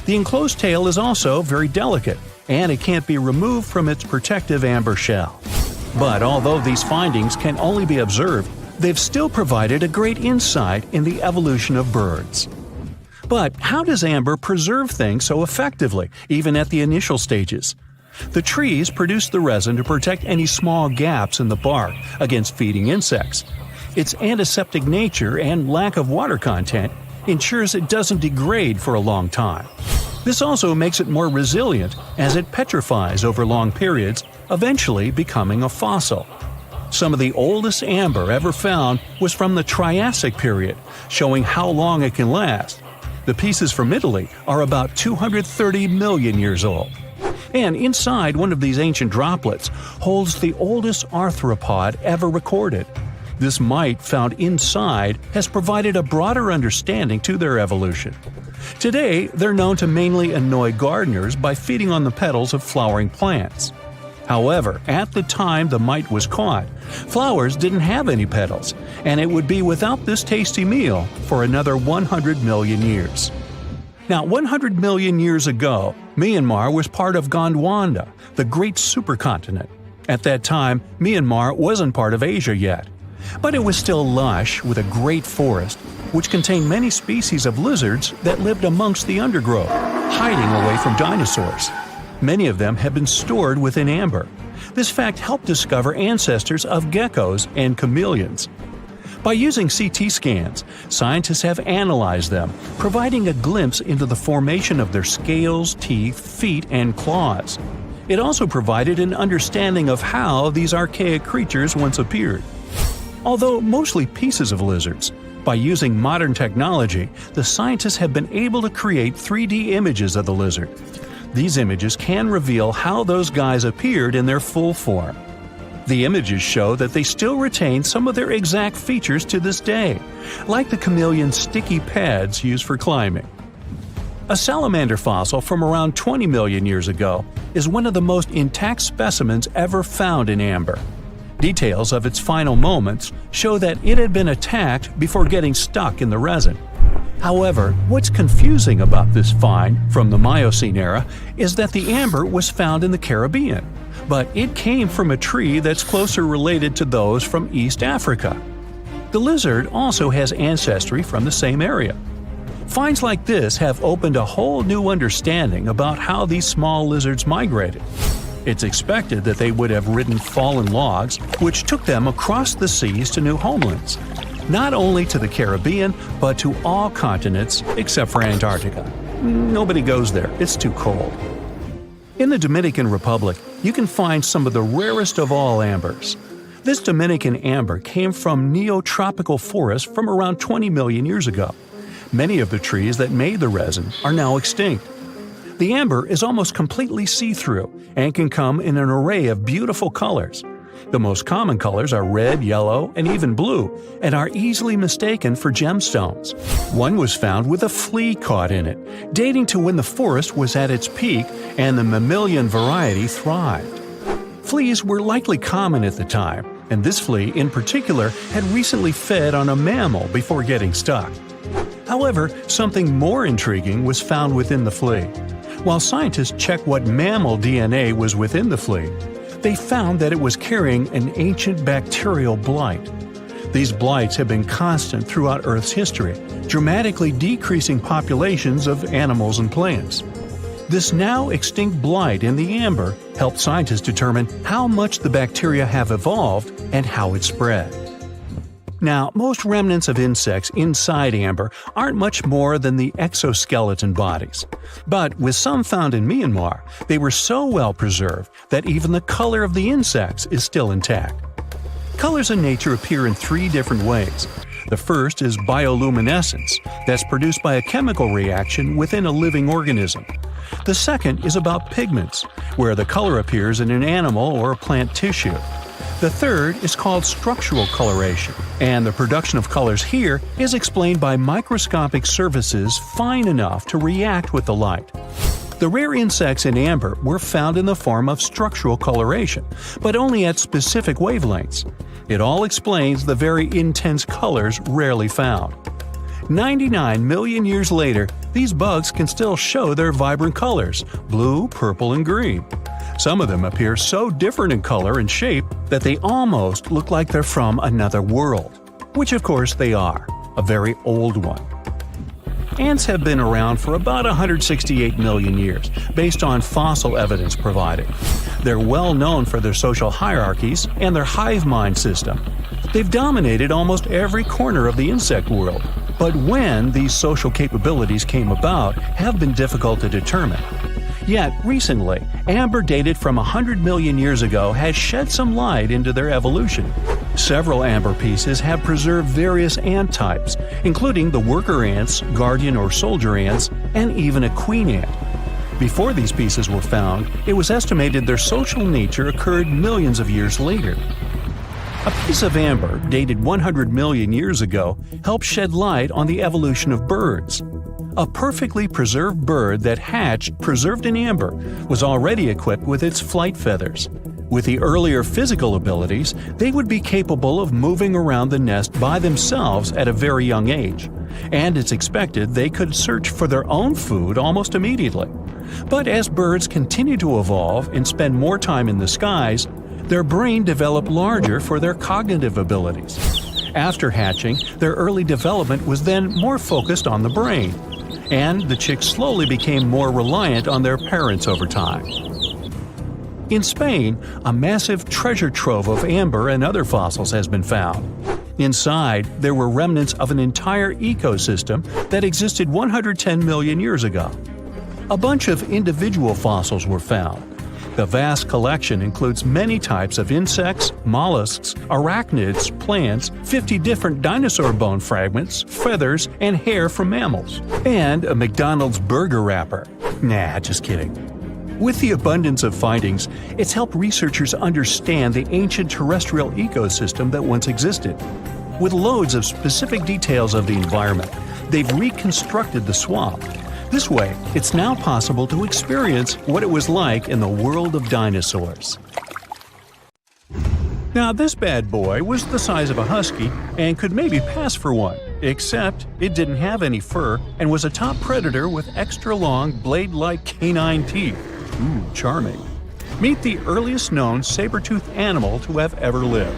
The enclosed tail is also very delicate, and it can't be removed from its protective amber shell. But although these findings can only be observed, they've still provided a great insight in the evolution of birds. But how does amber preserve things so effectively, even at the initial stages? The trees produce the resin to protect any small gaps in the bark against feeding insects. Its antiseptic nature and lack of water content ensures it doesn't degrade for a long time. This also makes it more resilient as it petrifies over long periods, eventually becoming a fossil. Some of the oldest amber ever found was from the Triassic period, showing how long it can last. The pieces from Italy are about 230 million years old. And inside one of these ancient droplets holds the oldest arthropod ever recorded. This mite found inside has provided a broader understanding to their evolution. Today, they're known to mainly annoy gardeners by feeding on the petals of flowering plants. However, at the time the mite was caught, flowers didn't have any petals, and it would be without this tasty meal for another 100 million years. Now, 100 million years ago, Myanmar was part of Gondwana, the great supercontinent. At that time, Myanmar wasn't part of Asia yet. But it was still lush with a great forest, which contained many species of lizards that lived amongst the undergrowth, hiding away from dinosaurs. Many of them have been stored within amber. This fact helped discover ancestors of geckos and chameleons. By using CT scans, scientists have analyzed them, providing a glimpse into the formation of their scales, teeth, feet, and claws. It also provided an understanding of how these archaic creatures once appeared. Although mostly pieces of lizards, by using modern technology, the scientists have been able to create 3D images of the lizard. These images can reveal how those guys appeared in their full form. The images show that they still retain some of their exact features to this day, like the chameleon's sticky pads used for climbing. A salamander fossil from around 20 million years ago is one of the most intact specimens ever found in amber. Details of its final moments show that it had been attacked before getting stuck in the resin. However, what's confusing about this find from the Miocene era is that the amber was found in the Caribbean, but it came from a tree that's closer related to those from East Africa. The lizard also has ancestry from the same area. Finds like this have opened a whole new understanding about how these small lizards migrated. It's expected that they would have ridden fallen logs, which took them across the seas to new homelands, not only to the Caribbean, but to all continents except for Antarctica. Nobody goes there, it's too cold. In the Dominican Republic, you can find some of the rarest of all ambers. This Dominican amber came from neotropical forests from around 20 million years ago. Many of the trees that made the resin are now extinct. The amber is almost completely see-through and can come in an array of beautiful colors. The most common colors are red, yellow, and even blue, and are easily mistaken for gemstones. One was found with a flea caught in it, dating to when the forest was at its peak and the mammalian variety thrived. Fleas were likely common at the time, and this flea in particular had recently fed on a mammal before getting stuck. However, something more intriguing was found within the flea. While scientists checked what mammal DNA was within the flea, they found that it was carrying an ancient bacterial blight. These blights have been constant throughout Earth's history, dramatically decreasing populations of animals and plants. This now extinct blight in the amber helped scientists determine how much the bacteria have evolved and how it spread. Now, most remnants of insects inside amber aren't much more than the exoskeleton bodies. But with some found in Myanmar, they were so well preserved that even the color of the insects is still intact. Colors in nature appear in 3 different ways. The first is bioluminescence, that's produced by a chemical reaction within a living organism. The second is about pigments, where the color appears in an animal or plant tissue. The third is called structural coloration, and the production of colors here is explained by microscopic surfaces fine enough to react with the light. The rare insects in amber were found in the form of structural coloration, but only at specific wavelengths. It all explains the very intense colors rarely found. 99 million years later, these bugs can still show their vibrant colors – blue, purple, and green. Some of them appear so different in color and shape that they almost look like they're from another world. Which of course they are, a very old one. Ants have been around for about 168 million years, based on fossil evidence provided. They're well known for their social hierarchies and their hive mind system. They've dominated almost every corner of the insect world, but when these social capabilities came about have been difficult to determine. Yet, recently, amber dated from 100 million years ago has shed some light into their evolution. Several amber pieces have preserved various ant types, including the worker ants, guardian or soldier ants, and even a queen ant. Before these pieces were found, it was estimated their social nature occurred millions of years later. A piece of amber dated 100 million years ago helped shed light on the evolution of birds. A perfectly preserved bird that hatched preserved in amber was already equipped with its flight feathers. With the earlier physical abilities, they would be capable of moving around the nest by themselves at a very young age, and it's expected they could search for their own food almost immediately. But as birds continue to evolve and spend more time in the skies, their brain developed larger for their cognitive abilities. After hatching, their early development was then more focused on the brain, and the chicks slowly became more reliant on their parents over time. In Spain, a massive treasure trove of amber and other fossils has been found. Inside, there were remnants of an entire ecosystem that existed 110 million years ago. A bunch of individual fossils were found. The vast collection includes many types of insects, mollusks, arachnids, plants, 50 different dinosaur bone fragments, feathers, and hair from mammals, and a McDonald's burger wrapper. Nah, just kidding. With the abundance of findings, it's helped researchers understand the ancient terrestrial ecosystem that once existed. With loads of specific details of the environment, they've reconstructed the swamp. This way, it's now possible to experience what it was like in the world of dinosaurs. Now, this bad boy was the size of a husky and could maybe pass for one, except it didn't have any fur and was a top predator with extra long, blade-like canine teeth. Ooh, charming. Meet the earliest known saber-toothed animal to have ever lived.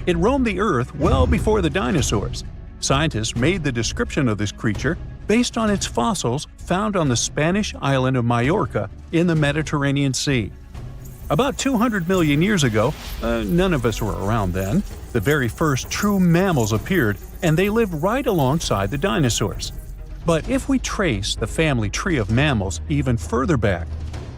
It roamed the Earth well before the dinosaurs. Scientists made the description of this creature based on its fossils found on the Spanish island of Majorca in the Mediterranean Sea. About 200 million years ago, none of us were around then, the very first true mammals appeared, and they lived right alongside the dinosaurs. But if we trace the family tree of mammals even further back,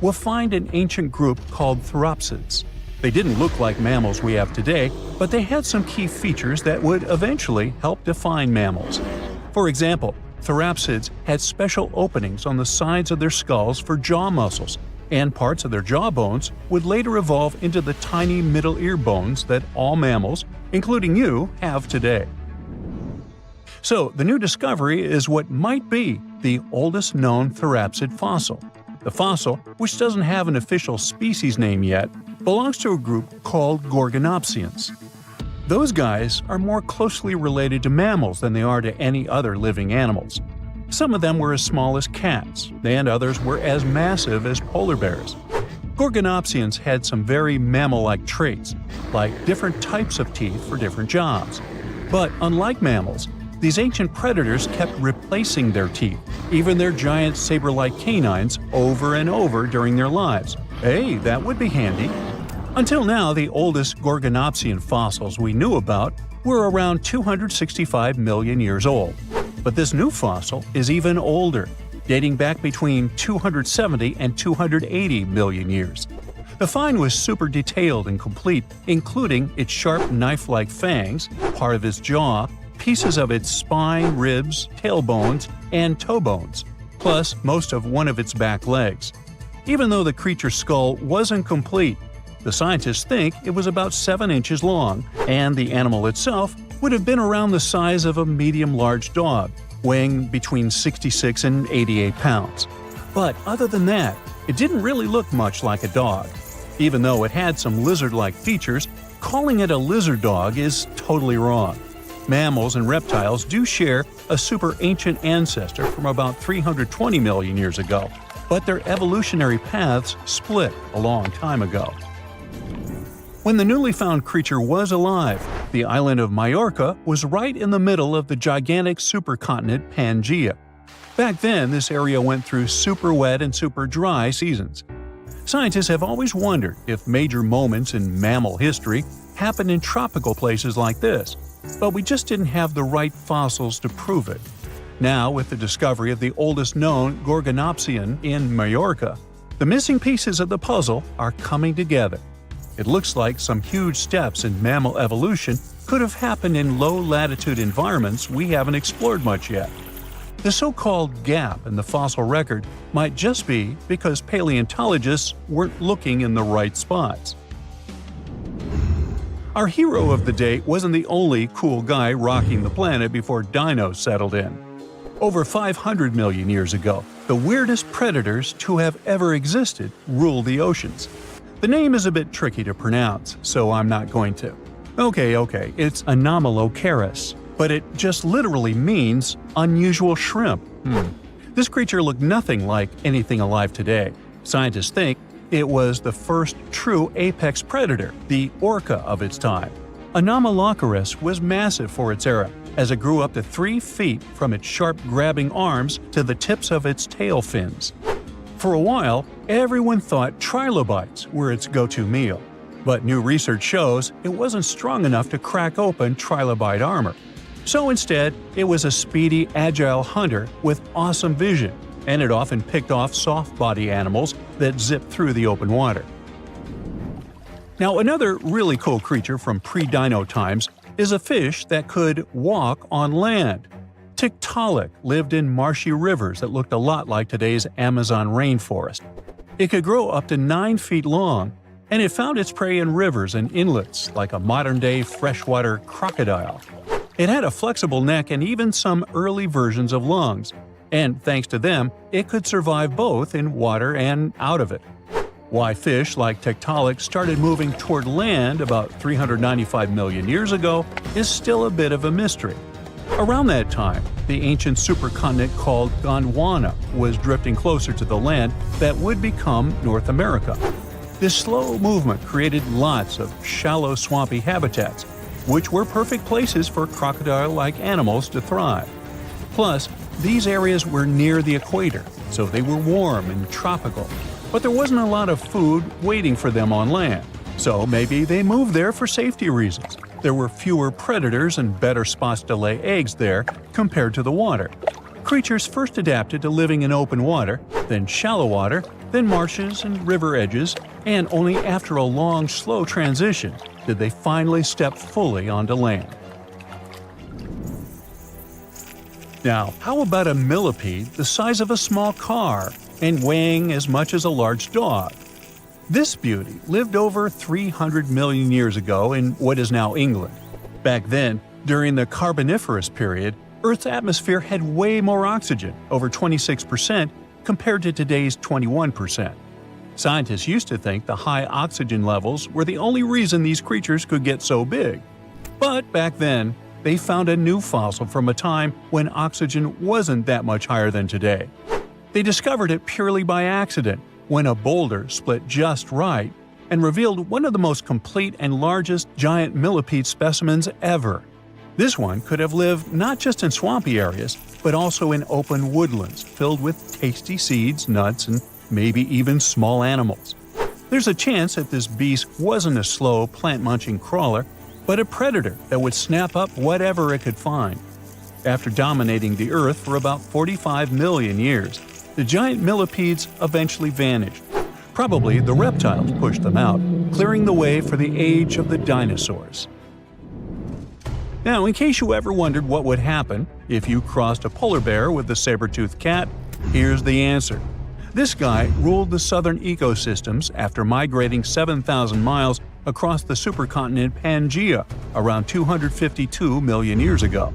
we'll find an ancient group called Therapsids. They didn't look like mammals we have today, but they had some key features that would eventually help define mammals. For example, Therapsids had special openings on the sides of their skulls for jaw muscles, and parts of their jaw bones would later evolve into the tiny middle ear bones that all mammals, including you, have today. So, the new discovery is what might be the oldest known Therapsid fossil. The fossil, which doesn't have an official species name yet, belongs to a group called Gorgonopsians. Those guys are more closely related to mammals than they are to any other living animals. Some of them were as small as cats, and others were as massive as polar bears. Gorgonopsians had some very mammal-like traits, like different types of teeth for different jobs. But unlike mammals, these ancient predators kept replacing their teeth, even their giant saber-like canines, over and over during their lives. Hey, that would be handy. Until now, the oldest Gorgonopsian fossils we knew about were around 265 million years old. But this new fossil is even older, dating back between 270 and 280 million years. The find was super detailed and complete, including its sharp knife-like fangs, part of its jaw, pieces of its spine, ribs, tailbones, and toe bones, plus most of one of its back legs. Even though the creature's skull wasn't complete, the scientists think it was about 7 inches long, and the animal itself would have been around the size of a medium-large dog, weighing between 66 and 88 pounds. But other than that, it didn't really look much like a dog. Even though it had some lizard-like features, calling it a lizard dog is totally wrong. Mammals and reptiles do share a super ancient ancestor from about 320 million years ago, but their evolutionary paths split a long time ago. When the newly found creature was alive, the island of Majorca was right in the middle of the gigantic supercontinent Pangaea. Back then, this area went through super wet and super dry seasons. Scientists have always wondered if major moments in mammal history happened in tropical places like this, but we just didn't have the right fossils to prove it. Now, with the discovery of the oldest known Gorgonopsian in Majorca, the missing pieces of the puzzle are coming together. It looks like some huge steps in mammal evolution could have happened in low-latitude environments we haven't explored much yet. The so-called gap in the fossil record might just be because paleontologists weren't looking in the right spots. Our hero of the day wasn't the only cool guy rocking the planet before dinos settled in. Over 500 million years ago, the weirdest predators to have ever existed ruled the oceans. The name is a bit tricky to pronounce, so I'm not going to. Okay, it's Anomalocaris, but it just literally means unusual shrimp. This creature looked nothing like anything alive today. Scientists think it was the first true apex predator, the orca of its time. Anomalocaris was massive for its era, as it grew up to 3 feet from its sharp grabbing arms to the tips of its tail fins. For a while, everyone thought trilobites were its go-to meal, but new research shows it wasn't strong enough to crack open trilobite armor. So instead, it was a speedy, agile hunter with awesome vision, and it often picked off soft-body animals that zipped through the open water. Now, another really cool creature from pre-dino times is a fish that could walk on land. Tiktaalik lived in marshy rivers that looked a lot like today's Amazon rainforest. It could grow up to 9 feet long, and it found its prey in rivers and inlets like a modern-day freshwater crocodile. It had a flexible neck and even some early versions of lungs, and thanks to them, it could survive both in water and out of it. Why fish like Tiktaalik started moving toward land about 395 million years ago is still a bit of a mystery. Around that time, the ancient supercontinent called Gondwana was drifting closer to the land that would become North America. This slow movement created lots of shallow, swampy habitats, which were perfect places for crocodile-like animals to thrive. Plus, these areas were near the equator, so they were warm and tropical. But there wasn't a lot of food waiting for them on land, so maybe they moved there for safety reasons. There were fewer predators and better spots to lay eggs there compared to the water. Creatures first adapted to living in open water, then shallow water, then marshes and river edges, and only after a long, slow transition did they finally step fully onto land. Now, how about a millipede the size of a small car and weighing as much as a large dog? This beauty lived over 300 million years ago in what is now England. Back then, during the Carboniferous period, Earth's atmosphere had way more oxygen, over 26%, compared to today's 21%. Scientists used to think the high oxygen levels were the only reason these creatures could get so big. But back then, they found a new fossil from a time when oxygen wasn't that much higher than today. They discovered it purely by accident, when a boulder split just right and revealed one of the most complete and largest giant millipede specimens ever. This one could have lived not just in swampy areas, but also in open woodlands filled with tasty seeds, nuts, and maybe even small animals. There's a chance that this beast wasn't a slow, plant-munching crawler, but a predator that would snap up whatever it could find. After dominating the Earth for about 45 million years, the giant millipedes eventually vanished. Probably the reptiles pushed them out, clearing the way for the age of the dinosaurs. Now, in case you ever wondered what would happen if you crossed a polar bear with a saber-toothed cat, here's the answer. This guy ruled the southern ecosystems after migrating 7,000 miles across the supercontinent Pangaea around 252 million years ago.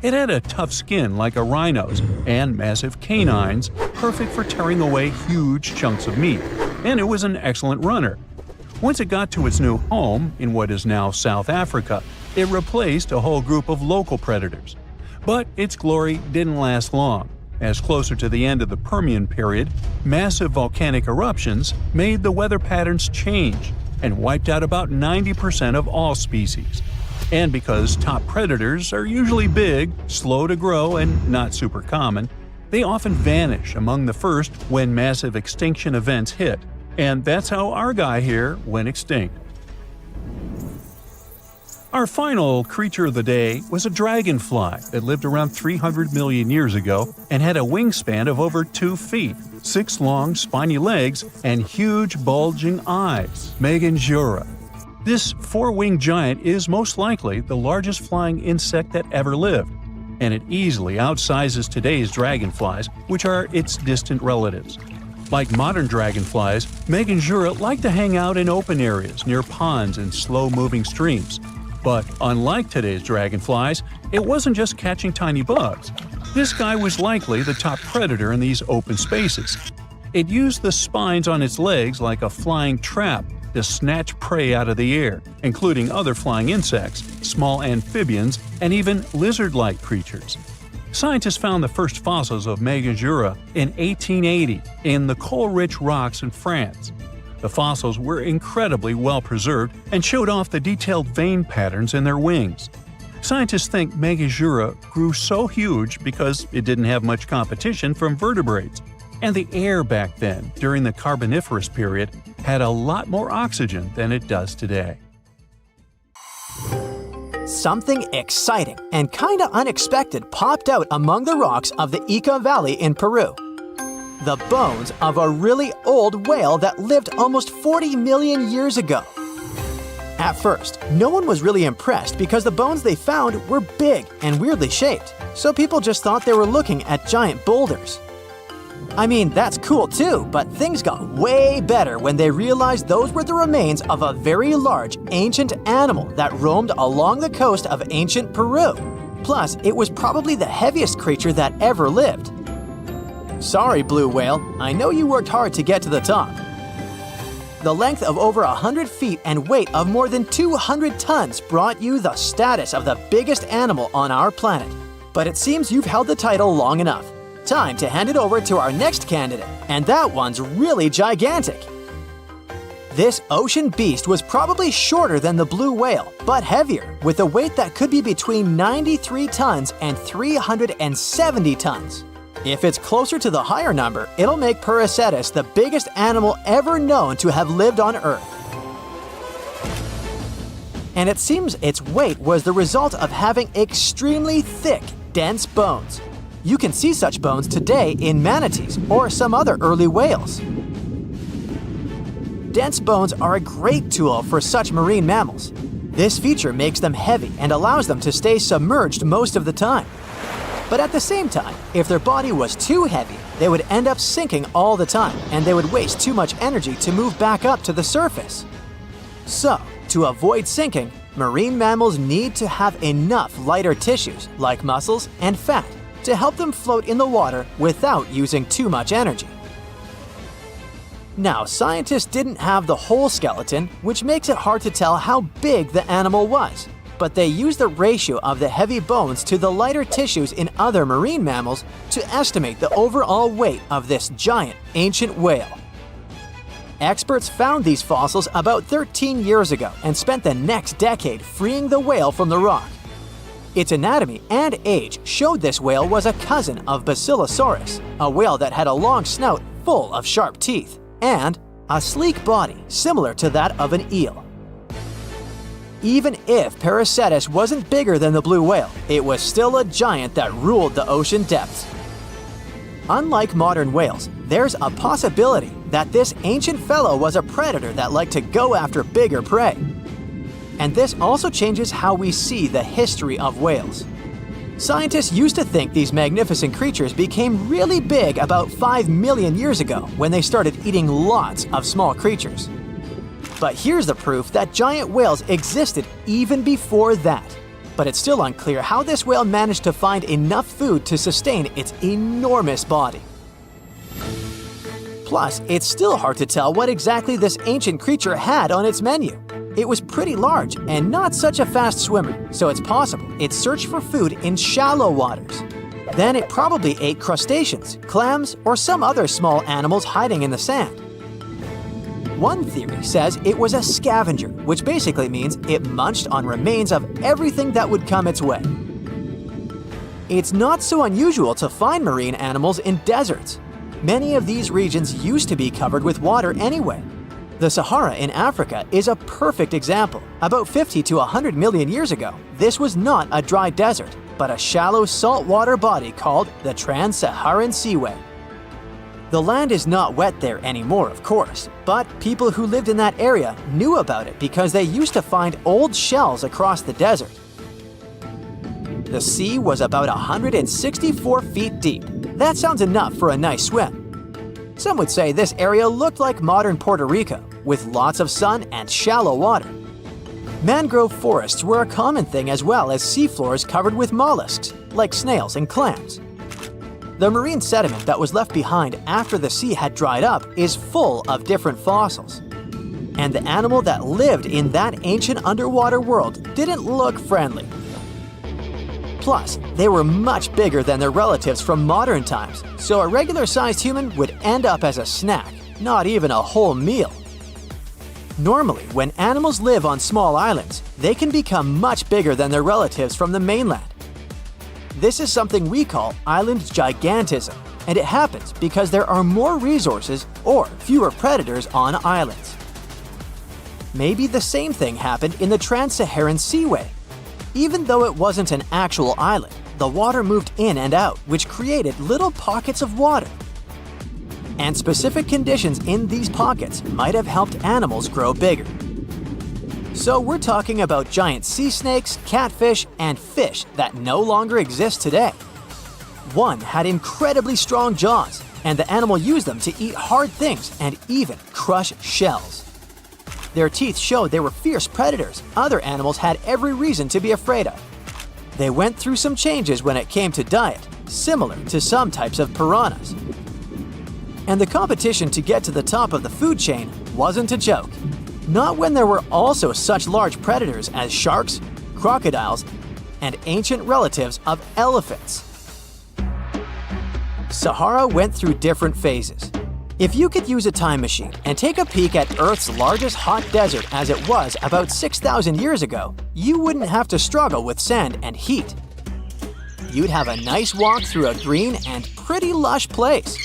It had a tough skin like a rhino's and massive canines, perfect for tearing away huge chunks of meat, and it was an excellent runner. Once it got to its new home, in what is now South Africa, it replaced a whole group of local predators. But its glory didn't last long, as closer to the end of the Permian period, massive volcanic eruptions made the weather patterns change and wiped out about 90% of all species. And because top predators are usually big, slow to grow, and not super common, they often vanish among the first when massive extinction events hit. And that's how our guy here went extinct. Our final creature of the day was a dragonfly that lived around 300 million years ago and had a wingspan of over 2 feet, 6 long, spiny legs, and huge, bulging eyes. Meganjura. This 4-winged giant is most likely the largest flying insect that ever lived, and it easily outsizes today's dragonflies, which are its distant relatives. Like modern dragonflies, Meganjura like to hang out in open areas near ponds and slow-moving streams. But unlike today's dragonflies, it wasn't just catching tiny bugs. This guy was likely the top predator in these open spaces. It used the spines on its legs like a flying trap to snatch prey out of the air, including other flying insects, small amphibians, and even lizard-like creatures. Scientists found the first fossils of Meganjura in 1880 in the coal-rich rocks in France. The fossils were incredibly well preserved and showed off the detailed vein patterns in their wings. Scientists think Megazura grew so huge because it didn't have much competition from vertebrates, and the air back then, during the Carboniferous period, had a lot more oxygen than it does today. Something exciting and kinda unexpected popped out among the rocks of the Ica Valley in Peru. The bones of a really old whale that lived almost 40 million years ago. At first, no one was really impressed because the bones they found were big and weirdly shaped, so people just thought they were looking at giant boulders. I mean, that's cool too, but things got way better when they realized those were the remains of a very large ancient animal that roamed along the coast of ancient Peru. Plus, it was probably the heaviest creature that ever lived. Sorry, blue whale, I know you worked hard to get to the top. The length of over 100 feet and weight of more than 200 tons brought you the status of the biggest animal on our planet. But it seems you've held the title long enough. Time to hand it over to our next candidate, and that one's really gigantic. This ocean beast was probably shorter than the blue whale, but heavier, with a weight that could be between 93 tons and 370 tons. If it's closer to the higher number, it'll make Paracetus the biggest animal ever known to have lived on Earth. And it seems its weight was the result of having extremely thick, dense bones. You can see such bones today in manatees or some other early whales. Dense bones are a great tool for such marine mammals. This feature makes them heavy and allows them to stay submerged most of the time. But at the same time, if their body was too heavy, they would end up sinking all the time, and they would waste too much energy to move back up to the surface. So, to avoid sinking, marine mammals need to have enough lighter tissues, like muscles and fat, to help them float in the water without using too much energy. Now, scientists didn't have the whole skeleton, which makes it hard to tell how big the animal was. But they used the ratio of the heavy bones to the lighter tissues in other marine mammals to estimate the overall weight of this giant ancient whale. Experts found these fossils about 13 years ago and spent the next decade freeing the whale from the rock. Its anatomy and age showed this whale was a cousin of Basilosaurus, a whale that had a long snout full of sharp teeth, and a sleek body similar to that of an eel. Even if Paracetus wasn't bigger than the blue whale, it was still a giant that ruled the ocean depths. Unlike modern whales, there's a possibility that this ancient fellow was a predator that liked to go after bigger prey. And this also changes how we see the history of whales. Scientists used to think these magnificent creatures became really big about 5 million years ago when they started eating lots of small creatures. But here's the proof that giant whales existed even before that. But it's still unclear how this whale managed to find enough food to sustain its enormous body. Plus, it's still hard to tell what exactly this ancient creature had on its menu. It was pretty large and not such a fast swimmer, so it's possible it searched for food in shallow waters. Then it probably ate crustaceans, clams, or some other small animals hiding in the sand. One theory says it was a scavenger, which basically means it munched on remains of everything that would come its way. It's not so unusual to find marine animals in deserts. Many of these regions used to be covered with water anyway. The Sahara in Africa is a perfect example. About 50 to 100 million years ago, this was not a dry desert, but a shallow saltwater body called the Trans-Saharan Seaway. The land is not wet there anymore, of course, but people who lived in that area knew about it because they used to find old shells across the desert. The sea was about 164 feet deep. That sounds enough for a nice swim. Some would say this area looked like modern Puerto Rico, with lots of sun and shallow water. Mangrove forests were a common thing as well as seafloors covered with mollusks, like snails and clams. The marine sediment that was left behind after the sea had dried up is full of different fossils. And the animal that lived in that ancient underwater world didn't look friendly. Plus, they were much bigger than their relatives from modern times, so a regular-sized human would end up as a snack, not even a whole meal. Normally, when animals live on small islands, they can become much bigger than their relatives from the mainland. This is something we call island gigantism, and it happens because there are more resources or fewer predators on islands. Maybe the same thing happened in the Trans-Saharan Seaway. Even though it wasn't an actual island, the water moved in and out, which created little pockets of water. And specific conditions in these pockets might have helped animals grow bigger. So we're talking about giant sea snakes, catfish, and fish that no longer exist today. One had incredibly strong jaws, and the animal used them to eat hard things and even crush shells. Their teeth showed they were fierce predators other animals had every reason to be afraid of. They went through some changes when it came to diet, similar to some types of piranhas. And the competition to get to the top of the food chain wasn't a joke. Not when there were also such large predators as sharks, crocodiles, and ancient relatives of elephants. Sahara went through different phases. If you could use a time machine and take a peek at Earth's largest hot desert as it was about 6,000 years ago, you wouldn't have to struggle with sand and heat. You'd have a nice walk through a green and pretty lush place.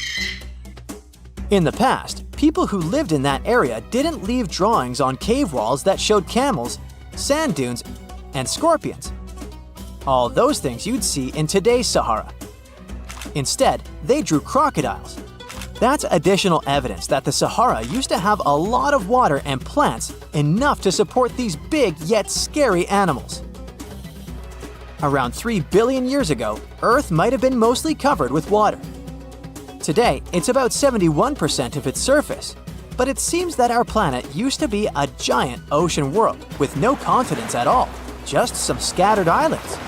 In the past, people who lived in that area didn't leave drawings on cave walls that showed camels, sand dunes, and scorpions. All those things you'd see in today's Sahara. Instead, they drew crocodiles. That's additional evidence that the Sahara used to have a lot of water and plants enough to support these big yet scary animals. Around 3 billion years ago, Earth might have been mostly covered with water. Today, it's about 71% of its surface, but it seems that our planet used to be a giant ocean world with no continents at all, just some scattered islands.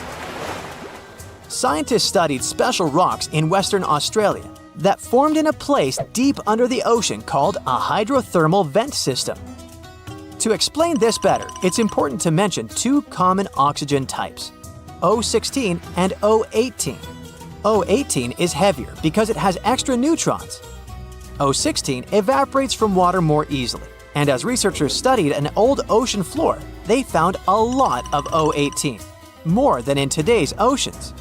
Scientists studied special rocks in Western Australia that formed in a place deep under the ocean called a hydrothermal vent system. To explain this better, it's important to mention two common oxygen types, O16 and O18. O18 is heavier because it has extra neutrons. O16 evaporates from water more easily, and as researchers studied an old ocean floor, they found a lot of O18, more than in today's oceans.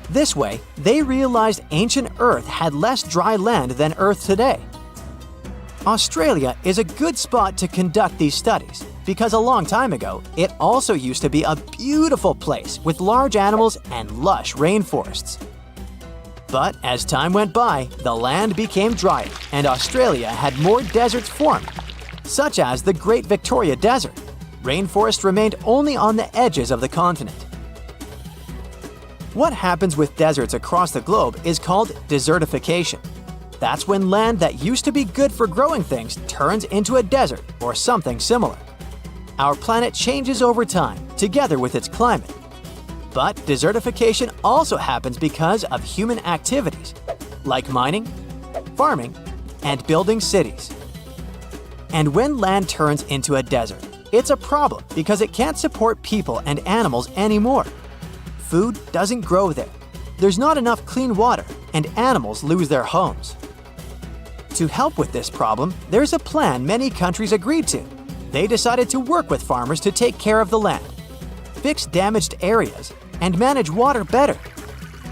This way, they realized ancient Earth had less dry land than Earth today. Australia is a good spot to conduct these studies because a long time ago, it also used to be a beautiful place with large animals and lush rainforests. But as time went by, the land became drier and Australia had more deserts formed, such as the Great Victoria Desert. Rainforest remained only on the edges of the continent. What happens with deserts across the globe is called desertification. That's when land that used to be good for growing things turns into a desert or something similar. Our planet changes over time, together with its climate. But desertification also happens because of human activities, like mining, farming, and building cities. And when land turns into a desert, it's a problem because it can't support people and animals anymore. Food doesn't grow there. There's not enough clean water, and animals lose their homes. To help with this problem, there's a plan many countries agreed to. They decided to work with farmers to take care of the land, fix damaged areas, and manage water better.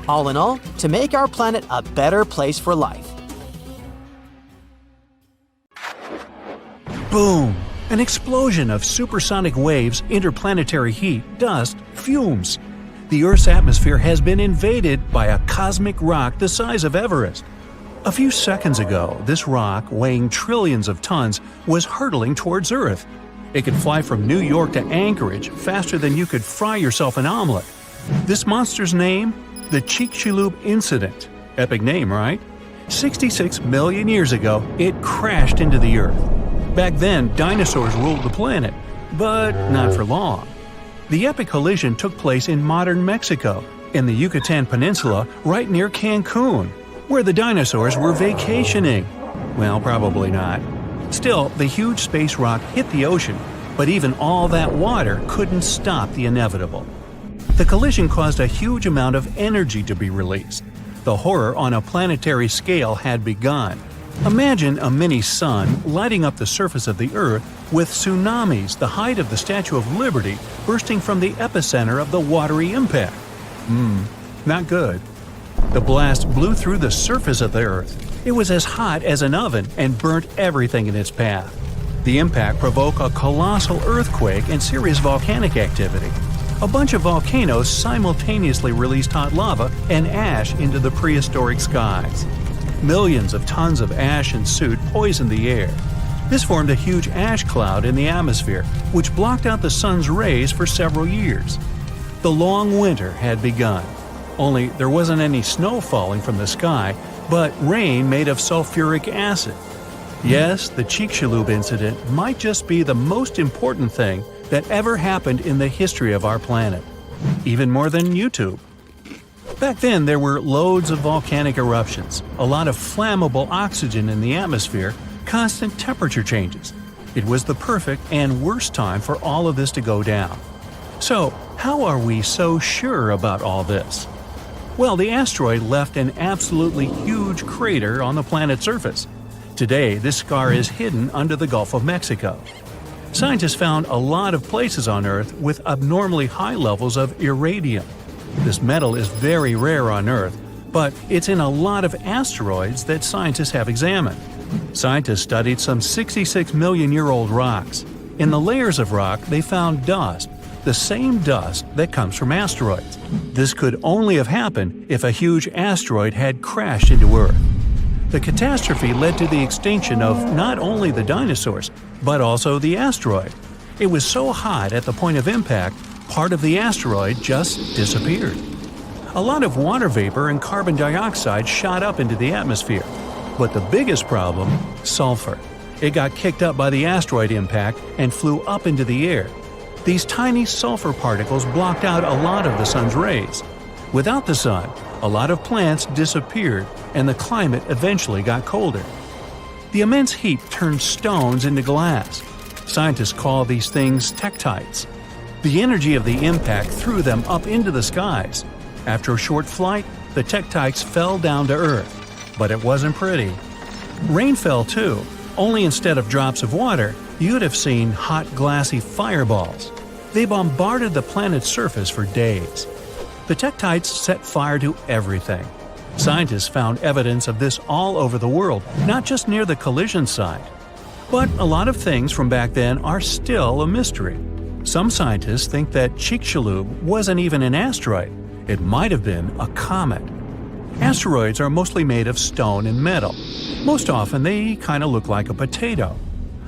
All in all, to make our planet a better place for life. Boom! An explosion of supersonic waves, interplanetary heat, dust, fumes. The Earth's atmosphere has been invaded by a cosmic rock the size of Everest. A few seconds ago, this rock, weighing trillions of tons, was hurtling towards Earth. It could fly from New York to Anchorage faster than you could fry yourself an omelet. This monster's name? The Chicxulub Incident. Epic name, right? 66 million years ago, it crashed into the Earth. Back then, dinosaurs ruled the planet, but not for long. The epic collision took place in modern Mexico, in the Yucatan Peninsula, right near Cancun, where the dinosaurs were vacationing. Well, probably not. Still, the huge space rock hit the ocean, but even all that water couldn't stop the inevitable. The collision caused a huge amount of energy to be released. The horror on a planetary scale had begun. Imagine a mini sun lighting up the surface of the Earth with tsunamis the height of the Statue of Liberty bursting from the epicenter of the watery impact. Not good. The blast blew through the surface of the Earth. It was as hot as an oven and burnt everything in its path. The impact provoked a colossal earthquake and serious volcanic activity. A bunch of volcanoes simultaneously released hot lava and ash into the prehistoric skies. Millions of tons of ash and soot poisoned the air. This formed a huge ash cloud in the atmosphere, which blocked out the sun's rays for several years. The long winter had begun. Only there wasn't any snow falling from the sky, but rain made of sulfuric acid. Yes, the Chicxulub incident might just be the most important thing that ever happened in the history of our planet. Even more than YouTube. Back then, there were loads of volcanic eruptions, a lot of flammable oxygen in the atmosphere, constant temperature changes. It was the perfect and worst time for all of this to go down. So, how are we so sure about all this? Well, the asteroid left an absolutely huge crater on the planet's surface. Today, this scar is hidden under the Gulf of Mexico. Scientists found a lot of places on Earth with abnormally high levels of iridium. This metal is very rare on Earth, but it's in a lot of asteroids that scientists have examined. Scientists studied some 66-million-year-old rocks. In the layers of rock, they found dust, the same dust that comes from asteroids. This could only have happened if a huge asteroid had crashed into Earth. The catastrophe led to the extinction of not only the dinosaurs, but also the asteroid. It was so hot at the point of impact, part of the asteroid just disappeared. A lot of water vapor and carbon dioxide shot up into the atmosphere. But the biggest problem, sulfur. It got kicked up by the asteroid impact and flew up into the air. These tiny sulfur particles blocked out a lot of the sun's rays. Without the sun, a lot of plants disappeared and the climate eventually got colder. The immense heat turned stones into glass. Scientists call these things tektites. The energy of the impact threw them up into the skies. After a short flight, the tektites fell down to Earth. But it wasn't pretty. Rain fell too, only instead of drops of water, you'd have seen hot glassy fireballs. They bombarded the planet's surface for days. The tektites set fire to everything. Scientists found evidence of this all over the world, not just near the collision site. But a lot of things from back then are still a mystery. Some scientists think that Chicxulub wasn't even an asteroid. It might have been a comet. Asteroids are mostly made of stone and metal. Most often they kind of look like a potato.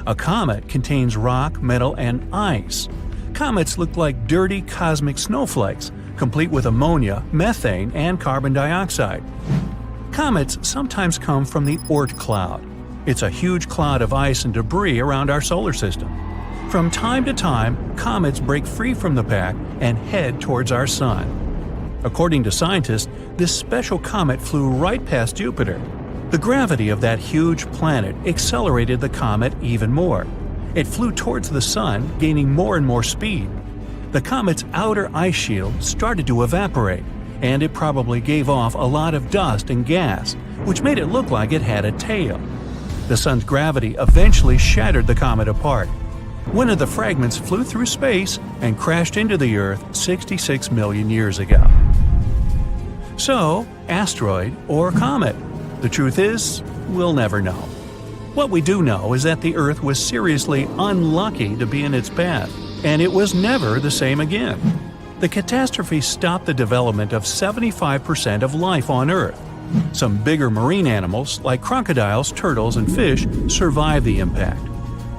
A comet contains rock, metal, and ice. Comets look like dirty cosmic snowflakes, complete with ammonia, methane, and carbon dioxide. Comets sometimes come from the Oort cloud. It's a huge cloud of ice and debris around our solar system. From time to time, comets break free from the pack and head towards our sun. According to scientists, this special comet flew right past Jupiter. The gravity of that huge planet accelerated the comet even more. It flew towards the sun, gaining more and more speed. The comet's outer ice shield started to evaporate, and it probably gave off a lot of dust and gas, which made it look like it had a tail. The sun's gravity eventually shattered the comet apart. One of the fragments flew through space and crashed into the Earth 66 million years ago. So, asteroid or comet? The truth is, we'll never know. What we do know is that the Earth was seriously unlucky to be in its path, and it was never the same again. The catastrophe stopped the development of 75% of life on Earth. Some bigger marine animals, like crocodiles, turtles, and fish, survived the impact.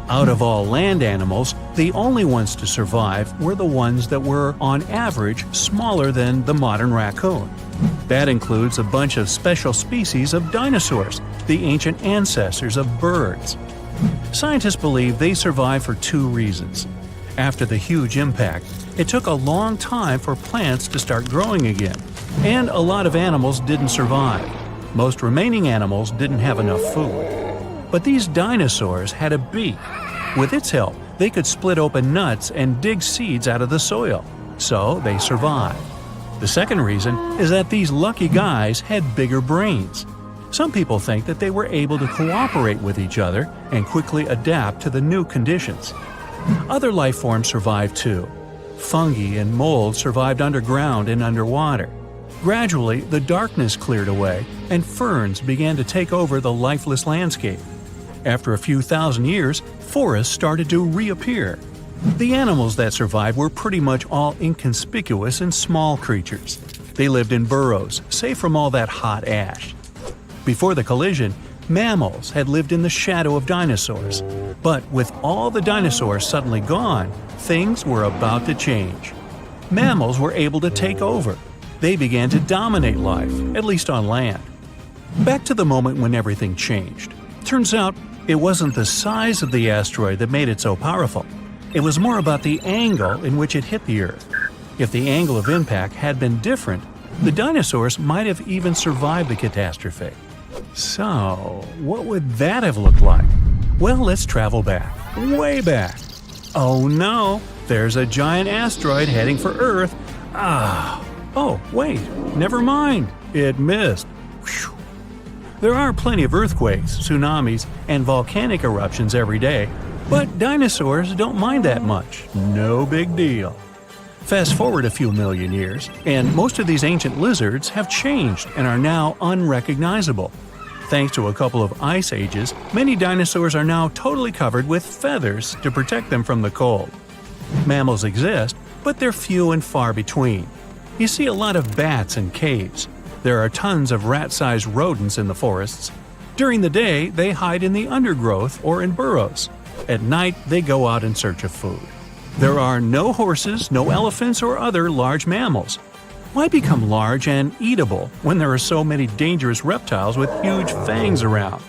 Out of all land animals, the only ones to survive were the ones that were, on average, smaller than the modern raccoon. That includes a bunch of special species of dinosaurs, the ancient ancestors of birds. Scientists believe they survived for two reasons. After the huge impact, it took a long time for plants to start growing again, and a lot of animals didn't survive. Most remaining animals didn't have enough food. But these dinosaurs had a beak. With its help, they could split open nuts and dig seeds out of the soil, so they survived. The second reason is that these lucky guys had bigger brains. Some people think that they were able to cooperate with each other and quickly adapt to the new conditions. Other life forms survived too. Fungi and mold survived underground and underwater. Gradually, the darkness cleared away, and ferns began to take over the lifeless landscape. After a few thousand years, forests started to reappear. The animals that survived were pretty much all inconspicuous and small creatures. They lived in burrows, safe from all that hot ash. Before the collision, mammals had lived in the shadow of dinosaurs. But with all the dinosaurs suddenly gone, things were about to change. Mammals were able to take over. They began to dominate life, at least on land. Back to the moment when everything changed. Turns out, it wasn't the size of the asteroid that made it so powerful. It was more about the angle in which it hit the Earth. If the angle of impact had been different, the dinosaurs might have even survived the catastrophe. So, what would that have looked like? Well, let's travel back, way back. Oh no, there's a giant asteroid heading for Earth. Oh, wait, never mind, it missed. Whew. There are plenty of earthquakes, tsunamis, and volcanic eruptions every day, but dinosaurs don't mind that much. No big deal. Fast forward a few million years, and most of these ancient lizards have changed and are now unrecognizable. Thanks to a couple of ice ages, many dinosaurs are now totally covered with feathers to protect them from the cold. Mammals exist, but they're few and far between. You see a lot of bats in caves. There are tons of rat-sized rodents in the forests. During the day, they hide in the undergrowth or in burrows. At night, they go out in search of food. There are no horses, no elephants, or other large mammals. Why become large and eatable when there are so many dangerous reptiles with huge fangs around?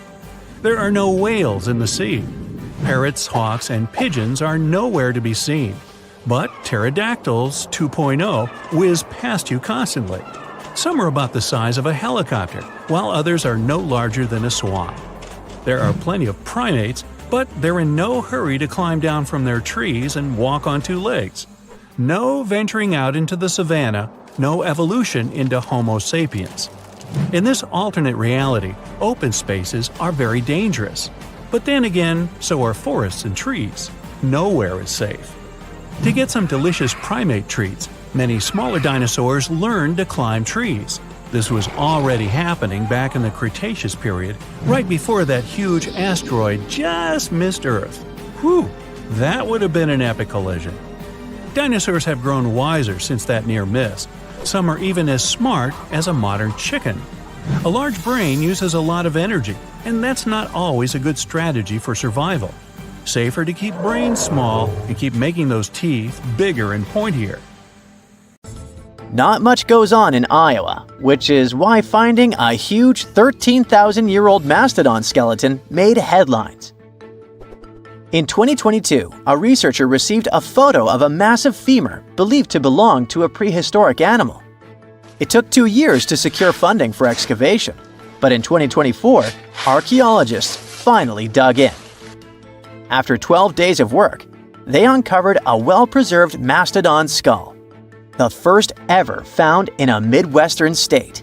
There are no whales in the sea. Parrots, hawks, and pigeons are nowhere to be seen. But pterodactyls 2.0 whiz past you constantly. Some are about the size of a helicopter, while others are no larger than a swan. There are plenty of primates, but they're in no hurry to climb down from their trees and walk on two legs. No venturing out into the savannah, no evolution into Homo sapiens. In this alternate reality, open spaces are very dangerous. But then again, so are forests and trees. Nowhere is safe. To get some delicious primate treats, many smaller dinosaurs learned to climb trees. This was already happening back in the Cretaceous period, right before that huge asteroid just missed Earth. Whew, that would have been an epic collision. Dinosaurs have grown wiser since that near miss. Some are even as smart as a modern chicken. A large brain uses a lot of energy, and that's not always a good strategy for survival. Safer to keep brains small and keep making those teeth bigger and pointier. Not much goes on in Iowa, which is why finding a huge 13,000-year-old mastodon skeleton made headlines. In 2022, a researcher received a photo of a massive femur believed to belong to a prehistoric animal. It took 2 years to secure funding for excavation, but in 2024, archaeologists finally dug in. After 12 days of work, they uncovered a well-preserved mastodon skull, the first ever found in a Midwestern state.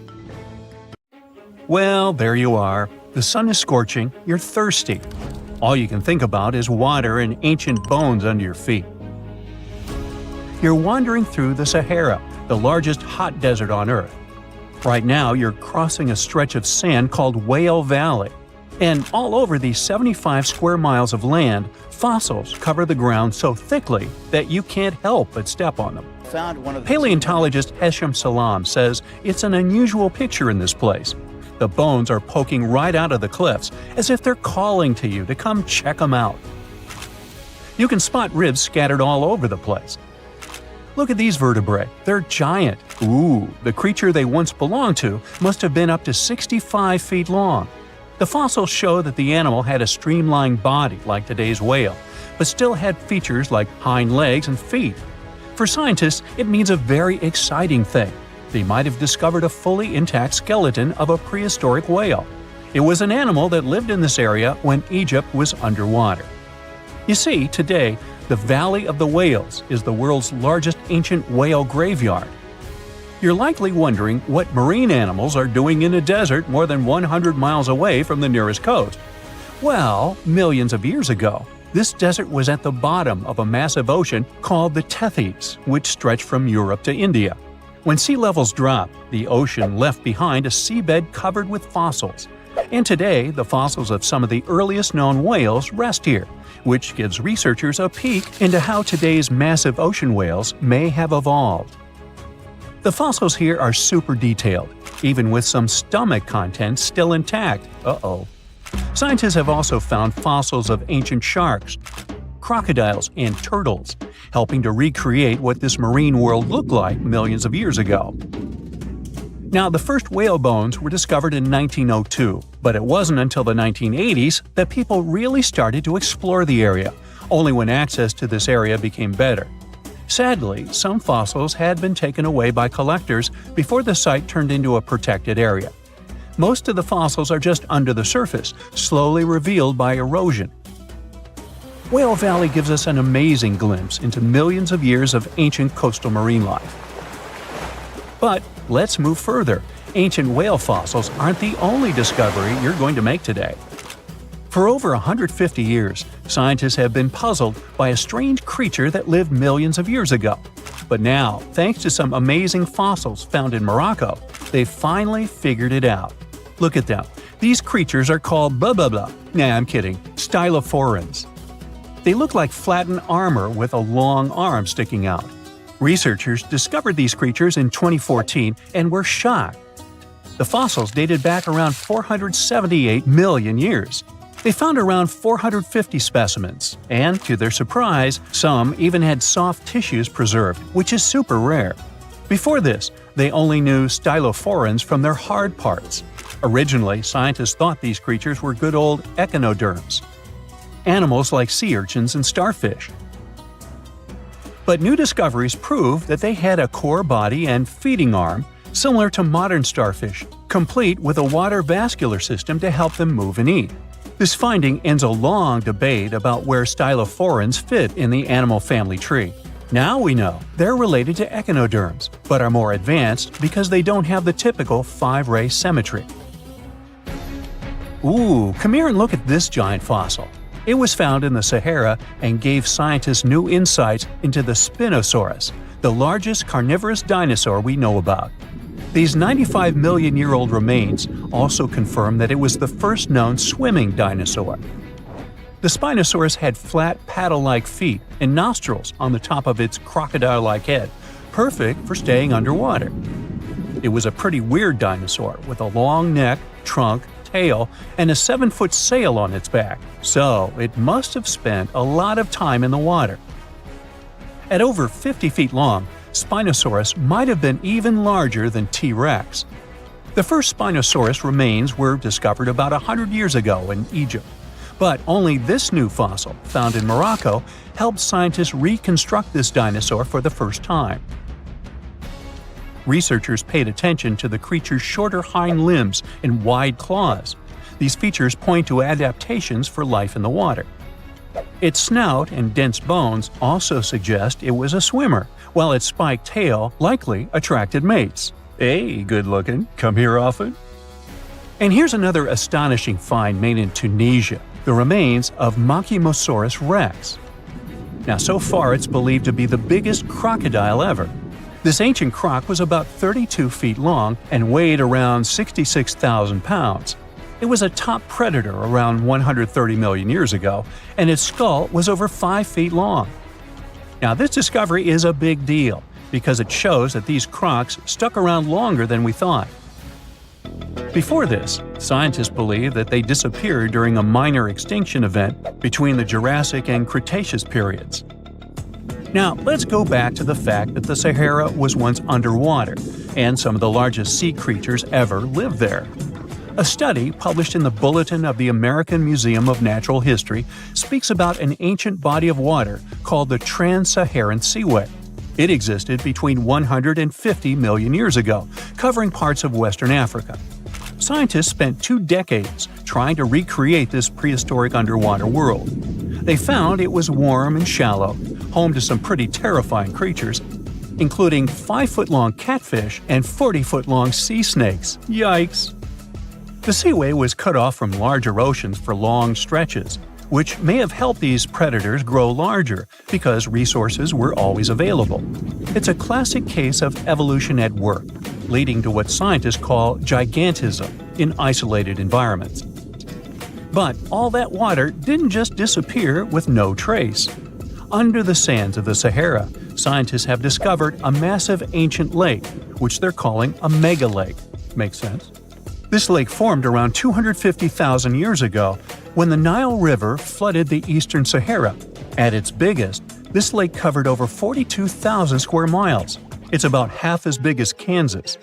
Well, there you are. The sun is scorching, you're thirsty. All you can think about is water and ancient bones under your feet. You're wandering through the Sahara, the largest hot desert on Earth. Right now, you're crossing a stretch of sand called Whale Valley. And all over these 75 square miles of land, fossils cover the ground so thickly that you can't help but step on them. Paleontologist Hesham Salam says it's an unusual picture in this place. The bones are poking right out of the cliffs, as if they're calling to you to come check them out. You can spot ribs scattered all over the place. Look at these vertebrae. They're giant. Ooh, the creature they once belonged to must have been up to 65 feet long. The fossils show that the animal had a streamlined body like today's whale, but still had features like hind legs and feet. For scientists, it means a very exciting thing. They might have discovered a fully intact skeleton of a prehistoric whale. It was an animal that lived in this area when Egypt was underwater. You see, today, the Valley of the Whales is the world's largest ancient whale graveyard. You're likely wondering what marine animals are doing in a desert more than 100 miles away from the nearest coast. Well, millions of years ago, this desert was at the bottom of a massive ocean called the Tethys, which stretched from Europe to India. When sea levels dropped, the ocean left behind a seabed covered with fossils. And today, the fossils of some of the earliest known whales rest here, which gives researchers a peek into how today's massive ocean whales may have evolved. The fossils here are super detailed, even with some stomach contents still intact. Scientists have also found fossils of ancient sharks, crocodiles, and turtles, helping to recreate what this marine world looked like millions of years ago. Now, the first whale bones were discovered in 1902, but it wasn't until the 1980s that people really started to explore the area, only when access to this area became better. Sadly, some fossils had been taken away by collectors before the site turned into a protected area. Most of the fossils are just under the surface, slowly revealed by erosion. Whale Valley gives us an amazing glimpse into millions of years of ancient coastal marine life. But let's move further. Ancient whale fossils aren't the only discovery you're going to make today. For over 150 years, scientists have been puzzled by a strange creature that lived millions of years ago. But now, thanks to some amazing fossils found in Morocco, they've finally figured it out. Look at them. These creatures are called blah blah blah. Nah, I'm kidding. Stylophorans. They look like flattened armor with a long arm sticking out. Researchers discovered these creatures in 2014 and were shocked. The fossils dated back around 478 million years. They found around 450 specimens, and to their surprise, some even had soft tissues preserved, which is super rare. Before this, they only knew stylophorans from their hard parts. Originally, scientists thought these creatures were good old echinoderms, animals like sea urchins and starfish. But new discoveries prove that they had a core body and feeding arm similar to modern starfish, complete with a water vascular system to help them move and eat. This finding ends a long debate about where stylophorans fit in the animal family tree. Now we know they're related to echinoderms, but are more advanced because they don't have the typical 5-ray symmetry. Ooh, come here and look at this giant fossil. It was found in the Sahara and gave scientists new insights into the Spinosaurus, the largest carnivorous dinosaur we know about. These 95 million-year-old remains also confirm that it was the first known swimming dinosaur. The Spinosaurus had flat paddle-like feet and nostrils on the top of its crocodile-like head, perfect for staying underwater. It was a pretty weird dinosaur with a long neck, trunk, tail, and a 7-foot sail on its back, so it must have spent a lot of time in the water. At over 50 feet long, Spinosaurus might have been even larger than T-Rex. The first Spinosaurus remains were discovered about 100 years ago in Egypt, but only this new fossil, found in Morocco, helped scientists reconstruct this dinosaur for the first time. Researchers paid attention to the creature's shorter hind limbs and wide claws. These features point to adaptations for life in the water. Its snout and dense bones also suggest it was a swimmer, while its spiked tail likely attracted mates. Hey, good looking, come here often? And here's another astonishing find made in Tunisia, the remains of Machimosaurus rex. Now, so far it's believed to be the biggest crocodile ever. This ancient croc was about 32 feet long and weighed around 66,000 pounds. It was a top predator around 130 million years ago, and its skull was over 5 feet long. Now, this discovery is a big deal because it shows that these crocs stuck around longer than we thought. Before this, scientists believed that they disappeared during a minor extinction event between the Jurassic and Cretaceous periods. Now, let's go back to the fact that the Sahara was once underwater, and some of the largest sea creatures ever lived there. A study published in the Bulletin of the American Museum of Natural History speaks about an ancient body of water called the Trans-Saharan Seaway. It existed between 150 million years ago, covering parts of Western Africa. Scientists spent 2 decades trying to recreate this prehistoric underwater world. They found it was warm and shallow, home to some pretty terrifying creatures, including 5-foot-long catfish and 40-foot-long sea snakes. Yikes! The seaway was cut off from larger oceans for long stretches, which may have helped these predators grow larger because resources were always available. It's a classic case of evolution at work, leading to what scientists call gigantism in isolated environments. But all that water didn't just disappear with no trace. Under the sands of the Sahara, scientists have discovered a massive ancient lake, which they're calling a mega-lake. Makes sense? This lake formed around 250,000 years ago when the Nile River flooded the eastern Sahara. At its biggest, this lake covered over 42,000 square miles. It's about half as big as Kansas.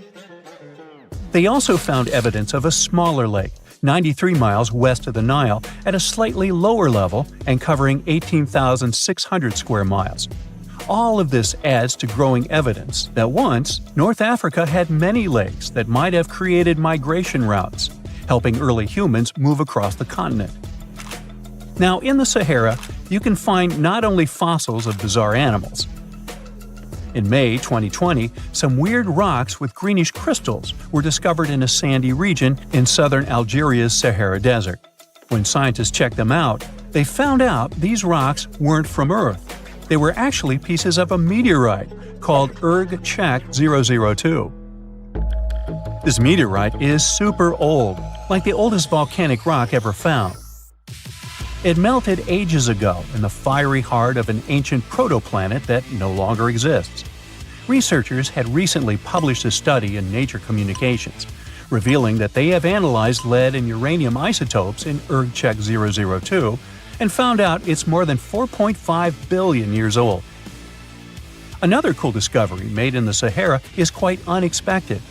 They also found evidence of a smaller lake, 93 miles west of the Nile, at a slightly lower level and covering 18,600 square miles. All of this adds to growing evidence that once, North Africa had many lakes that might have created migration routes, helping early humans move across the continent. Now, in the Sahara, you can find not only fossils of bizarre animals. In May 2020, some weird rocks with greenish crystals were discovered in a sandy region in southern Algeria's Sahara Desert. When scientists checked them out, they found out these rocks weren't from Earth. They were actually pieces of a meteorite called Erg-Chek 002. This meteorite is super old, like the oldest volcanic rock ever found. It melted ages ago in the fiery heart of an ancient protoplanet that no longer exists. Researchers had recently published a study in Nature Communications, revealing that they have analyzed lead and uranium isotopes in Erg-Chek 002 and found out it's more than 4.5 billion years old. Another cool discovery made in the Sahara is quite unexpected.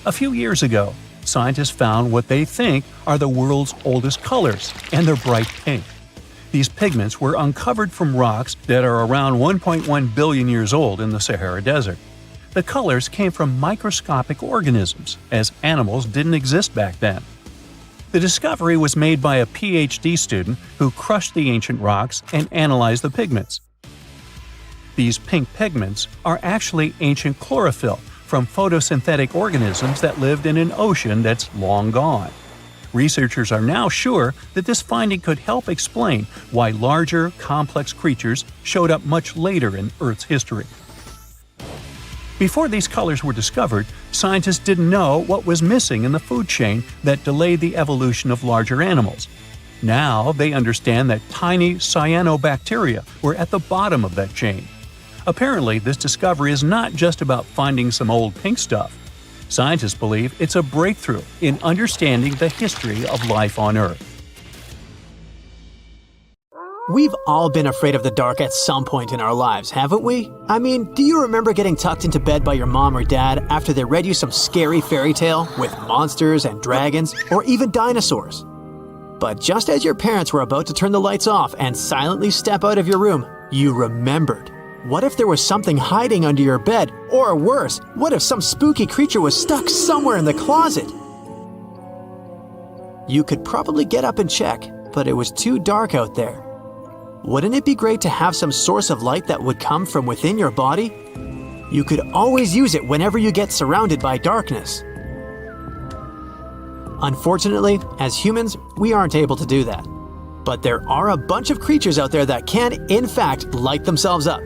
A few years ago, scientists found what they think are the world's oldest colors, and they're bright pink. These pigments were uncovered from rocks that are around 1.1 billion years old in the Sahara Desert. The colors came from microscopic organisms, as animals didn't exist back then. The discovery was made by a PhD student who crushed the ancient rocks and analyzed the pigments. These pink pigments are actually ancient chlorophyll from photosynthetic organisms that lived in an ocean that's long gone. Researchers are now sure that this finding could help explain why larger, complex creatures showed up much later in Earth's history. Before these colors were discovered, scientists didn't know what was missing in the food chain that delayed the evolution of larger animals. Now they understand that tiny cyanobacteria were at the bottom of that chain. Apparently, this discovery is not just about finding some old pink stuff. Scientists believe it's a breakthrough in understanding the history of life on Earth. We've all been afraid of the dark at some point in our lives, haven't we? I mean, do you remember getting tucked into bed by your mom or dad after they read you some scary fairy tale with monsters and dragons or even dinosaurs? But just as your parents were about to turn the lights off and silently step out of your room, you remembered. What if there was something hiding under your bed? Or worse, what if some spooky creature was stuck somewhere in the closet? You could probably get up and check, but it was too dark out there. Wouldn't it be great to have some source of light that would come from within your body? You could always use it whenever you get surrounded by darkness. Unfortunately, as humans, we aren't able to do that. But there are a bunch of creatures out there that can, in fact, light themselves up.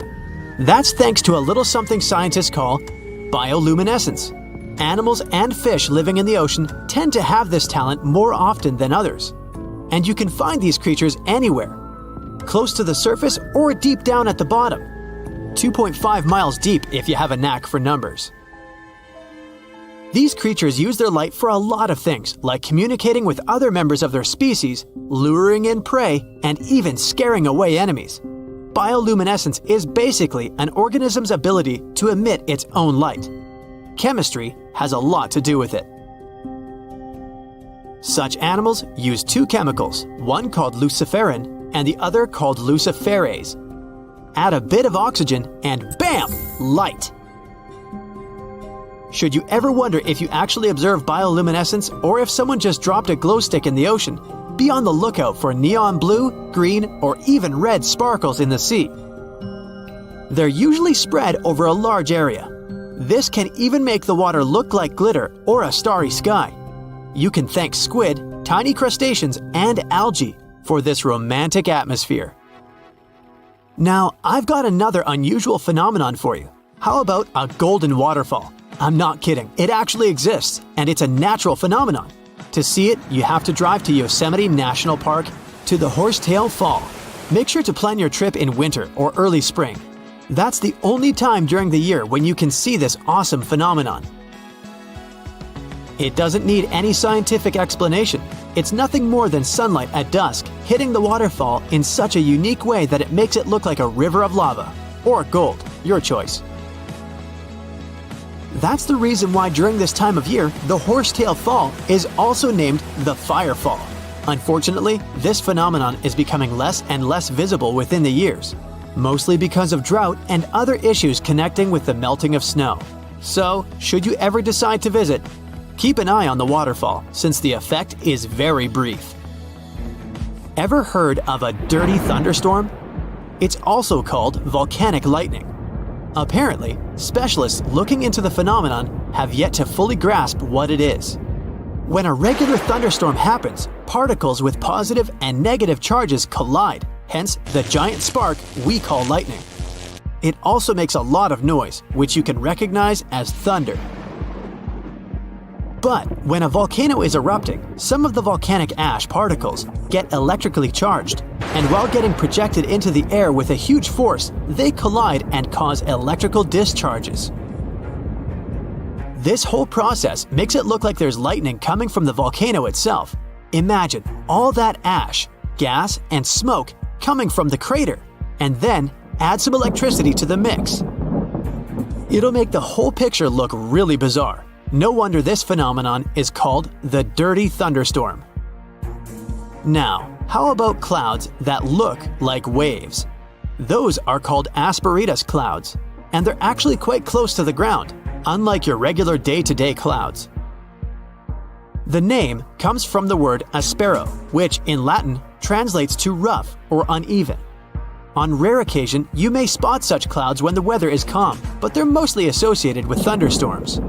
That's thanks to a little something scientists call bioluminescence. Animals and fish living in the ocean tend to have this talent more often than others. And you can find these creatures anywhere, close to the surface or deep down at the bottom. 2.5 miles deep if you have a knack for numbers. These creatures use their light for a lot of things, like communicating with other members of their species, luring in prey, and even scaring away enemies. Bioluminescence is basically an organism's ability to emit its own light. Chemistry has a lot to do with it. Such animals use two chemicals, one called luciferin and the other called luciferase. Add a bit of oxygen and bam! Light! Should you ever wonder if you actually observe bioluminescence or if someone just dropped a glow stick in the ocean, be on the lookout for neon blue, green, or even red sparkles in the sea. They're usually spread over a large area. This can even make the water look like glitter or a starry sky. You can thank squid, tiny crustaceans, and algae for this romantic atmosphere. Now, I've got another unusual phenomenon for you. How about a golden waterfall? I'm not kidding, it actually exists, and it's a natural phenomenon. To see it, you have to drive to Yosemite National Park to the Horsetail Fall. Make sure to plan your trip in winter or early spring. That's the only time during the year when you can see this awesome phenomenon. It doesn't need any scientific explanation. It's nothing more than sunlight at dusk hitting the waterfall in such a unique way that it makes it look like a river of lava. Or gold, your choice. That's the reason why during this time of year, the Horsetail Fall is also named the Fire Fall. Unfortunately, this phenomenon is becoming less and less visible within the years, mostly because of drought and other issues connecting with the melting of snow. So, should you ever decide to visit, keep an eye on the waterfall since the effect is very brief. Ever heard of a dirty thunderstorm? It's also called volcanic lightning. Apparently, specialists looking into the phenomenon have yet to fully grasp what it is. When a regular thunderstorm happens, particles with positive and negative charges collide, hence the giant spark we call lightning. It also makes a lot of noise, which you can recognize as thunder. But when a volcano is erupting, some of the volcanic ash particles get electrically charged, and while getting projected into the air with a huge force, they collide and cause electrical discharges. This whole process makes it look like there's lightning coming from the volcano itself. Imagine all that ash, gas, and smoke coming from the crater, and then add some electricity to the mix. It'll make the whole picture look really bizarre. No wonder this phenomenon is called the dirty thunderstorm. Now, how about clouds that look like waves? Those are called asperitas clouds, and they're actually quite close to the ground, unlike your regular day-to-day clouds. The name comes from the word aspero, which in Latin translates to rough or uneven. On rare occasion, you may spot such clouds when the weather is calm, but they're mostly associated with thunderstorms.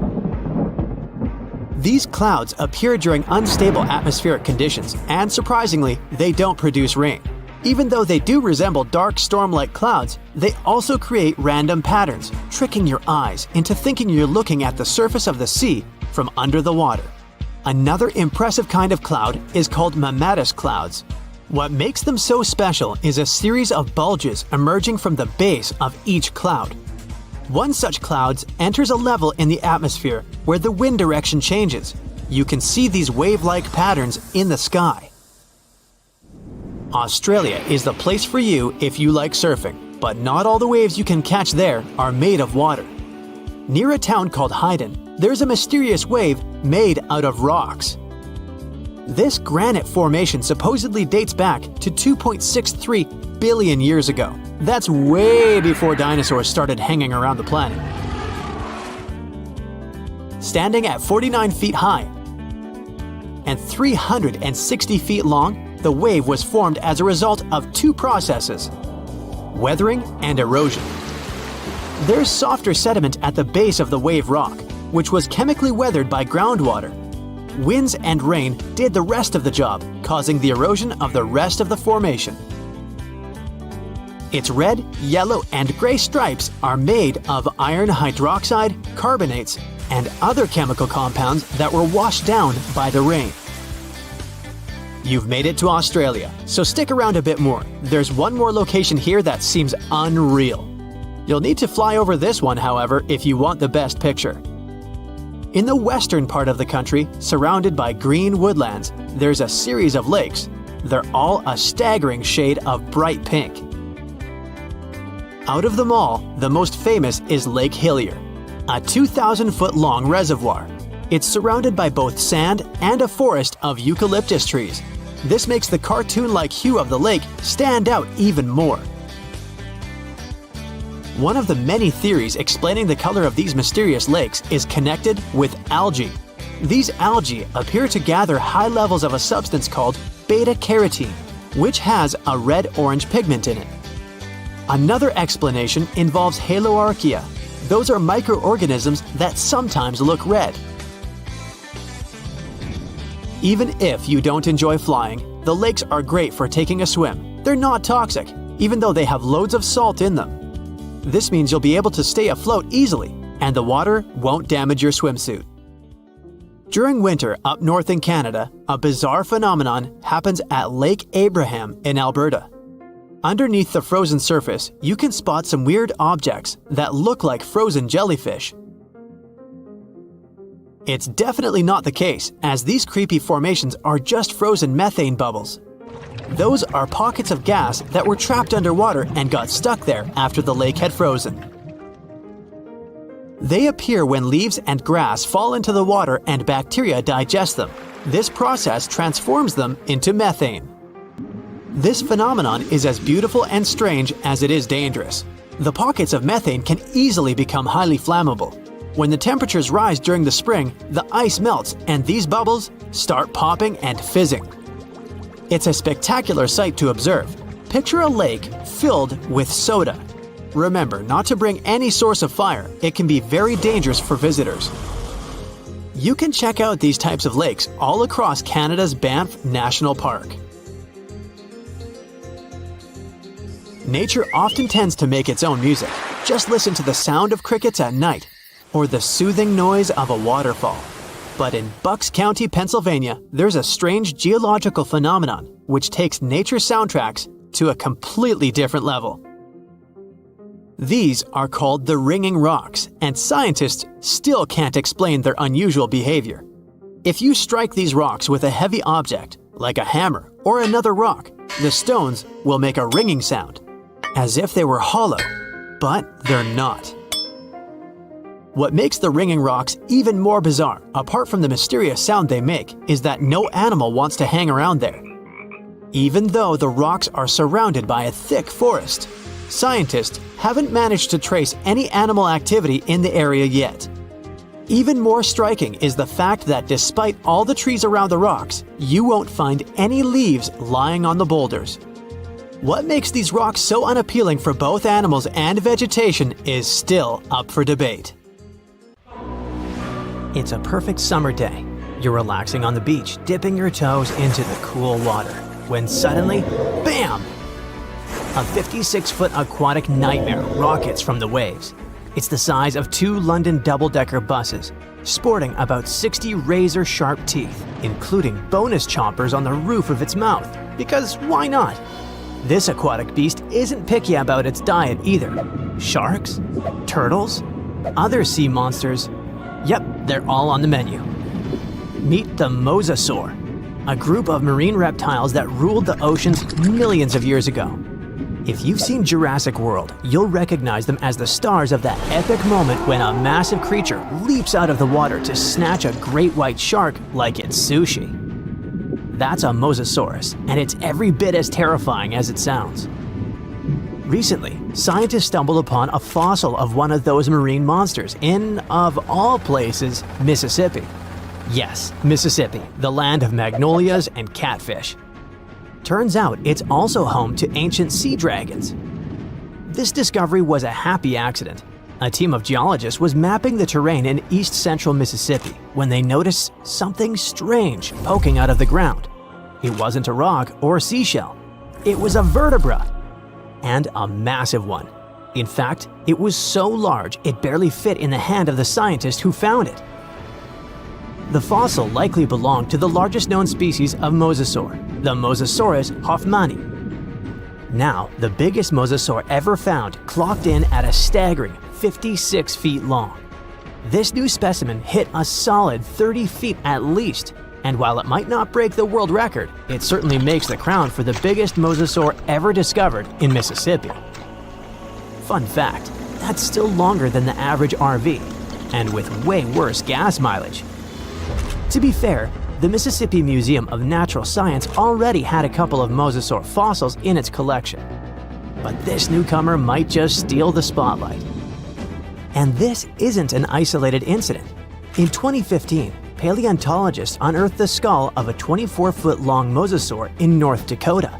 These clouds appear during unstable atmospheric conditions, and surprisingly, they don't produce rain. Even though they do resemble dark storm-like clouds, they also create random patterns, tricking your eyes into thinking you're looking at the surface of the sea from under the water. Another impressive kind of cloud is called mammatus clouds. What makes them so special is a series of bulges emerging from the base of each cloud. One such cloud enters a level in the atmosphere where the wind direction changes. You can see these wave-like patterns in the sky. Australia is the place for you if you like surfing, but not all the waves you can catch there are made of water. Near a town called Hayden, there's a mysterious wave made out of rocks. This granite formation supposedly dates back to 2.63 billion years ago. That's way before dinosaurs started hanging around the planet. Standing at 49 feet high and 360 feet long, the wave was formed as a result of two processes: weathering and erosion. There's softer sediment at the base of the wave rock, which was chemically weathered by groundwater. Winds and rain did the rest of the job, causing the erosion of the rest of the formation. Its red, yellow, and gray stripes are made of iron hydroxide, carbonates, and other chemical compounds that were washed down by the rain. You've made it to Australia, so stick around a bit more. There's one more location here that seems unreal. You'll need to fly over this one, however, if you want the best picture. In the western part of the country, surrounded by green woodlands, there's a series of lakes. They're all a staggering shade of bright pink. Out of them all, the most famous is Lake Hillier, a 2,000-foot-long reservoir. It's surrounded by both sand and a forest of eucalyptus trees. This makes the cartoon-like hue of the lake stand out even more. One of the many theories explaining the color of these mysterious lakes is connected with algae. These algae appear to gather high levels of a substance called beta-carotene, which has a red-orange pigment in it. Another explanation involves haloarchaea. Those are microorganisms that sometimes look red. Even if you don't enjoy flying, the lakes are great for taking a swim. They're not toxic, even though they have loads of salt in them. This means you'll be able to stay afloat easily, and the water won't damage your swimsuit. During winter up north in Canada, a bizarre phenomenon happens at Lake Abraham in Alberta. Underneath the frozen surface, you can spot some weird objects that look like frozen jellyfish. It's definitely not the case, as these creepy formations are just frozen methane bubbles. Those are pockets of gas that were trapped underwater and got stuck there after the lake had frozen. They appear when leaves and grass fall into the water and bacteria digest them. This process transforms them into methane. This phenomenon is as beautiful and strange as it is dangerous. The pockets of methane can easily become highly flammable. When the temperatures rise during the spring, the ice melts and these bubbles start popping and fizzing. It's a spectacular sight to observe. Picture a lake filled with soda. Remember not to bring any source of fire. It can be very dangerous for visitors. You can check out these types of lakes all across Canada's Banff National Park. Nature often tends to make its own music. Just listen to the sound of crickets at night, or the soothing noise of a waterfall. But in Bucks County, Pennsylvania, there's a strange geological phenomenon which takes nature soundtracks to a completely different level. These are called the ringing rocks, and scientists still can't explain their unusual behavior. If you strike these rocks with a heavy object, like a hammer or another rock, the stones will make a ringing sound, as if they were hollow, but they're not. What makes the ringing rocks even more bizarre, apart from the mysterious sound they make, is that no animal wants to hang around there. Even though the rocks are surrounded by a thick forest, scientists haven't managed to trace any animal activity in the area yet. Even more striking is the fact that despite all the trees around the rocks, you won't find any leaves lying on the boulders. What makes these rocks so unappealing for both animals and vegetation is still up for debate. It's a perfect summer day. You're relaxing on the beach, dipping your toes into the cool water, when suddenly, BAM! A 56-foot aquatic nightmare rockets from the waves. It's the size of 2 London double-decker buses, sporting about 60 razor-sharp teeth, including bonus chompers on the roof of its mouth, because why not? This aquatic beast isn't picky about its diet either. Sharks? Turtles? Other sea monsters? Yep, they're all on the menu. Meet the mosasaur, a group of marine reptiles that ruled the oceans millions of years ago. If you've seen Jurassic World, you'll recognize them as the stars of that epic moment when a massive creature leaps out of the water to snatch a great white shark like it's sushi. That's a mosasaurus, and it's every bit as terrifying as it sounds. Recently, scientists stumbled upon a fossil of one of those marine monsters in, of all places, Mississippi. Yes, Mississippi, the land of magnolias and catfish. Turns out it's also home to ancient sea dragons. This discovery was a happy accident. A team of geologists was mapping the terrain in east-central Mississippi when they noticed something strange poking out of the ground. It wasn't a rock or seashell. It was a vertebra, and a massive one. In fact, it was so large it barely fit in the hand of the scientist who found it. The fossil likely belonged to the largest known species of mosasaur, the Mosasaurus hoffmanni. Now, the biggest mosasaur ever found clocked in at a staggering 56 feet long. This new specimen hit a solid 30 feet at least, and while it might not break the world record, it certainly makes the crown for the biggest mosasaur ever discovered in Mississippi. Fun fact, that's still longer than the average RV, and with way worse gas mileage. To be fair, the Mississippi Museum of Natural Science already had a couple of mosasaur fossils in its collection. But this newcomer might just steal the spotlight. And this isn't an isolated incident. In 2015, paleontologists unearthed the skull of a 24-foot-long mosasaur in North Dakota.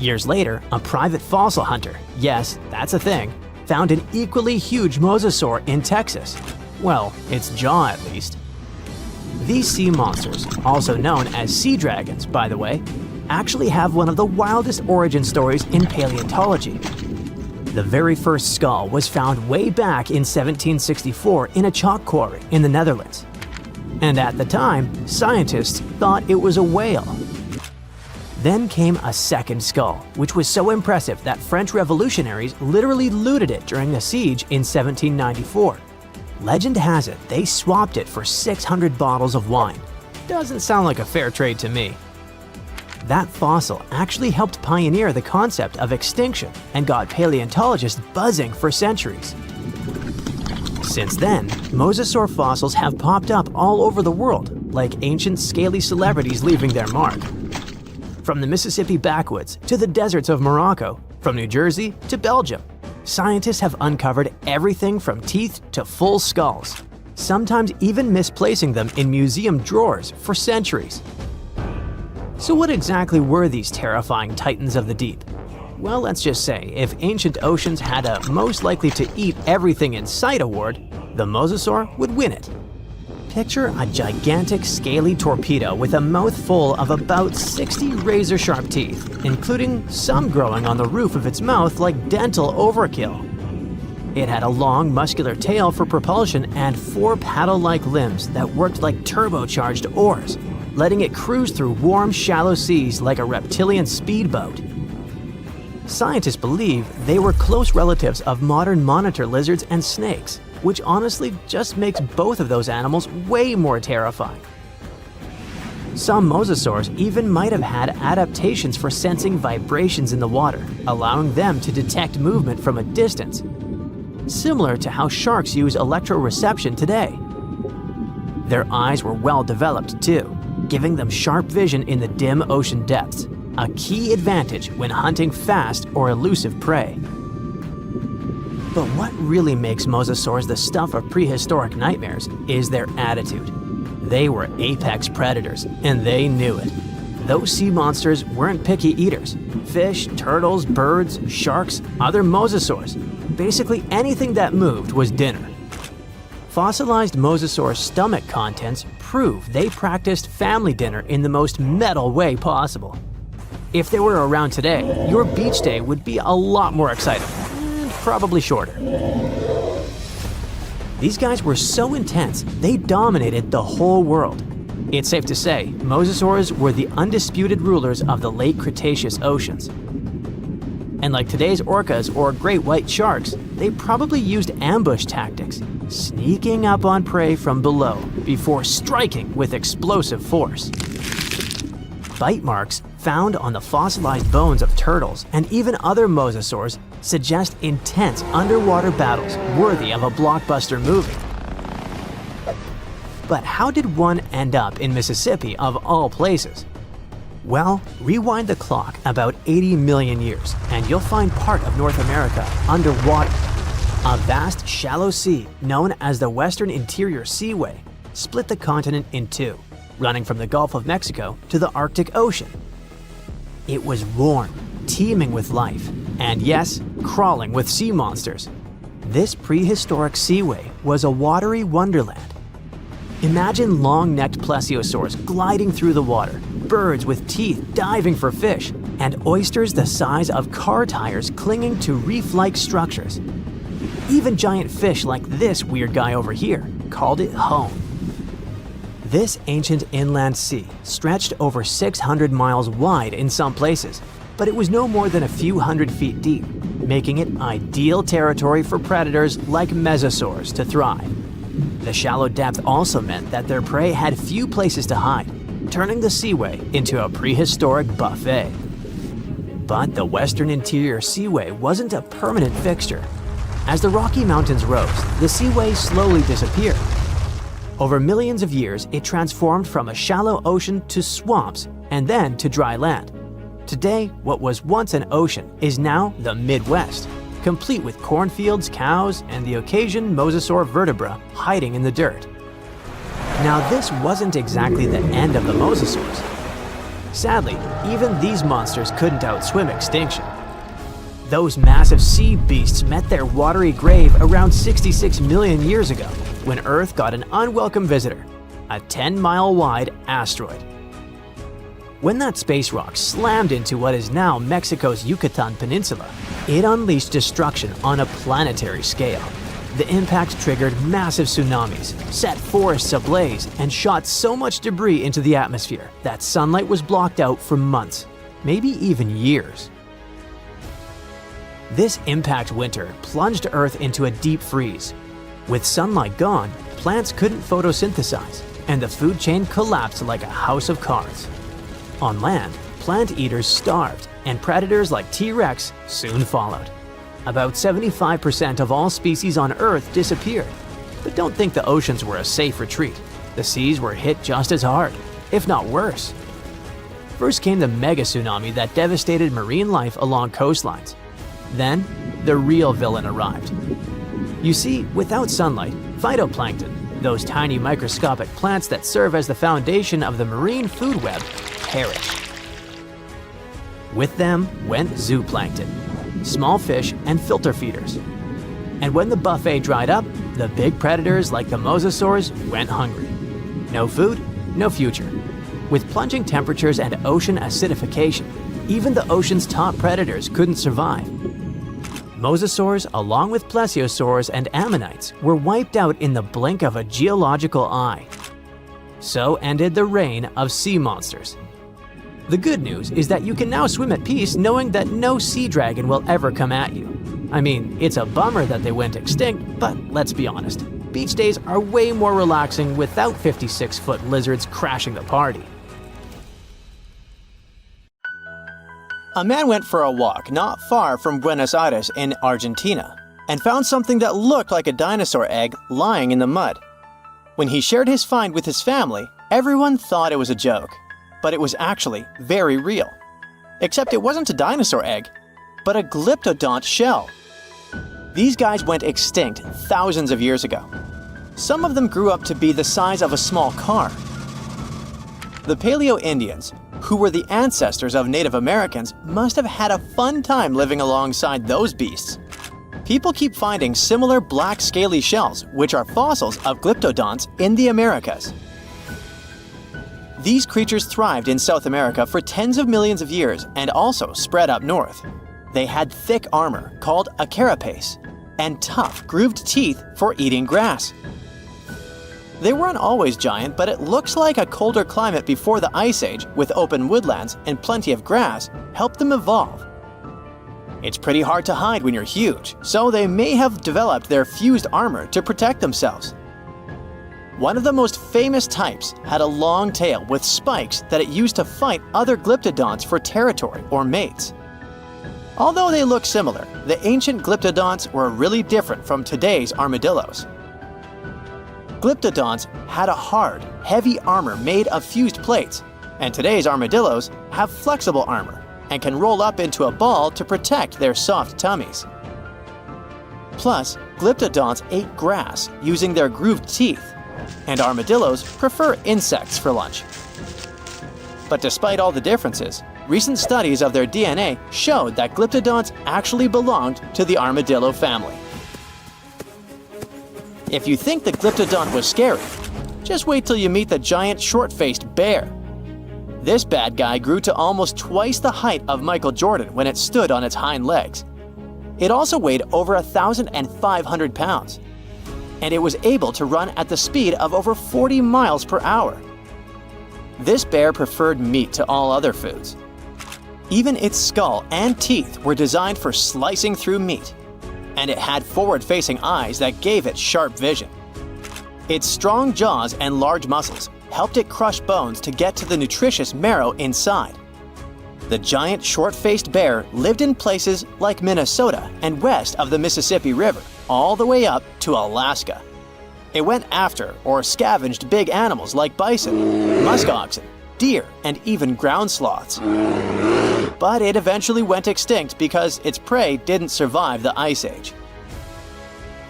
Years later, a private fossil hunter, yes, that's a thing, found an equally huge mosasaur in Texas. Well, its jaw at least. These sea monsters, also known as sea dragons by the way, actually have one of the wildest origin stories in paleontology. The very first skull was found way back in 1764 in a chalk quarry in the Netherlands. And at the time, scientists thought it was a whale. Then came a second skull, which was so impressive that French revolutionaries literally looted it during the siege in 1794. Legend has it they swapped it for 600 bottles of wine. Doesn't sound like a fair trade to me. That fossil actually helped pioneer the concept of extinction and got paleontologists buzzing for centuries. Since then, mosasaur fossils have popped up all over the world, like ancient scaly celebrities leaving their mark. From the Mississippi backwoods to the deserts of Morocco, from New Jersey to Belgium, scientists have uncovered everything from teeth to full skulls, sometimes even misplacing them in museum drawers for centuries. So what exactly were these terrifying titans of the deep? Well, let's just say, if ancient oceans had a most likely to eat everything in sight award, the mosasaur would win it. Picture a gigantic scaly torpedo with a mouth full of about 60 razor-sharp teeth, including some growing on the roof of its mouth like dental overkill. It had a long, muscular tail for propulsion and 4 paddle-like limbs that worked like turbocharged oars, letting it cruise through warm, shallow seas like a reptilian speedboat. Scientists believe they were close relatives of modern monitor lizards and snakes, which honestly just makes both of those animals way more terrifying. Some mosasaurs even might have had adaptations for sensing vibrations in the water, allowing them to detect movement from a distance, similar to how sharks use electroreception today. Their eyes were well developed too, giving them sharp vision in the dim ocean depths, a key advantage when hunting fast or elusive prey. But what really makes mosasaurs the stuff of prehistoric nightmares is their attitude. They were apex predators, and they knew it. Those sea monsters weren't picky eaters. Fish, turtles, birds, sharks, other mosasaurs. Basically anything that moved was dinner. Fossilized mosasaur stomach contents prove they practiced family dinner in the most metal way possible. If they were around today, your beach day would be a lot more exciting. Probably shorter. These guys were so intense, they dominated the whole world. It's safe to say, mosasaurs were the undisputed rulers of the late Cretaceous oceans. And like today's orcas or great white sharks, they probably used ambush tactics, sneaking up on prey from below before striking with explosive force. Bite marks found on the fossilized bones of turtles and even other mosasaurs suggest intense underwater battles worthy of a blockbuster movie. But how did one end up in Mississippi of all places? Well, rewind the clock about 80 million years and you'll find part of North America underwater. A vast shallow sea known as the Western Interior Seaway split the continent in two, running from the Gulf of Mexico to the Arctic Ocean. It was warm, teeming with life, and yes, crawling with sea monsters. This prehistoric seaway was a watery wonderland. Imagine long-necked plesiosaurs gliding through the water, birds with teeth diving for fish, and oysters the size of car tires clinging to reef-like structures. Even giant fish like this weird guy over here called it home. This ancient inland sea stretched over 600 miles wide in some places, but it was no more than a few hundred feet deep, making it ideal territory for predators like mesosaurs to thrive. The shallow depth also meant that their prey had few places to hide, turning the seaway into a prehistoric buffet. But the Western Interior Seaway wasn't a permanent fixture. As the Rocky Mountains rose, the seaway slowly disappeared. Over millions of years, it transformed from a shallow ocean to swamps and then to dry land. Today, what was once an ocean is now the Midwest, complete with cornfields, cows, and the occasion mosasaur vertebra hiding in the dirt. Now, this wasn't exactly the end of the mosasaurs. Sadly, even these monsters couldn't outswim extinction. Those massive sea beasts met their watery grave around 66 million years ago, when Earth got an unwelcome visitor, a 10-mile-wide asteroid. When that space rock slammed into what is now Mexico's Yucatan Peninsula, it unleashed destruction on a planetary scale. The impact triggered massive tsunamis, set forests ablaze, and shot so much debris into the atmosphere that sunlight was blocked out for months, maybe even years. This impact winter plunged Earth into a deep freeze. With sunlight gone, plants couldn't photosynthesize, and the food chain collapsed like a house of cards. On land, plant eaters starved, and predators like T-Rex soon followed. About 75% of all species on Earth disappeared. But don't think the oceans were a safe retreat. The seas were hit just as hard, if not worse. First came the mega tsunami that devastated marine life along coastlines. Then, the real villain arrived. You see, without sunlight, phytoplankton, those tiny microscopic plants that serve as the foundation of the marine food web, perished. With them went zooplankton, small fish and filter feeders. And when the buffet dried up, the big predators like the mosasaurs went hungry. No food, no future. With plunging temperatures and ocean acidification, even the ocean's top predators couldn't survive. Mosasaurs, along with plesiosaurs and ammonites, were wiped out in the blink of a geological eye. So ended the reign of sea monsters. The good news is that you can now swim at peace knowing that no sea dragon will ever come at you. I mean, it's a bummer that they went extinct, but let's be honest, beach days are way more relaxing without 56-foot lizards crashing the party. A man went for a walk not far from Buenos Aires in Argentina and found something that looked like a dinosaur egg lying in the mud. When he shared his find with his family, everyone thought it was a joke, but it was actually very real. Except it wasn't a dinosaur egg, but a glyptodont shell. These guys went extinct thousands of years ago. Some of them grew up to be the size of a small car. The Paleo-Indians, who were the ancestors of Native Americans, must have had a fun time living alongside those beasts. People keep finding similar black scaly shells, which are fossils of glyptodonts in the Americas. These creatures thrived in South America for tens of millions of years and also spread up north. They had thick armor, called a carapace, and tough, grooved teeth for eating grass. They weren't always giant, but it looks like a colder climate before the Ice Age, with open woodlands and plenty of grass, helped them evolve. It's pretty hard to hide when you're huge, so they may have developed their fused armor to protect themselves. One of the most famous types had a long tail with spikes that it used to fight other glyptodonts for territory or mates. Although they look similar, the ancient glyptodonts were really different from today's armadillos. Glyptodonts had a hard, heavy armor made of fused plates, and today's armadillos have flexible armor and can roll up into a ball to protect their soft tummies. Plus, glyptodonts ate grass using their grooved teeth, and armadillos prefer insects for lunch. But despite all the differences, recent studies of their DNA showed that glyptodonts actually belonged to the armadillo family. If you think the glyptodont was scary, just wait till you meet the giant short-faced bear. This bad guy grew to almost twice the height of Michael Jordan when it stood on its hind legs. It also weighed over 1,500 pounds, and it was able to run at the speed of over 40 miles per hour. This bear preferred meat to all other foods. Even its skull and teeth were designed for slicing through meat, and it had forward-facing eyes that gave it sharp vision. Its strong jaws and large muscles helped it crush bones to get to the nutritious marrow inside. The giant short-faced bear lived in places like Minnesota and west of the Mississippi River, all the way up to Alaska. It went after or scavenged big animals like bison, musk oxen, deer, and even ground sloths. But it eventually went extinct because its prey didn't survive the Ice Age.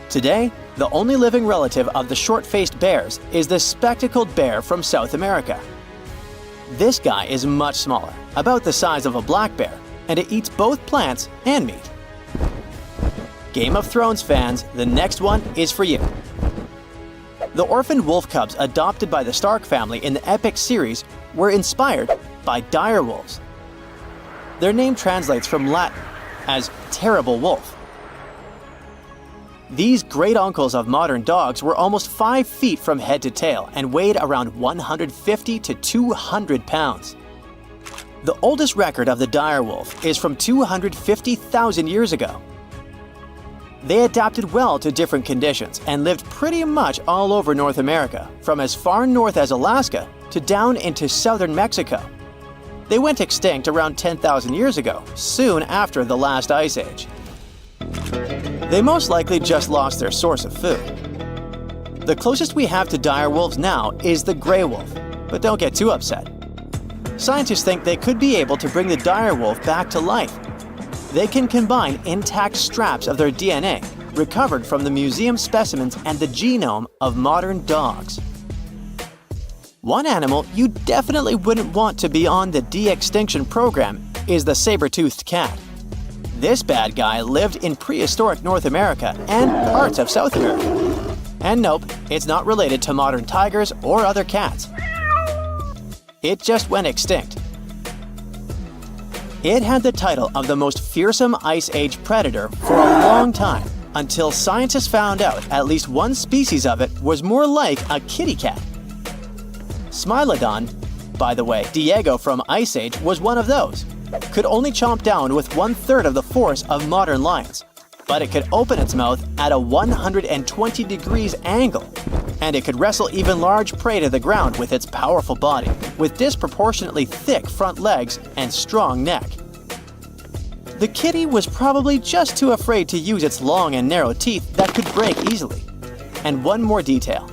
Today, the only living relative of the short-faced bears is the spectacled bear from South America. This guy is much smaller, about the size of a black bear, and it eats both plants and meat. Game of Thrones fans, the next one is for you. The orphaned wolf cubs adopted by the Stark family in the epic series were inspired by dire wolves. Their name translates from Latin as terrible wolf. These great uncles of modern dogs were almost 5 feet from head to tail and weighed around 150 to 200 pounds. The oldest record of the dire wolf is from 250,000 years ago. They adapted well to different conditions and lived pretty much all over North America, from as far north as Alaska to down into southern Mexico. They went extinct around 10,000 years ago, soon after the last ice age. They most likely just lost their source of food. The closest we have to dire wolves now is the gray wolf, but don't get too upset. Scientists think they could be able to bring the dire wolf back to life. They can combine intact straps of their DNA, recovered from the museum specimens and the genome of modern dogs. One animal you definitely wouldn't want to be on the de-extinction program is the saber-toothed cat. This bad guy lived in prehistoric North America and parts of South America. And nope, it's not related to modern tigers or other cats. It just went extinct. It had the title of the most fearsome Ice Age predator for a long time, until scientists found out at least one species of it was more like a kitty cat. Smilodon, by the way, Diego from Ice Age was one of those. Could only chomp down with 1/3 of the force of modern lions, but it could open its mouth at a 120 degrees angle, and it could wrestle even large prey to the ground with its powerful body, with disproportionately thick front legs and strong neck. The kitty was probably just too afraid to use its long and narrow teeth that could break easily. And one more detail.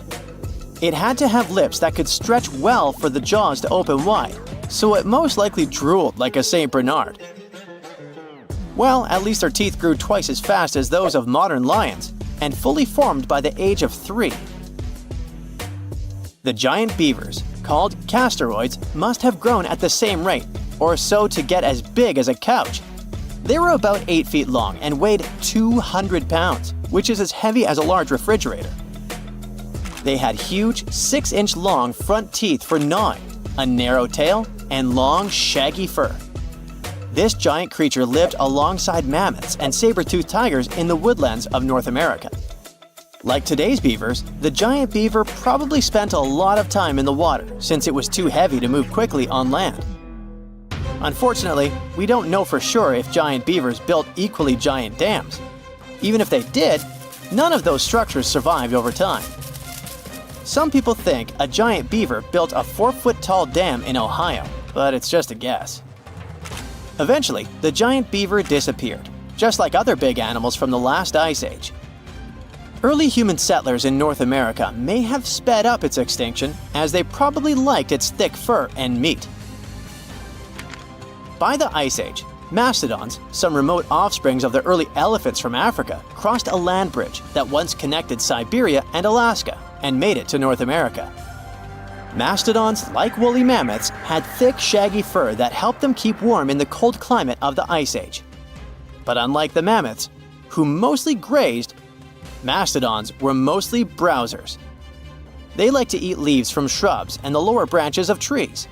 It had to have lips that could stretch well for the jaws to open wide, so it most likely drooled like a St. Bernard. Well, at least their teeth grew twice as fast as those of modern lions, and fully formed by the age of 3. The giant beavers, called castoroids, must have grown at the same rate, or so to get as big as a couch. They were about 8 feet long and weighed 200 pounds, which is as heavy as a large refrigerator. They had huge 6-inch long front teeth for gnawing, a narrow tail, and long, shaggy fur. This giant creature lived alongside mammoths and saber-toothed tigers in the woodlands of North America. Like today's beavers, the giant beaver probably spent a lot of time in the water since it was too heavy to move quickly on land. Unfortunately, we don't know for sure if giant beavers built equally giant dams. Even if they did, none of those structures survived over time. Some people think a giant beaver built a 4-foot-tall dam in Ohio, but it's just a guess. Eventually, the giant beaver disappeared, just like other big animals from the last ice age. Early human settlers in North America may have sped up its extinction, as they probably liked its thick fur and meat. By the Ice Age, mastodons, some remote offsprings of the early elephants from Africa, crossed a land bridge that once connected Siberia and Alaska and made it to North America. Mastodons, like woolly mammoths, had thick, shaggy fur that helped them keep warm in the cold climate of the Ice Age. But unlike the mammoths, who mostly grazed, mastodons were mostly browsers. They like to eat leaves from shrubs and the lower branches of trees.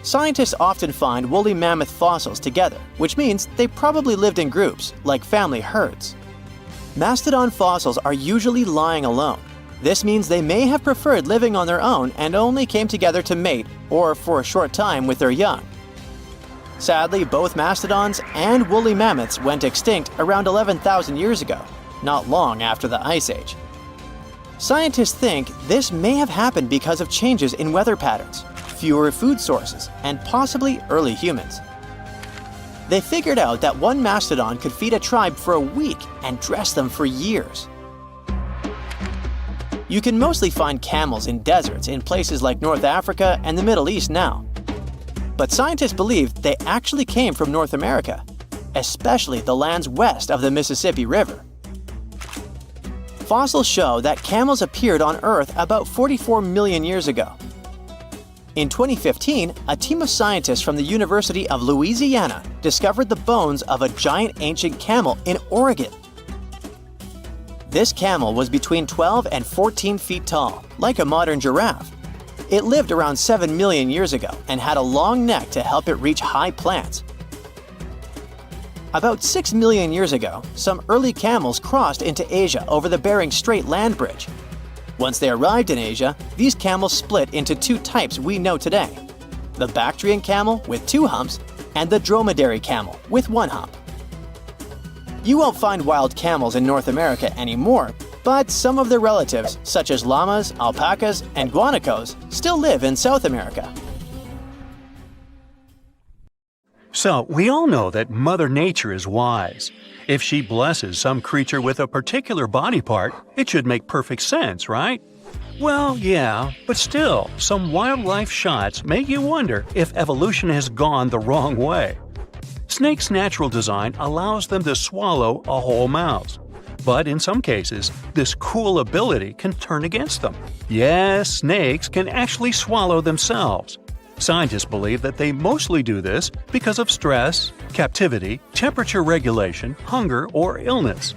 Scientists often find woolly mammoth fossils together, which means they probably lived in groups, like family herds. Mastodon fossils are usually lying alone. This means they may have preferred living on their own and only came together to mate or for a short time with their young. Sadly, both mastodons and woolly mammoths went extinct around 11,000 years ago, not long after the Ice Age. Scientists think this may have happened because of changes in weather patterns, fewer food sources, and possibly early humans. They figured out that one mastodon could feed a tribe for a week and dress them for years. You can mostly find camels in deserts in places like North Africa and the Middle East now. But scientists believe they actually came from North America, especially the lands west of the Mississippi River. Fossils show that camels appeared on Earth about 44 million years ago. In 2015, a team of scientists from the University of Louisiana discovered the bones of a giant ancient camel in Oregon. This camel was between 12 and 14 feet tall, like a modern giraffe. It lived around 7 million years ago and had a long neck to help it reach high plants. About 6 million years ago, some early camels crossed into Asia over the Bering Strait land bridge. Once they arrived in Asia, these camels split into two types we know today: the Bactrian camel with 2 humps and the dromedary camel with 1 hump. You won't find wild camels in North America anymore, but some of their relatives, such as llamas, alpacas, and guanacos, still live in South America. So, we all know that Mother Nature is wise. If she blesses some creature with a particular body part, it should make perfect sense, right? Well, yeah, but still, some wildlife shots make you wonder if evolution has gone the wrong way. Snakes' natural design allows them to swallow a whole mouse. But in some cases, this cool ability can turn against them. Yes, snakes can actually swallow themselves. Scientists believe that they mostly do this because of stress, captivity, temperature regulation, hunger, or illness.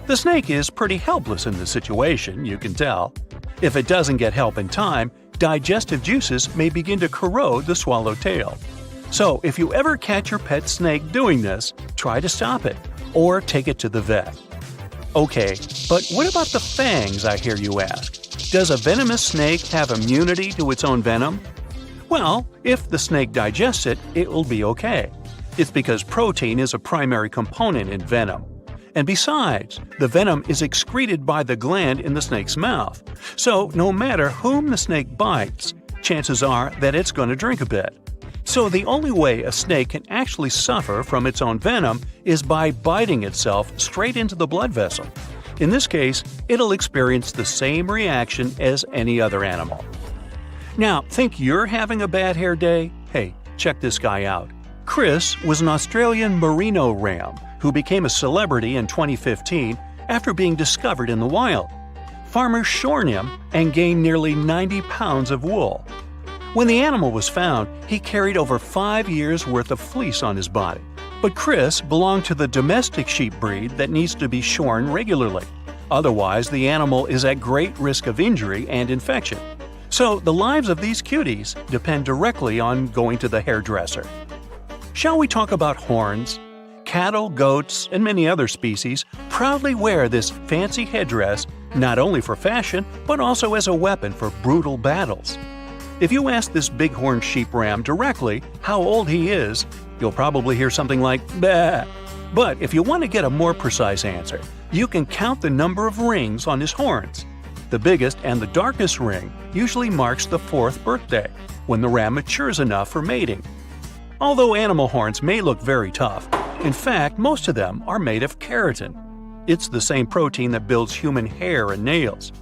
The snake is pretty helpless in this situation, you can tell. If it doesn't get help in time, digestive juices may begin to corrode the swallowtail. So if you ever catch your pet snake doing this, try to stop it, or take it to the vet. Okay, but what about the fangs, I hear you ask? Does a venomous snake have immunity to its own venom? Well, if the snake digests it, it will be okay. It's because protein is a primary component in venom. And besides, the venom is excreted by the gland in the snake's mouth. So no matter whom the snake bites, chances are that it's going to drink a bit. So the only way a snake can actually suffer from its own venom is by biting itself straight into the blood vessel. In this case, it'll experience the same reaction as any other animal. Now, think you're having a bad hair day? Hey, check this guy out. Chris was an Australian merino ram who became a celebrity in 2015 after being discovered in the wild. Farmers shorn him and gained nearly 90 pounds of wool. When the animal was found, he carried over 5 years' worth of fleece on his body. But Chris belonged to the domestic sheep breed that needs to be shorn regularly. Otherwise, the animal is at great risk of injury and infection. So the lives of these cuties depend directly on going to the hairdresser. Shall we talk about horns? Cattle, goats, and many other species proudly wear this fancy headdress not only for fashion, but also as a weapon for brutal battles. If you ask this bighorn sheep ram directly how old he is, you'll probably hear something like, "Bah." But if you want to get a more precise answer, you can count the number of rings on his horns. The biggest and the darkest ring usually marks the 4th birthday, when the ram matures enough for mating. Although animal horns may look very tough, in fact, most of them are made of keratin. It's the same protein that builds human hair and nails.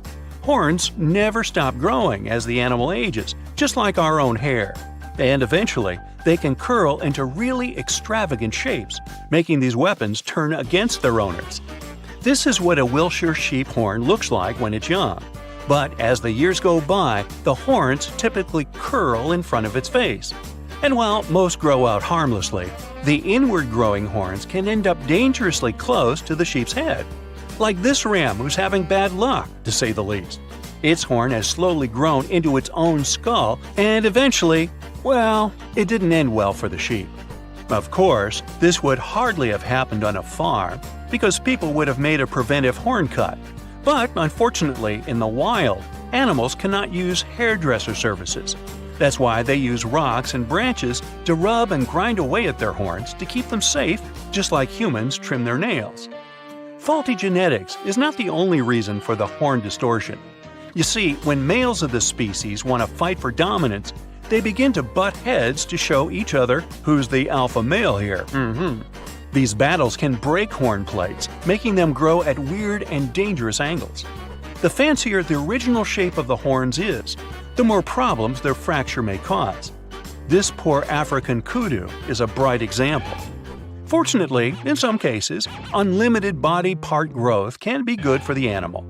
Horns never stop growing as the animal ages, just like our own hair. And eventually, they can curl into really extravagant shapes, making these weapons turn against their owners. This is what a Wiltshire sheep horn looks like when it's young. But as the years go by, the horns typically curl in front of its face. And while most grow out harmlessly, the inward-growing horns can end up dangerously close to the sheep's head. Like this ram who's having bad luck, to say the least. Its horn has slowly grown into its own skull, and eventually, well, it didn't end well for the sheep. Of course, this would hardly have happened on a farm, because people would have made a preventive horn cut. But unfortunately, in the wild, animals cannot use hairdresser services. That's why they use rocks and branches to rub and grind away at their horns to keep them safe, just like humans trim their nails. Faulty genetics is not the only reason for the horn distortion. You see, when males of the species want to fight for dominance, they begin to butt heads to show each other who's the alpha male here. These battles can break horn plates, making them grow at weird and dangerous angles. The fancier the original shape of the horns is, the more problems their fracture may cause. This poor African kudu is a bright example. Fortunately, in some cases, unlimited body part growth can be good for the animal.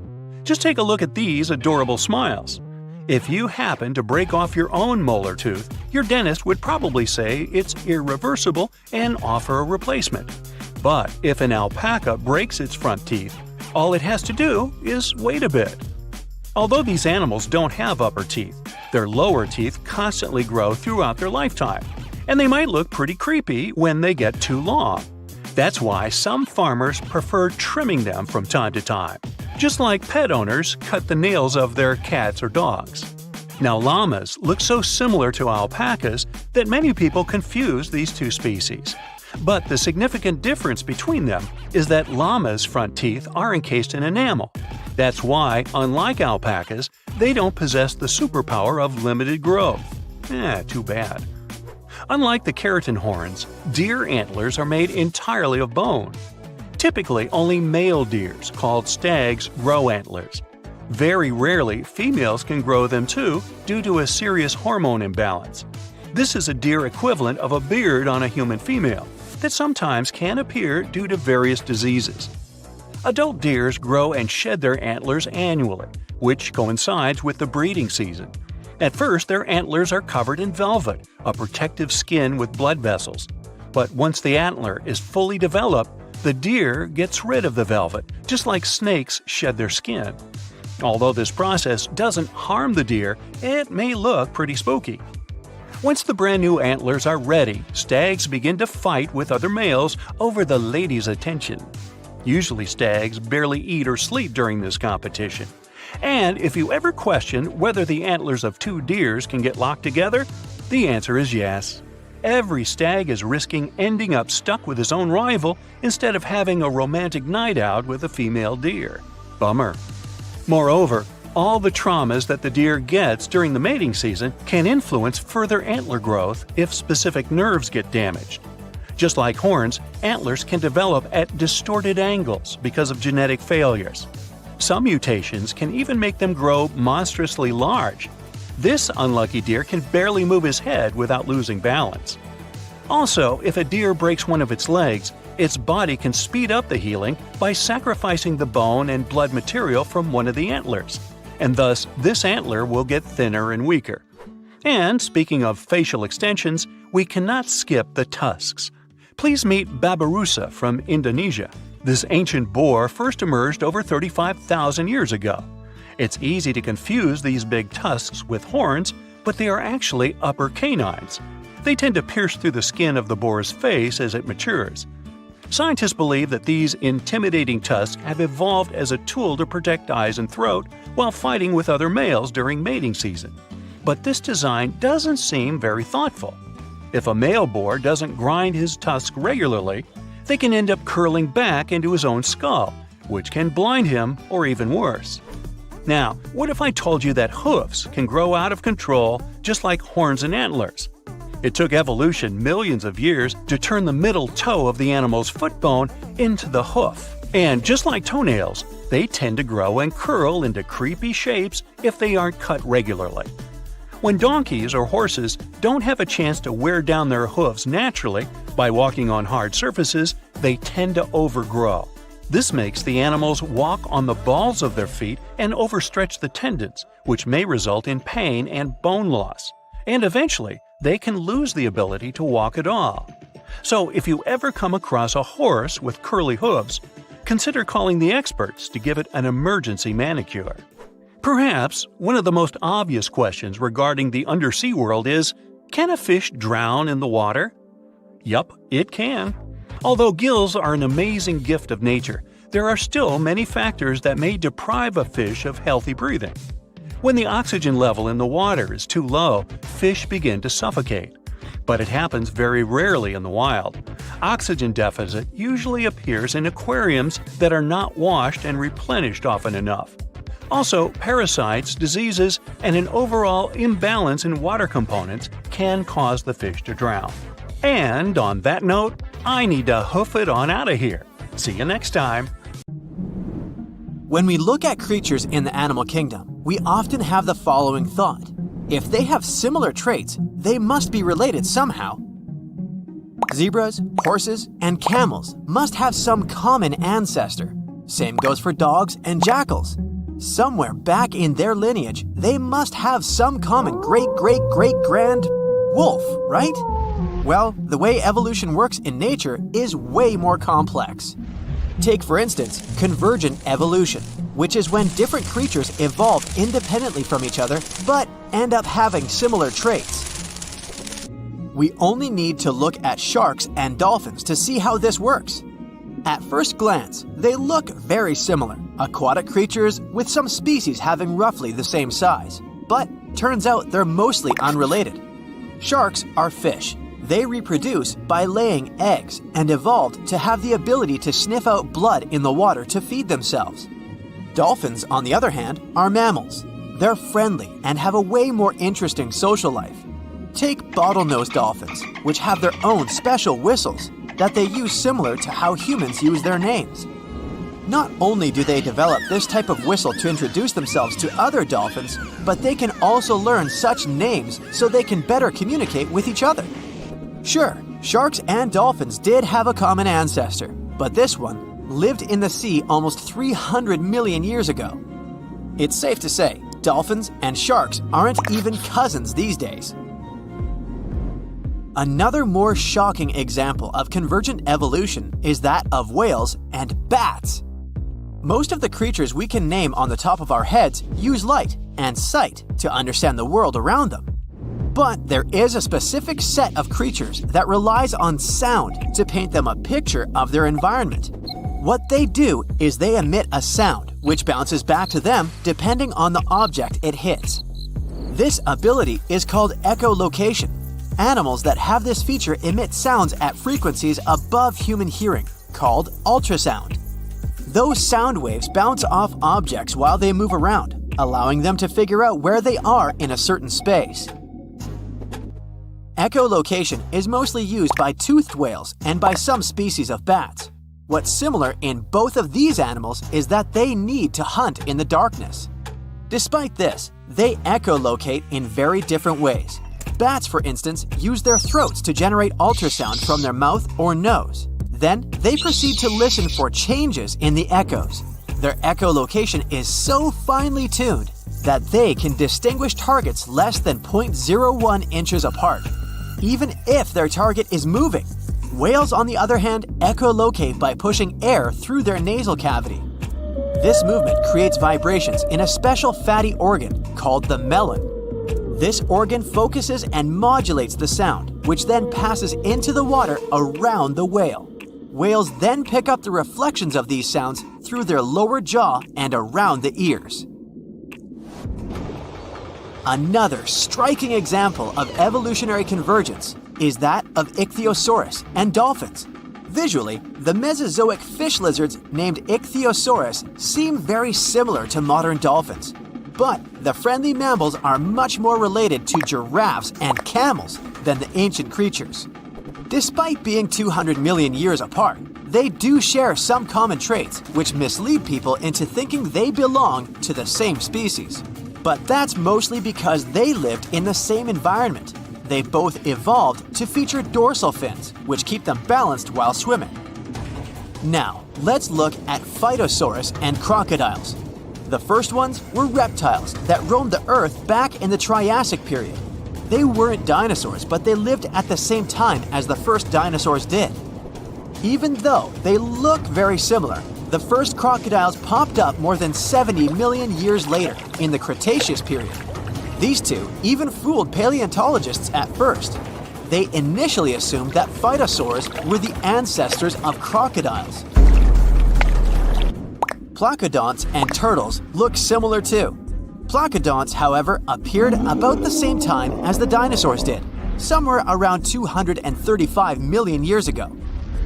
Just take a look at these adorable smiles. If you happen to break off your own molar tooth, your dentist would probably say it's irreversible and offer a replacement. But if an alpaca breaks its front teeth, all it has to do is wait a bit. Although these animals don't have upper teeth, their lower teeth constantly grow throughout their lifetime, and they might look pretty creepy when they get too long. That's why some farmers prefer trimming them from time to time, just like pet owners cut the nails of their cats or dogs. Now, llamas look so similar to alpacas that many people confuse these two species. But the significant difference between them is that llamas' front teeth are encased in enamel. That's why, unlike alpacas, they don't possess the superpower of limited growth. Too bad. Unlike the keratin horns, deer antlers are made entirely of bone. Typically, only male deers, called stags, grow antlers. Very rarely, females can grow them too due to a serious hormone imbalance. This is a deer equivalent of a beard on a human female that sometimes can appear due to various diseases. Adult deers grow and shed their antlers annually, which coincides with the breeding season. At first, their antlers are covered in velvet, a protective skin with blood vessels. But once the antler is fully developed, the deer gets rid of the velvet, just like snakes shed their skin. Although this process doesn't harm the deer, it may look pretty spooky. Once the brand new antlers are ready, stags begin to fight with other males over the ladies' attention. Usually stags barely eat or sleep during this competition. And if you ever question whether the antlers of two deers can get locked together, the answer is yes. Every stag is risking ending up stuck with his own rival instead of having a romantic night out with a female deer. Bummer. Moreover, all the traumas that the deer gets during the mating season can influence further antler growth if specific nerves get damaged. Just like horns, antlers can develop at distorted angles because of genetic failures. Some mutations can even make them grow monstrously large. This unlucky deer can barely move his head without losing balance. Also, if a deer breaks one of its legs, its body can speed up the healing by sacrificing the bone and blood material from one of the antlers, and thus this antler will get thinner and weaker. And speaking of facial extensions, we cannot skip the tusks. Please meet Babirusa from Indonesia. This ancient boar first emerged over 35,000 years ago. It's easy to confuse these big tusks with horns, but they are actually upper canines. They tend to pierce through the skin of the boar's face as it matures. Scientists believe that these intimidating tusks have evolved as a tool to protect eyes and throat while fighting with other males during mating season. But this design doesn't seem very thoughtful. If a male boar doesn't grind his tusks regularly, they can end up curling back into his own skull, which can blind him or even worse. Now, what if I told you that hoofs can grow out of control just like horns and antlers? It took evolution millions of years to turn the middle toe of the animal's foot bone into the hoof. And just like toenails, they tend to grow and curl into creepy shapes if they aren't cut regularly. When donkeys or horses don't have a chance to wear down their hooves naturally by walking on hard surfaces, they tend to overgrow. This makes the animals walk on the balls of their feet and overstretch the tendons, which may result in pain and bone loss. And eventually, they can lose the ability to walk at all. So if you ever come across a horse with curly hooves, consider calling the experts to give it an emergency manicure. Perhaps one of the most obvious questions regarding the undersea world is, can a fish drown in the water? Yup, it can. Although gills are an amazing gift of nature, there are still many factors that may deprive a fish of healthy breathing. When the oxygen level in the water is too low, fish begin to suffocate. But it happens very rarely in the wild. Oxygen deficit usually appears in aquariums that are not washed and replenished often enough. Also, parasites, diseases, and an overall imbalance in water components can cause the fish to drown. And on that note, I need to hoof it on out of here. See you next time. When we look at creatures in the animal kingdom, we often have the following thought. If they have similar traits, they must be related somehow. Zebras, horses, and camels must have some common ancestor. Same goes for dogs and jackals. Somewhere back in their lineage, they must have some common great-great-great-grand wolf, right? Well, the way evolution works in nature is way more complex. Take, for instance, convergent evolution, which is when different creatures evolve independently from each other but end up having similar traits. We only need to look at sharks and dolphins to see how this works. At first glance, they look very similar, aquatic creatures with some species having roughly the same size. But turns out they're mostly unrelated. Sharks are fish. They reproduce by laying eggs and evolved to have the ability to sniff out blood in the water to feed themselves. Dolphins, on the other hand, are mammals. They're friendly and have a way more interesting social life. Take bottlenose dolphins, which have their own special whistles that they use similar to how humans use their names. Not only do they develop this type of whistle to introduce themselves to other dolphins, but they can also learn such names so they can better communicate with each other. Sure, sharks and dolphins did have a common ancestor, but this one lived in the sea almost 300 million years ago. It's safe to say, dolphins and sharks aren't even cousins these days. Another more shocking example of convergent evolution is that of whales and bats. Most of the creatures we can name on the top of our heads use light and sight to understand the world around them. But there is a specific set of creatures that relies on sound to paint them a picture of their environment. What they do is they emit a sound which bounces back to them depending on the object it hits. This ability is called echolocation. Animals that have this feature emit sounds at frequencies above human hearing, called ultrasound. Those sound waves bounce off objects while they move around, allowing them to figure out where they are in a certain space. Echolocation is mostly used by toothed whales and by some species of bats. What's similar in both of these animals is that they need to hunt in the darkness. Despite this, they echolocate in very different ways. Bats, for instance, use their throats to generate ultrasound from their mouth or nose. Then, they proceed to listen for changes in the echoes. Their echolocation is so finely tuned that they can distinguish targets less than 0.01 inches apart, even if their target is moving. Whales, on the other hand, echolocate by pushing air through their nasal cavity. This movement creates vibrations in a special fatty organ called the melon. This organ focuses and modulates the sound, which then passes into the water around the whale. Whales then pick up the reflections of these sounds through their lower jaw and around the ears. Another striking example of evolutionary convergence is that of Ichthyosaurus and dolphins. Visually, the Mesozoic fish lizards named Ichthyosaurus seem very similar to modern dolphins. But the friendly mammals are much more related to giraffes and camels than the ancient creatures. Despite being 200 million years apart, they do share some common traits which mislead people into thinking they belong to the same species. But that's mostly because they lived in the same environment. They both evolved to feature dorsal fins, which keep them balanced while swimming. Now, let's look at Phytosaurus and crocodiles. The first ones were reptiles that roamed the Earth back in the Triassic period. They weren't dinosaurs, but they lived at the same time as the first dinosaurs did. Even though they look very similar, the first crocodiles popped up more than 70 million years later in the Cretaceous period. These two even fooled paleontologists at first. They initially assumed that phytosaurs were the ancestors of crocodiles. Placodonts and turtles look similar too. Placodonts, however, appeared about the same time as the dinosaurs did, somewhere around 235 million years ago.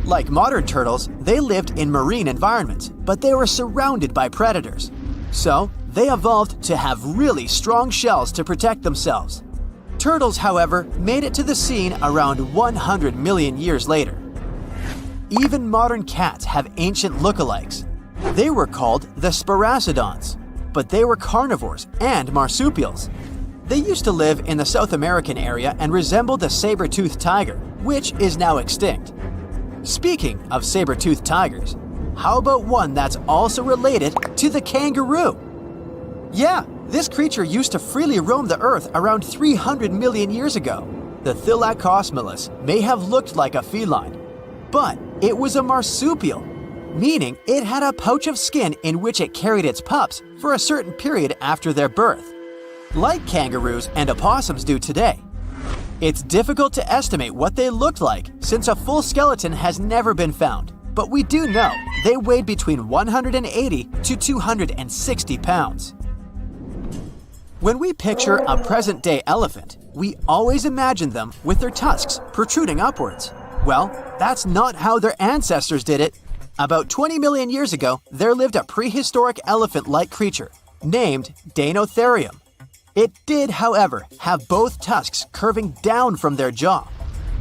Like modern turtles, they lived in marine environments, but they were surrounded by predators. So, they evolved to have really strong shells to protect themselves. Turtles, however, made it to the scene around 100 million years later. Even modern cats have ancient lookalikes. They were called the Sparacidons, but they were carnivores and marsupials. They used to live in the South American area and resembled the saber-toothed tiger, which is now extinct. Speaking of saber-toothed tigers, how about one that's also related to the kangaroo? Yeah, this creature used to freely roam the Earth around 300 million years ago. The Thylacosmilus may have looked like a feline, but it was a marsupial, meaning it had a pouch of skin in which it carried its pups for a certain period after their birth, like kangaroos and opossums do today. It's difficult to estimate what they looked like since a full skeleton has never been found, but we do know they weighed between 180 to 260 pounds. When we picture a present-day elephant, we always imagine them with their tusks protruding upwards. Well, that's not how their ancestors did it. About 20 million years ago, there lived a prehistoric elephant-like creature named Deinotherium. It did, however, have both tusks curving down from their jaw.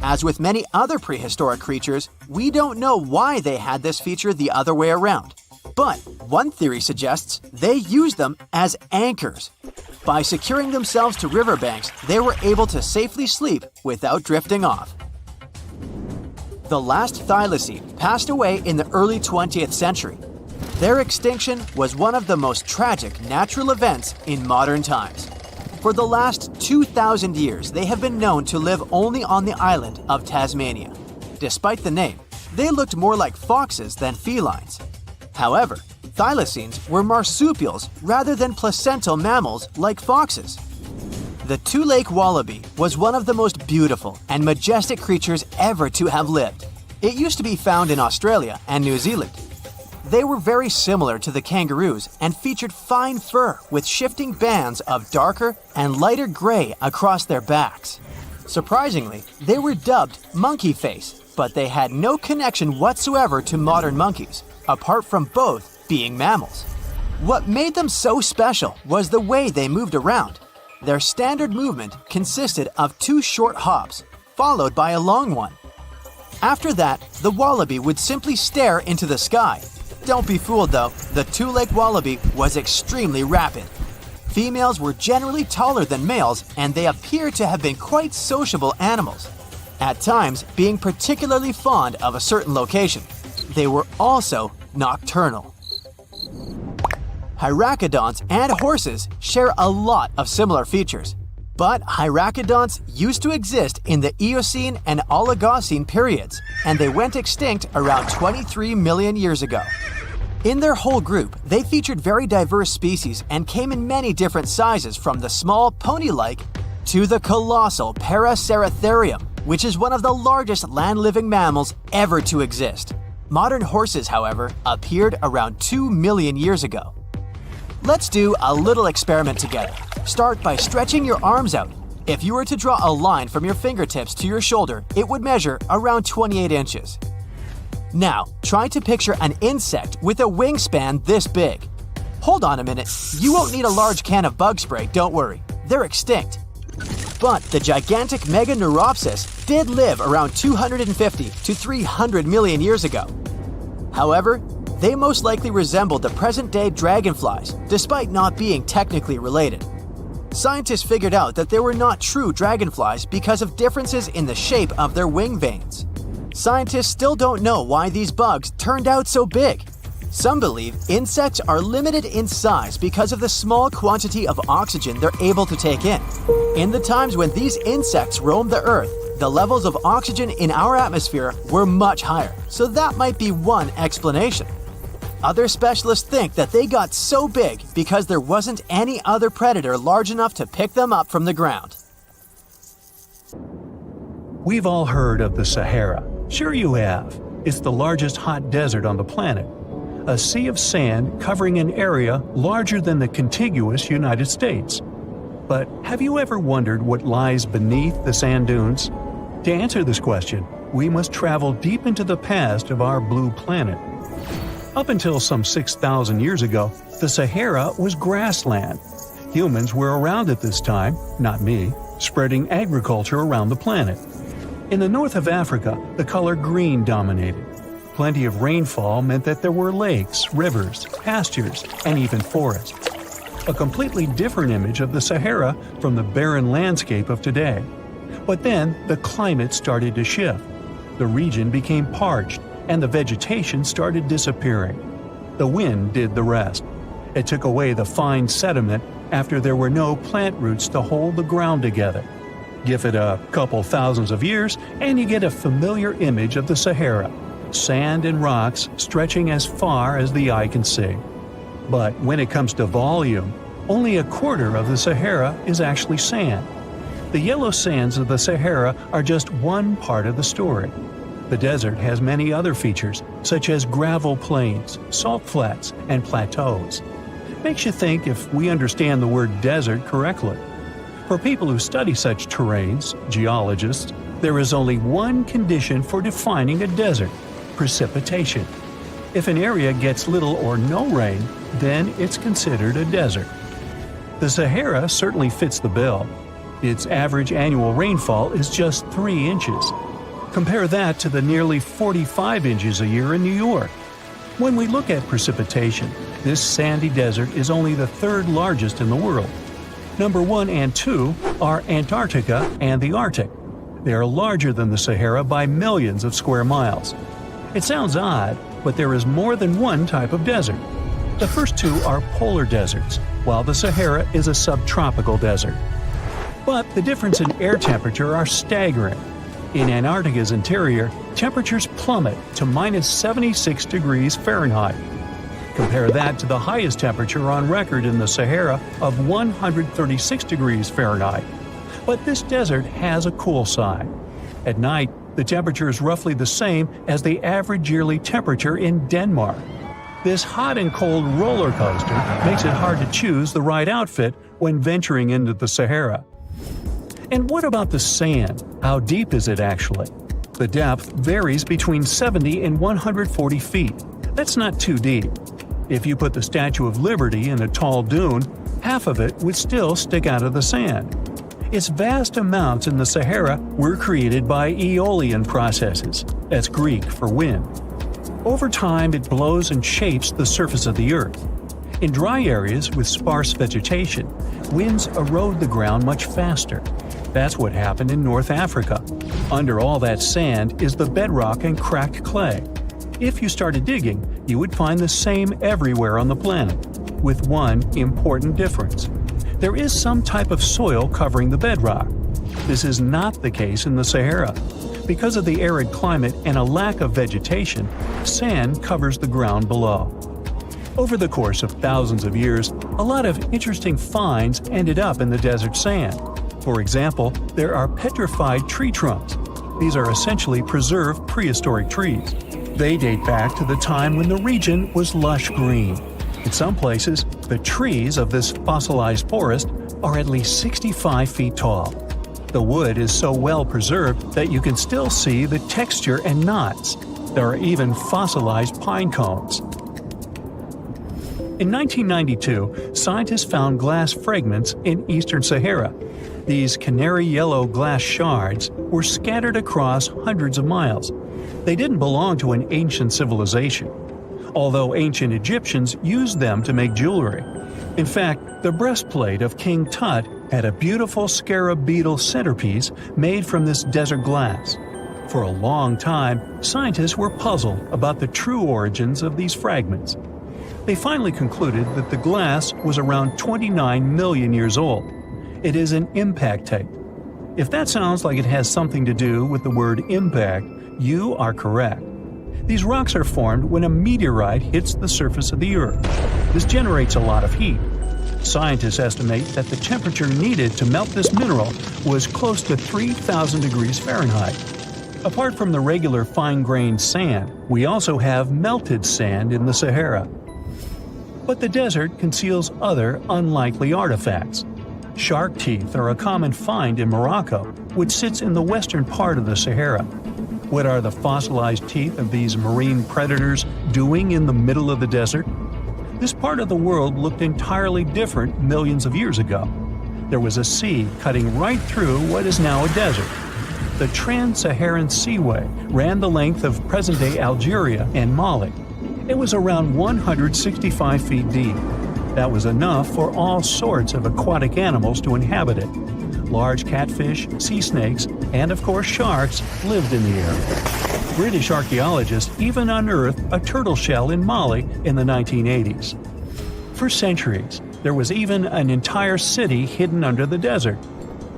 As with many other prehistoric creatures, we don't know why they had this feature the other way around. But one theory suggests they used them as anchors. By securing themselves to riverbanks, they were able to safely sleep without drifting off. The last thylacine passed away in the early 20th century. Their extinction was one of the most tragic natural events in modern times. For the last 2,000 years, they have been known to live only on the island of Tasmania. Despite the name, they looked more like foxes than felines. However, thylacines were marsupials rather than placental mammals like foxes. The two-lake wallaby was one of the most beautiful and majestic creatures ever to have lived. It used to be found in Australia and New Zealand. They were very similar to the kangaroos and featured fine fur with shifting bands of darker and lighter gray across their backs. Surprisingly, they were dubbed monkey face, but they had no connection whatsoever to modern monkeys, apart from both being mammals. What made them so special was the way they moved around. Their standard movement consisted of 2 short hops, followed by a long one. After that, the wallaby would simply stare into the sky. Don't be fooled though, the two-leg wallaby was extremely rapid. Females were generally taller than males, and they appear to have been quite sociable animals, at times being particularly fond of a certain location. They were also nocturnal. Hyracoodonts and horses share a lot of similar features, but hyracoodonts used to exist in the Eocene and Oligocene periods, and they went extinct around 23 million years ago. In their whole group, they featured very diverse species and came in many different sizes, from the small pony-like to the colossal Paraceratherium, which is one of the largest land-living mammals ever to exist. Modern horses, however, appeared around 2 million years ago. Let's do a little experiment together. Start by stretching your arms out. If you were to draw a line from your fingertips to your shoulder, it would measure around 28 inches. Now, try to picture an insect with a wingspan this big. Hold on a minute, you won't need a large can of bug spray, don't worry. They're extinct. But the gigantic Meganeuropsis did live around 250 to 300 million years ago. However, they most likely resembled the present-day dragonflies, despite not being technically related. Scientists figured out that they were not true dragonflies because of differences in the shape of their wing veins. Scientists still don't know why these bugs turned out so big. Some believe insects are limited in size because of the small quantity of oxygen they're able to take in. In the times when these insects roamed the Earth, the levels of oxygen in our atmosphere were much higher, so that might be one explanation. Other specialists think that they got so big because there wasn't any other predator large enough to pick them up from the ground. We've all heard of the Sahara. Sure you have. It's the largest hot desert on the planet. A sea of sand covering an area larger than the contiguous United States. But have you ever wondered what lies beneath the sand dunes? To answer this question, we must travel deep into the past of our blue planet. Up until some 6,000 years ago, the Sahara was grassland. Humans were around at this time, not me, spreading agriculture around the planet. In the north of Africa, the color green dominated. Plenty of rainfall meant that there were lakes, rivers, pastures, and even forests. A completely different image of the Sahara from the barren landscape of today. But then the climate started to shift. The region became parched, and the vegetation started disappearing. The wind did the rest. It took away the fine sediment after there were no plant roots to hold the ground together. Give it a couple thousands of years and you get a familiar image of the Sahara: sand and rocks stretching as far as the eye can see. But when it comes to volume, only a quarter of the Sahara is actually sand. The yellow sands of the Sahara are just one part of the story. The desert has many other features, such as gravel plains, salt flats, and plateaus. Makes you think if we understand the word desert correctly. For people who study such terrains, geologists, there is only one condition for defining a desert: precipitation. If an area gets little or no rain, then it's considered a desert. The Sahara certainly fits the bill. Its average annual rainfall is just 3 inches. Compare that to the nearly 45 inches a year in New York. When we look at precipitation, this sandy desert is only the third largest in the world. Number 1 and 2 are Antarctica and the Arctic. They are larger than the Sahara by millions of square miles. It sounds odd, but there is more than one type of desert. The first two are polar deserts, while the Sahara is a subtropical desert. But the difference in air temperature are staggering. In Antarctica's interior, temperatures plummet to minus 76 degrees Fahrenheit. Compare that to the highest temperature on record in the Sahara of 136 degrees Fahrenheit. But this desert has a cool side. At night, the temperature is roughly the same as the average yearly temperature in Denmark. This hot and cold roller coaster makes it hard to choose the right outfit when venturing into the Sahara. And what about the sand? How deep is it actually? The depth varies between 70 and 140 feet. That's not too deep. If you put the Statue of Liberty in a tall dune, half of it would still stick out of the sand. Its vast amounts in the Sahara were created by aeolian processes. That's Greek for wind. Over time, it blows and shapes the surface of the earth. In dry areas with sparse vegetation, winds erode the ground much faster. That's what happened in North Africa. Under all that sand is the bedrock and cracked clay. If you started digging, you would find the same everywhere on the planet, with one important difference. There is some type of soil covering the bedrock. This is not the case in the Sahara. Because of the arid climate and a lack of vegetation, sand covers the ground below. Over the course of thousands of years, a lot of interesting finds ended up in the desert sand. For example, there are petrified tree trunks. These are essentially preserved prehistoric trees. They date back to the time when the region was lush green. In some places, the trees of this fossilized forest are at least 65 feet tall. The wood is so well preserved that you can still see the texture and knots. There are even fossilized pine cones. In 1992, scientists found glass fragments in eastern Sahara. These canary yellow glass shards were scattered across hundreds of miles. They didn't belong to an ancient civilization, although ancient Egyptians used them to make jewelry. In fact, the breastplate of King Tut had a beautiful scarab beetle centerpiece made from this desert glass. For a long time, scientists were puzzled about the true origins of these fragments. They finally concluded that the glass was around 29 million years old. It is an impact tape. If that sounds like it has something to do with the word impact, you are correct. These rocks are formed when a meteorite hits the surface of the Earth. This generates a lot of heat. Scientists estimate that the temperature needed to melt this mineral was close to 3,000 degrees Fahrenheit. Apart from the regular fine-grained sand, we also have melted sand in the Sahara. But the desert conceals other unlikely artifacts. Shark teeth are a common find in Morocco, which sits in the western part of the Sahara. What are the fossilized teeth of these marine predators doing in the middle of the desert? This part of the world looked entirely different millions of years ago. There was a sea cutting right through what is now a desert. The Trans-Saharan Seaway ran the length of present-day Algeria and Mali. It was around 165 feet deep. That was enough for all sorts of aquatic animals to inhabit it. Large catfish, sea snakes, and of course sharks lived in the area. British archaeologists even unearthed a turtle shell in Mali in the 1980s. For centuries, there was even an entire city hidden under the desert.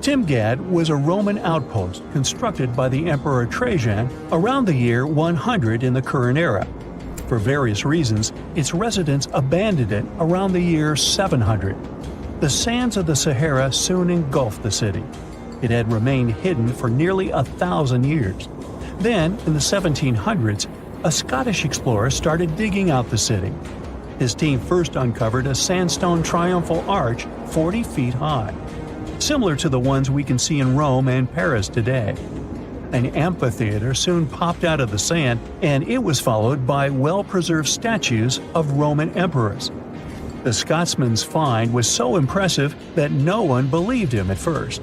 Timgad was a Roman outpost constructed by the Emperor Trajan around the year 100 in the current era. For various reasons, its residents abandoned it around the year 700. The sands of the Sahara soon engulfed the city. It had remained hidden for nearly 1,000 years. Then, in the 1700s, a Scottish explorer started digging out the city. His team first uncovered a sandstone triumphal arch 40 feet high, similar to the ones we can see in Rome and Paris today. An amphitheater soon popped out of the sand, and it was followed by well-preserved statues of Roman emperors. The Scotsman's find was so impressive that no one believed him at first.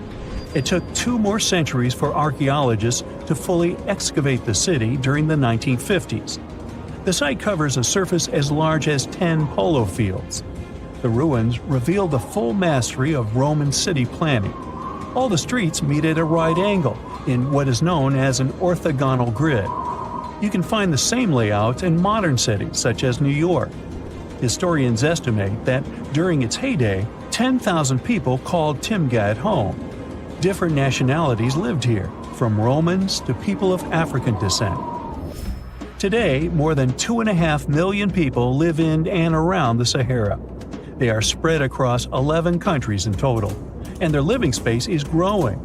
It took 2 more centuries for archaeologists to fully excavate the city during the 1950s. The site covers a surface as large as 10 polo fields. The ruins reveal the full mastery of Roman city planning. All the streets meet at a right angle in what is known as an orthogonal grid. You can find the same layout in modern cities such as New York. Historians estimate that during its heyday, 10,000 people called Timgad home. Different nationalities lived here, from Romans to people of African descent. Today, more than 2.5 million people live in and around the Sahara. They are spread across 11 countries in total, and their living space is growing.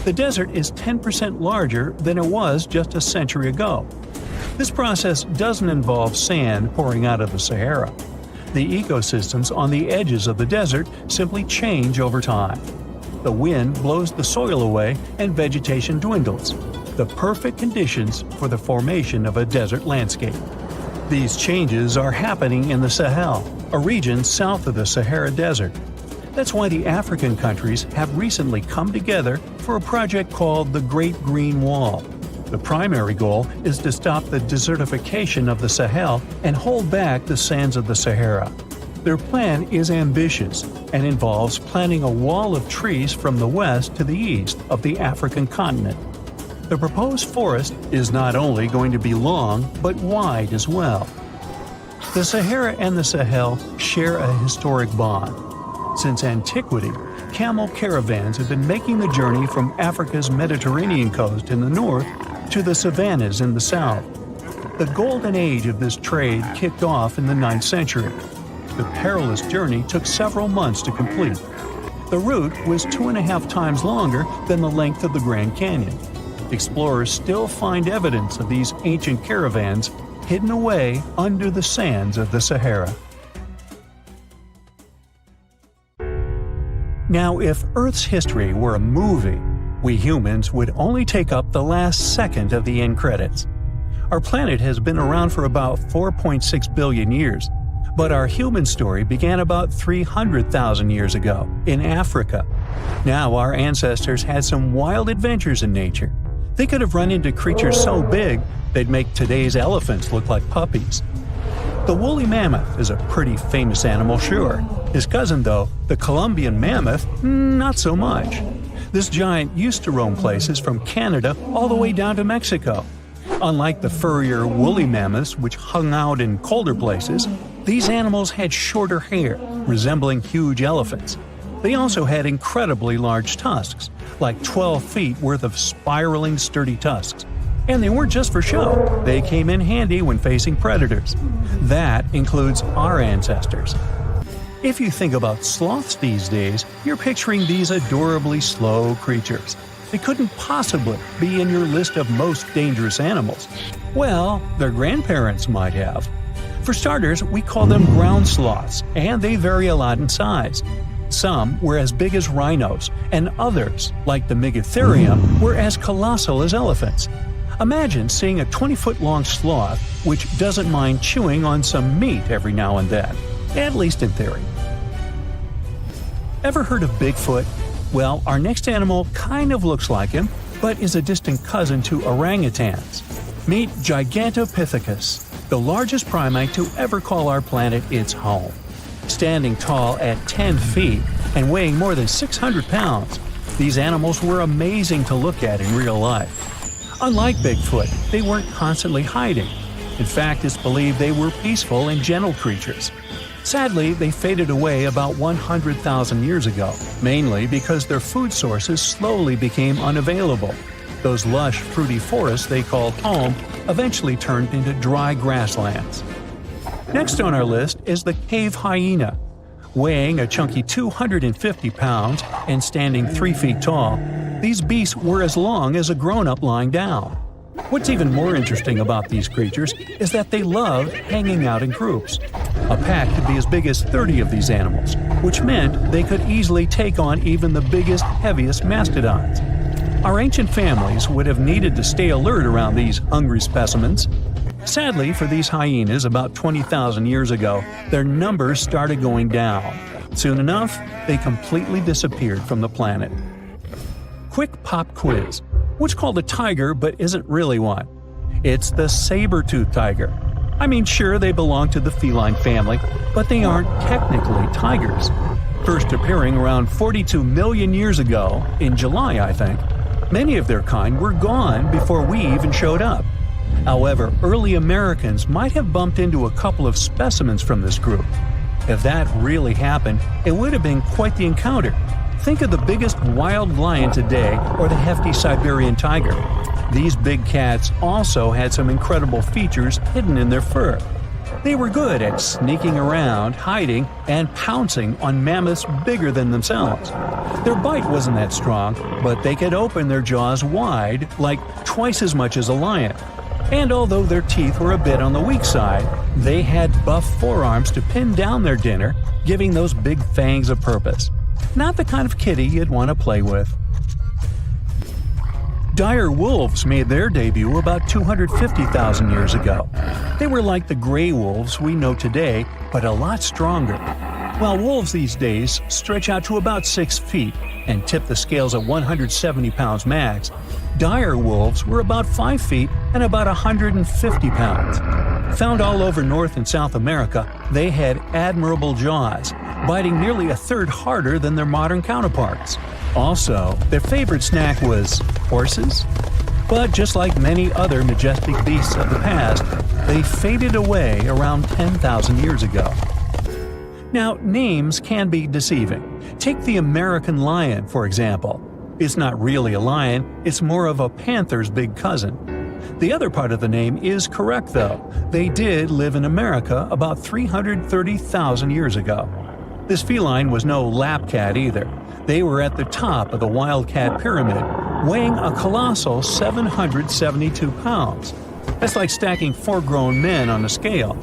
The desert is 10% larger than it was just a century ago. This process doesn't involve sand pouring out of the Sahara. The ecosystems on the edges of the desert simply change over time. The wind blows the soil away and vegetation dwindles, the perfect conditions for the formation of a desert landscape. These changes are happening in the Sahel, a region south of the Sahara Desert. That's why the African countries have recently come together for a project called the Great Green Wall. The primary goal is to stop the desertification of the Sahel and hold back the sands of the Sahara. Their plan is ambitious and involves planting a wall of trees from the west to the east of the African continent. The proposed forest is not only going to be long, but wide as well. The Sahara and the Sahel share a historic bond. Since antiquity, camel caravans have been making the journey from Africa's Mediterranean coast in the north to the savannas in the south. The golden age of this trade kicked off in the 9th century. The perilous journey took several months to complete. The route was 2.5 times longer than the length of the Grand Canyon. Explorers still find evidence of these ancient caravans hidden away under the sands of the Sahara. Now, if Earth's history were a movie, we humans would only take up the last second of the end credits. Our planet has been around for about 4.6 billion years, but our human story began about 300,000 years ago in Africa. Now, our ancestors had some wild adventures in nature. They could have run into creatures so big they'd make today's elephants look like puppies. The woolly mammoth is a pretty famous animal, sure. His cousin, though, the Columbian mammoth, not so much. This giant used to roam places from Canada all the way down to Mexico. Unlike the furrier woolly mammoths, which hung out in colder places, these animals had shorter hair, resembling huge elephants. They also had incredibly large tusks, like 12 feet worth of spiraling, sturdy tusks. And they weren't just for show, they came in handy when facing predators. That includes our ancestors. If you think about sloths these days, you're picturing these adorably slow creatures. They couldn't possibly be in your list of most dangerous animals. Well, their grandparents might have. For starters, we call them ground sloths, and they vary a lot in size. Some were as big as rhinos, and others, like the Megatherium, were as colossal as elephants. Imagine seeing a 20-foot-long sloth which doesn't mind chewing on some meat every now and then, at least in theory. Ever heard of Bigfoot? Well, our next animal kind of looks like him, but is a distant cousin to orangutans. Meet Gigantopithecus, the largest primate to ever call our planet its home. Standing tall at 10 feet and weighing more than 600 pounds, these animals were amazing to look at in real life. Unlike Bigfoot, they weren't constantly hiding. In fact, it's believed they were peaceful and gentle creatures. Sadly, they faded away about 100,000 years ago, mainly because their food sources slowly became unavailable. Those lush, fruity forests they called home eventually turned into dry grasslands. Next on our list is the cave hyena. Weighing a chunky 250 pounds and standing 3 feet tall, these beasts were as long as a grown-up lying down. What's even more interesting about these creatures is that they love hanging out in groups. A pack could be as big as 30 of these animals, which meant they could easily take on even the biggest, heaviest mastodons. Our ancient families would have needed to stay alert around these hungry specimens. Sadly for these hyenas, about 20,000 years ago, their numbers started going down. Soon enough, they completely disappeared from the planet. Quick pop quiz. What's called a tiger but isn't really one? It's the saber-toothed tiger. I mean, sure, they belong to the feline family, but they aren't technically tigers. First appearing around 42 million years ago, in July, I think, many of their kind were gone before we even showed up. However, early Americans might have bumped into a couple of specimens from this group. If that really happened, it would have been quite the encounter. Think of the biggest wild lion today or the hefty Siberian tiger. These big cats also had some incredible features hidden in their fur. They were good at sneaking around, hiding, and pouncing on mammoths bigger than themselves. Their bite wasn't that strong, but they could open their jaws wide, like twice as much as a lion. And although their teeth were a bit on the weak side, they had buff forearms to pin down their dinner, giving those big fangs a purpose. Not the kind of kitty you'd want to play with. Dire wolves made their debut about 250,000 years ago. They were like the gray wolves we know today, but a lot stronger. While wolves these days stretch out to about 6 feet and tip the scales at 170 pounds max, dire wolves were about 5 feet and about 150 pounds. Found all over North and South America, they had admirable jaws, biting nearly a third harder than their modern counterparts. Also, their favorite snack was horses. But just like many other majestic beasts of the past, they faded away around 10,000 years ago. Now, names can be deceiving. Take the American lion, for example. It's not really a lion, it's more of a panther's big cousin. The other part of the name is correct, though. They did live in America about 330,000 years ago. This feline was no lap cat either. They were at the top of the wildcat pyramid, weighing a colossal 772 pounds. That's like stacking 4 grown men on a scale.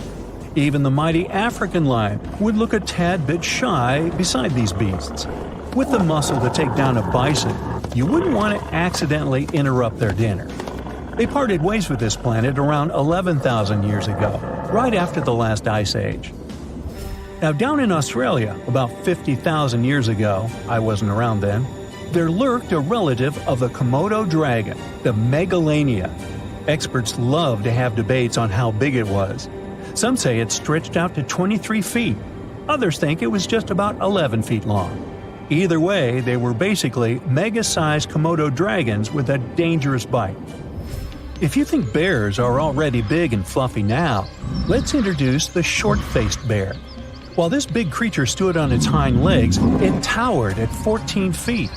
Even the mighty African lion would look a tad bit shy beside these beasts. With the muscle to take down a bison, you wouldn't want to accidentally interrupt their dinner. They parted ways with this planet around 11,000 years ago, right after the last ice age. Now, down in Australia, about 50,000 years ago, I wasn't around then, there lurked a relative of the Komodo dragon, the Megalania. Experts love to have debates on how big it was. Some say it stretched out to 23 feet. Others think it was just about 11 feet long. Either way, they were basically mega-sized Komodo dragons with a dangerous bite. If you think bears are already big and fluffy now, let's introduce the short-faced bear. While this big creature stood on its hind legs, it towered at 14 feet.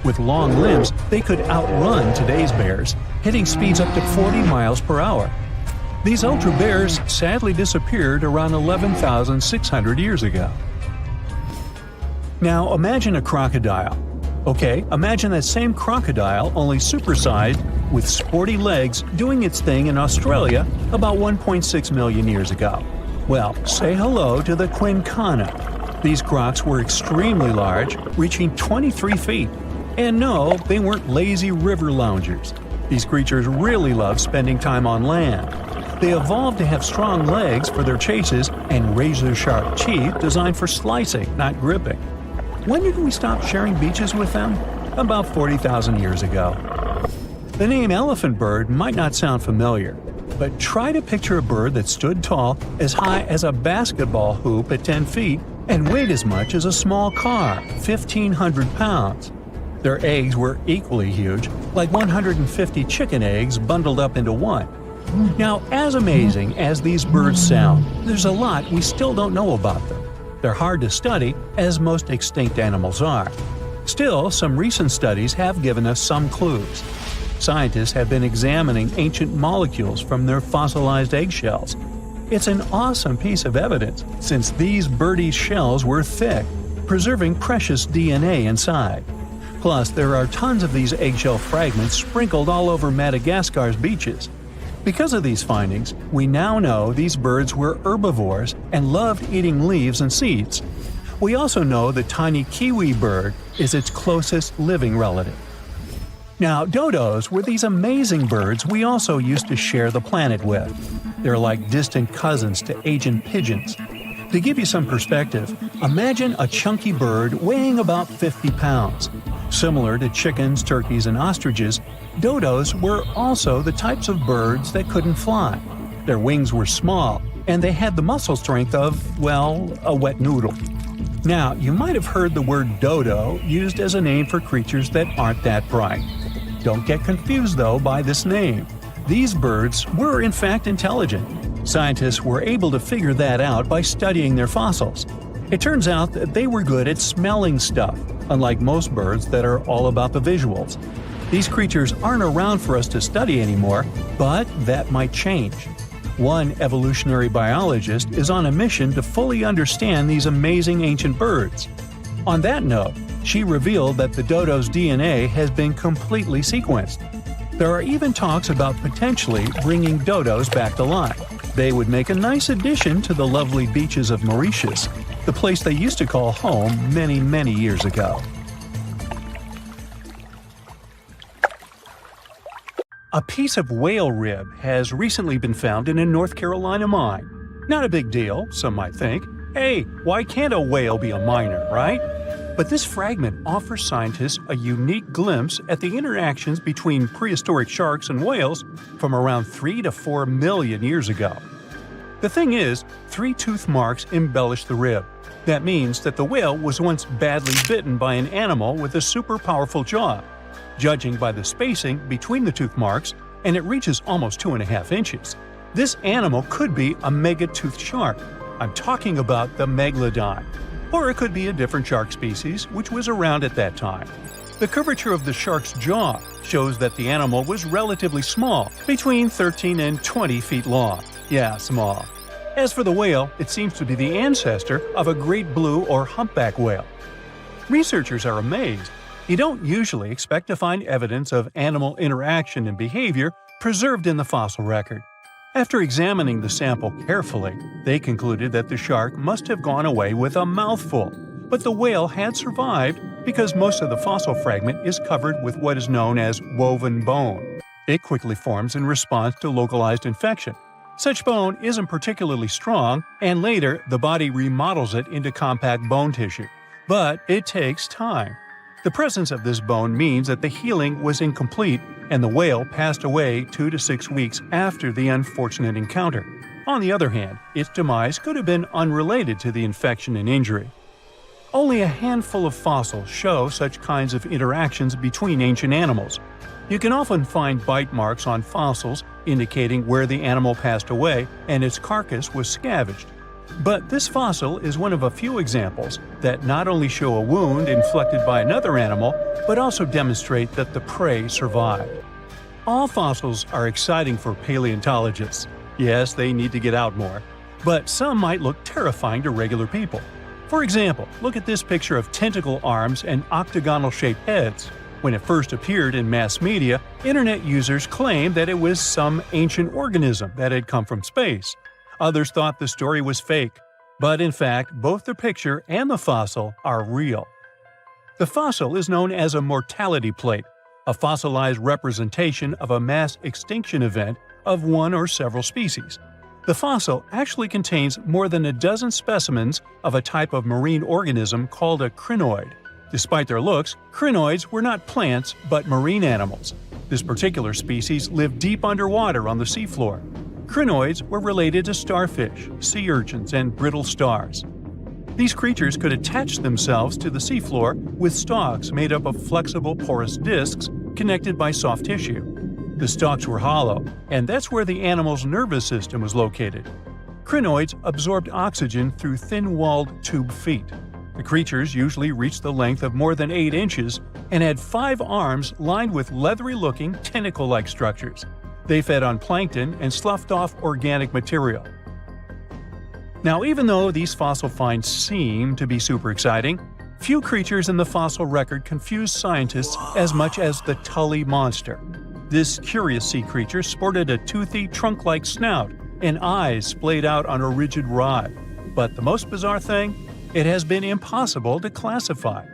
With long limbs, they could outrun today's bears, hitting speeds up to 40 miles per hour. These ultra bears sadly disappeared around 11,600 years ago. Now imagine a crocodile. Okay, imagine that same crocodile, only supersized, with sporty legs, doing its thing in Australia about 1.6 million years ago. Well, say hello to the quincana. These crocs were extremely large, reaching 23 feet. And no, they weren't lazy river loungers. These creatures really love spending time on land. They evolved to have strong legs for their chases and razor-sharp teeth designed for slicing, not gripping. When did we stop sharing beaches with them? About 40,000 years ago. The name elephant bird might not sound familiar, but try to picture a bird that stood tall, as high as a basketball hoop at 10 feet, and weighed as much as a small car, 1,500 pounds. Their eggs were equally huge, like 150 chicken eggs bundled up into one. Now, as amazing as these birds sound, there's a lot we still don't know about them. They're hard to study, as most extinct animals are. Still, some recent studies have given us some clues. Scientists have been examining ancient molecules from their fossilized eggshells. It's an awesome piece of evidence, since these birdies' shells were thick, preserving precious DNA inside. Plus, there are tons of these eggshell fragments sprinkled all over Madagascar's beaches. Because of these findings, we now know these birds were herbivores and loved eating leaves and seeds. We also know the tiny kiwi bird is its closest living relative. Now, dodos were these amazing birds we also used to share the planet with. They're like distant cousins to ancient pigeons. To give you some perspective, imagine a chunky bird weighing about 50 pounds. Similar to chickens, turkeys, and ostriches, dodos were also the types of birds that couldn't fly. Their wings were small, and they had the muscle strength of, well, a wet noodle. Now, you might have heard the word dodo used as a name for creatures that aren't that bright. Don't get confused, though, by this name. These birds were in fact intelligent. Scientists were able to figure that out by studying their fossils. It turns out that they were good at smelling stuff, unlike most birds that are all about the visuals. These creatures aren't around for us to study anymore, but that might change. One evolutionary biologist is on a mission to fully understand these amazing ancient birds. On that note, she revealed that the dodo's DNA has been completely sequenced. There are even talks about potentially bringing dodos back to life. They would make a nice addition to the lovely beaches of Mauritius, the place they used to call home many years ago. A piece of whale rib has recently been found in a North Carolina mine. Not a big deal, some might think. Hey, why can't a whale be a miner, right? But this fragment offers scientists a unique glimpse at the interactions between prehistoric sharks and whales from around 3 to 4 million years ago. The thing is, 3 tooth marks embellish the rib. That means that the whale was once badly bitten by an animal with a super powerful jaw. Judging by the spacing between the tooth marks, and it reaches almost 2.5 inches. This animal could be a mega-toothed shark. I'm talking about the megalodon. Or it could be a different shark species which was around at that time. The curvature of the shark's jaw shows that the animal was relatively small, between 13 and 20 feet long. Yeah, small. As for the whale, it seems to be the ancestor of a great blue or humpback whale. Researchers are amazed. You don't usually expect to find evidence of animal interaction and behavior preserved in the fossil record. After examining the sample carefully, they concluded that the shark must have gone away with a mouthful, but the whale had survived because most of the fossil fragment is covered with what is known as woven bone. It quickly forms in response to localized infection. Such bone isn't particularly strong, and later the body remodels it into compact bone tissue. But it takes time. The presence of this bone means that the healing was incomplete and the whale passed away 2 to 6 weeks after the unfortunate encounter. On the other hand, its demise could have been unrelated to the infection and injury. Only a handful of fossils show such kinds of interactions between ancient animals. You can often find bite marks on fossils indicating where the animal passed away and its carcass was scavenged. But this fossil is one of a few examples that not only show a wound inflicted by another animal, but also demonstrate that the prey survived. All fossils are exciting for paleontologists. Yes, they need to get out more. But some might look terrifying to regular people. For example, look at this picture of tentacle arms and octagonal-shaped heads. When it first appeared in mass media, internet users claimed that it was some ancient organism that had come from space. Others thought the story was fake, but in fact, both the picture and the fossil are real. The fossil is known as a mortality plate, a fossilized representation of a mass extinction event of one or several species. The fossil actually contains more than a dozen specimens of a type of marine organism called a crinoid. Despite their looks, crinoids were not plants but marine animals. This particular species lived deep underwater on the seafloor. Crinoids were related to starfish, sea urchins, and brittle stars. These creatures could attach themselves to the seafloor with stalks made up of flexible porous discs connected by soft tissue. The stalks were hollow, and that's where the animal's nervous system was located. Crinoids absorbed oxygen through thin-walled tube feet. The creatures usually reached the length of more than 8 inches and had 5 arms lined with leathery-looking, tentacle-like structures. They fed on plankton and sloughed off organic material. Now, even though these fossil finds seem to be super exciting, few creatures in the fossil record confuse scientists as much as the Tully monster. This curious sea creature sported a toothy, trunk-like snout and eyes splayed out on a rigid rod. But the most bizarre thing? It has been impossible to classify.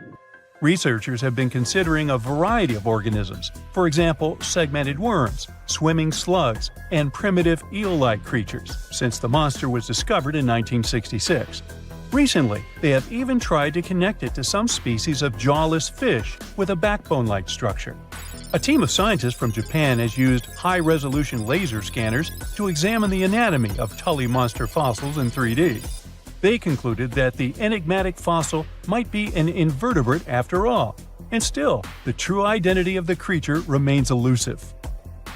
Researchers have been considering a variety of organisms, for example, segmented worms, swimming slugs, and primitive eel-like creatures, since the monster was discovered in 1966. Recently, they have even tried to connect it to some species of jawless fish with a backbone-like structure. A team of scientists from Japan has used high-resolution laser scanners to examine the anatomy of Tully monster fossils in 3D. They concluded that the enigmatic fossil might be an invertebrate after all, and still, the true identity of the creature remains elusive.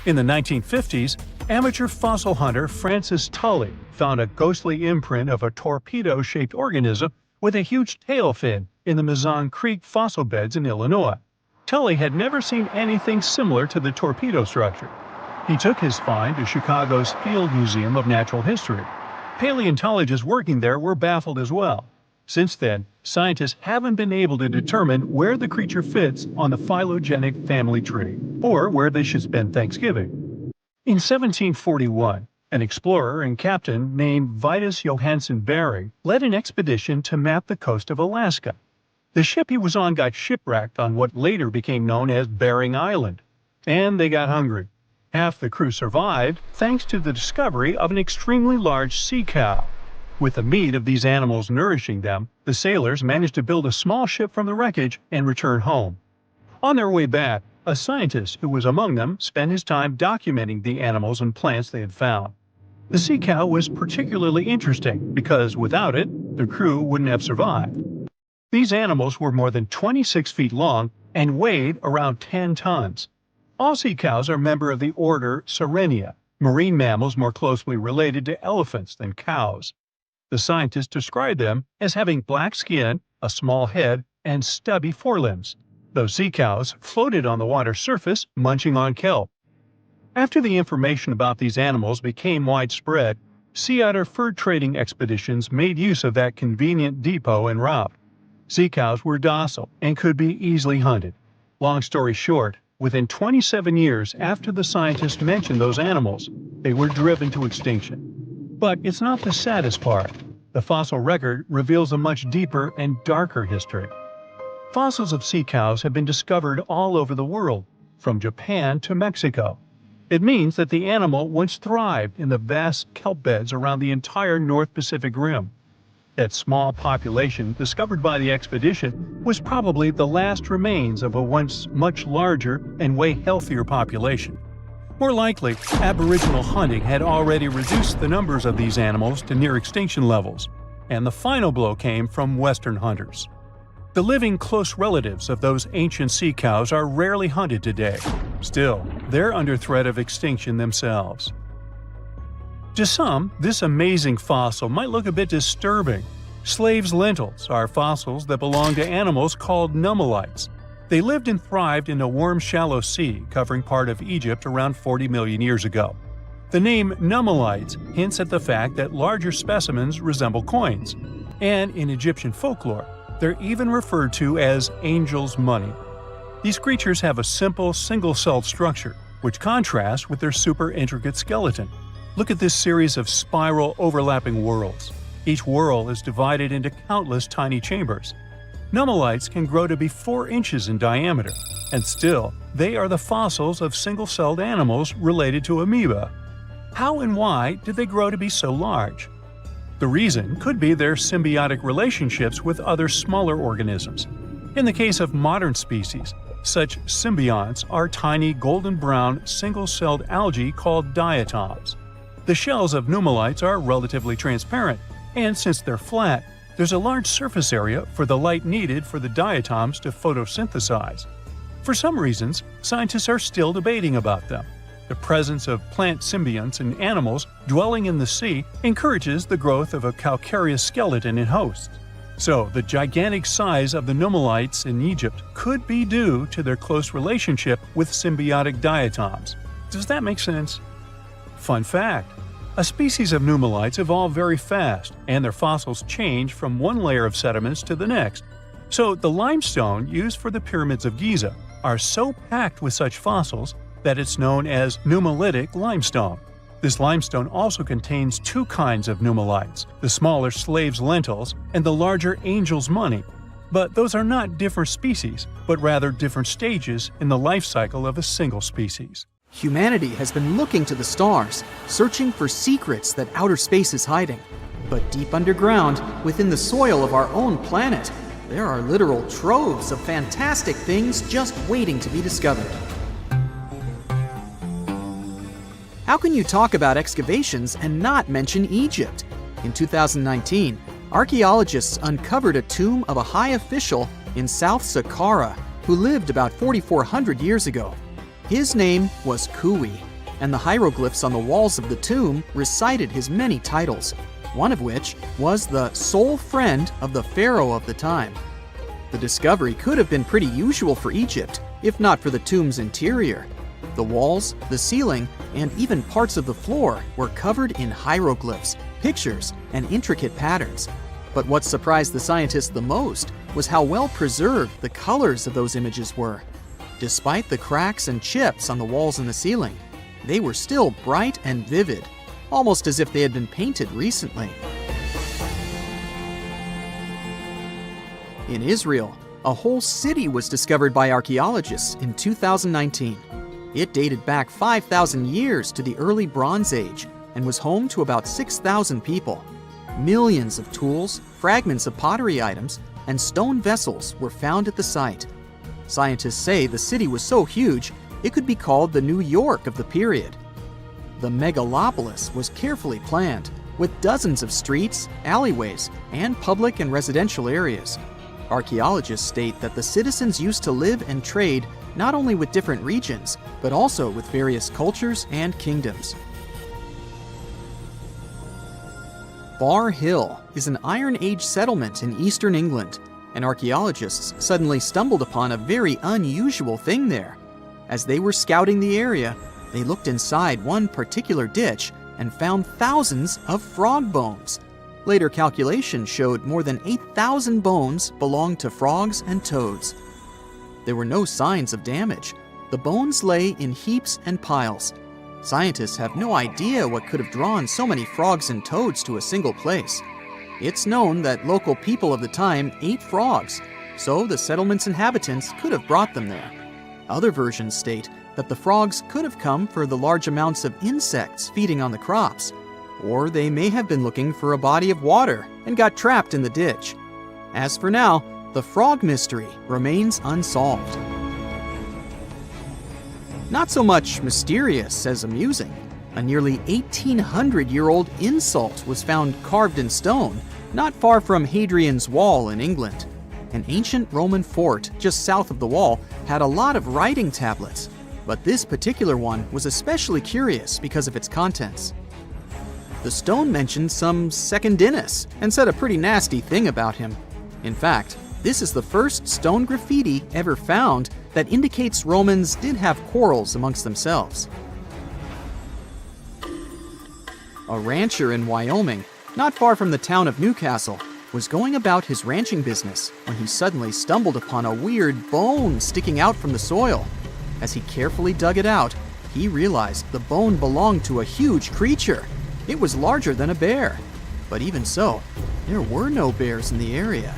In the 1950s, amateur fossil hunter Francis Tully found a ghostly imprint of a torpedo-shaped organism with a huge tail fin in the Mizon Creek fossil beds in Illinois. Tully had never seen anything similar to the torpedo structure. He took his find to Chicago's Field Museum of Natural History. Paleontologists working there were baffled as well. Since then, scientists haven't been able to determine where the creature fits on the phylogenetic family tree, or where they should spend Thanksgiving. In 1741, an explorer and captain named Vitus Johansen Bering led an expedition to map the coast of Alaska. The ship he was on got shipwrecked on what later became known as Bering Island, and they got hungry. Half the crew survived thanks to the discovery of an extremely large sea cow. With the meat of these animals nourishing them, the sailors managed to build a small ship from the wreckage and return home. On their way back, a scientist who was among them spent his time documenting the animals and plants they had found. The sea cow was particularly interesting because without it, the crew wouldn't have survived. These animals were more than 26 feet long and weighed around 10 tons. All sea cows are members of the order Sirenia, marine mammals more closely related to elephants than cows. The scientists described them as having black skin, a small head, and stubby forelimbs. Those sea cows floated on the water's surface, munching on kelp. After the information about these animals became widespread, sea otter fur trading expeditions made use of that convenient depot en route. Sea cows were docile and could be easily hunted. Long story short, within 27 years after the scientists mentioned those animals, they were driven to extinction. But it's not the saddest part. The fossil record reveals a much deeper and darker history. Fossils of sea cows have been discovered all over the world, from Japan to Mexico. It means that the animal once thrived in the vast kelp beds around the entire North Pacific Rim. That small population discovered by the expedition was probably the last remains of a once much larger and way healthier population. More likely, Aboriginal hunting had already reduced the numbers of these animals to near extinction levels, and the final blow came from Western hunters. The living close relatives of those ancient sea cows are rarely hunted today. Still, they're under threat of extinction themselves. To some, this amazing fossil might look a bit disturbing. Slaves' lentils are fossils that belong to animals called nummelites. They lived and thrived in a warm, shallow sea covering part of Egypt around 40 million years ago. The name nummelites hints at the fact that larger specimens resemble coins, and in Egyptian folklore, they're even referred to as angel's money. These creatures have a simple, single-celled structure, which contrasts with their super intricate skeleton. Look at this series of spiral overlapping whorls. Each whorl is divided into countless tiny chambers. Nummelites can grow to be 4 inches in diameter, and still, they are the fossils of single-celled animals related to amoeba. How and why did they grow to be so large? The reason could be their symbiotic relationships with other smaller organisms. In the case of modern species, such symbionts are tiny golden-brown single-celled algae called diatoms. The shells of nummelites are relatively transparent, and since they're flat, there's a large surface area for the light needed for the diatoms to photosynthesize. For some reasons, scientists are still debating about them. The presence of plant symbionts and animals dwelling in the sea encourages the growth of a calcareous skeleton in hosts. So, the gigantic size of the nummulites in Egypt could be due to their close relationship with symbiotic diatoms. Does that make sense? Fun fact: a species of nummulites evolve very fast, and their fossils change from one layer of sediments to the next. So, the limestone used for the pyramids of Giza are so packed with such fossils that it's known as nummulitic limestone. This limestone also contains two kinds of nummulites, the smaller slave's lentils and the larger angel's money. But those are not different species, but rather different stages in the life cycle of a single species. Humanity has been looking to the stars, searching for secrets that outer space is hiding. But deep underground, within the soil of our own planet, there are literal troves of fantastic things just waiting to be discovered. How can you talk about excavations and not mention Egypt? In 2019, archaeologists uncovered a tomb of a high official in South Saqqara who lived about 4,400 years ago. His name was Kui, and the hieroglyphs on the walls of the tomb recited his many titles, one of which was the sole friend of the pharaoh of the time. The discovery could have been pretty usual for Egypt, if not for the tomb's interior. The walls, the ceiling, and even parts of the floor were covered in hieroglyphs, pictures, and intricate patterns. But what surprised the scientists the most was how well preserved the colors of those images were. Despite the cracks and chips on the walls and the ceiling, they were still bright and vivid, almost as if they had been painted recently. In Israel, a whole city was discovered by archaeologists in 2019. It dated back 5,000 years to the early Bronze Age and was home to about 6,000 people. Millions of tools, fragments of pottery items, and stone vessels were found at the site. Scientists say the city was so huge, it could be called the New York of the period. The megalopolis was carefully planned, with dozens of streets, alleyways, and public and residential areas. Archaeologists state that the citizens used to live and trade not only with different regions, but also with various cultures and kingdoms. Bar Hill is an Iron Age settlement in eastern England, and archaeologists suddenly stumbled upon a very unusual thing there. As they were scouting the area, they looked inside one particular ditch and found thousands of frog bones. Later calculations showed more than 8,000 bones belonged to frogs and toads. There were no signs of damage. The bones lay in heaps and piles. Scientists have no idea what could have drawn so many frogs and toads to a single place. It's known that local people of the time ate frogs, so the settlement's inhabitants could have brought them there. Other versions state that the frogs could have come for the large amounts of insects feeding on the crops, or they may have been looking for a body of water and got trapped in the ditch. As for now, the frog mystery remains unsolved. Not so much mysterious as amusing. A nearly 1,800-year-old insult was found carved in stone, not far from Hadrian's Wall in England. An ancient Roman fort just south of the wall had a lot of writing tablets, but this particular one was especially curious because of its contents. The stone mentioned some Secundinus and said a pretty nasty thing about him. In fact, this is the first stone graffiti ever found that indicates Romans did have quarrels amongst themselves. A rancher in Wyoming, not far from the town of Newcastle, was going about his ranching business when he suddenly stumbled upon a weird bone sticking out from the soil. As he carefully dug it out, he realized the bone belonged to a huge creature. It was larger than a bear. But even so, there were no bears in the area.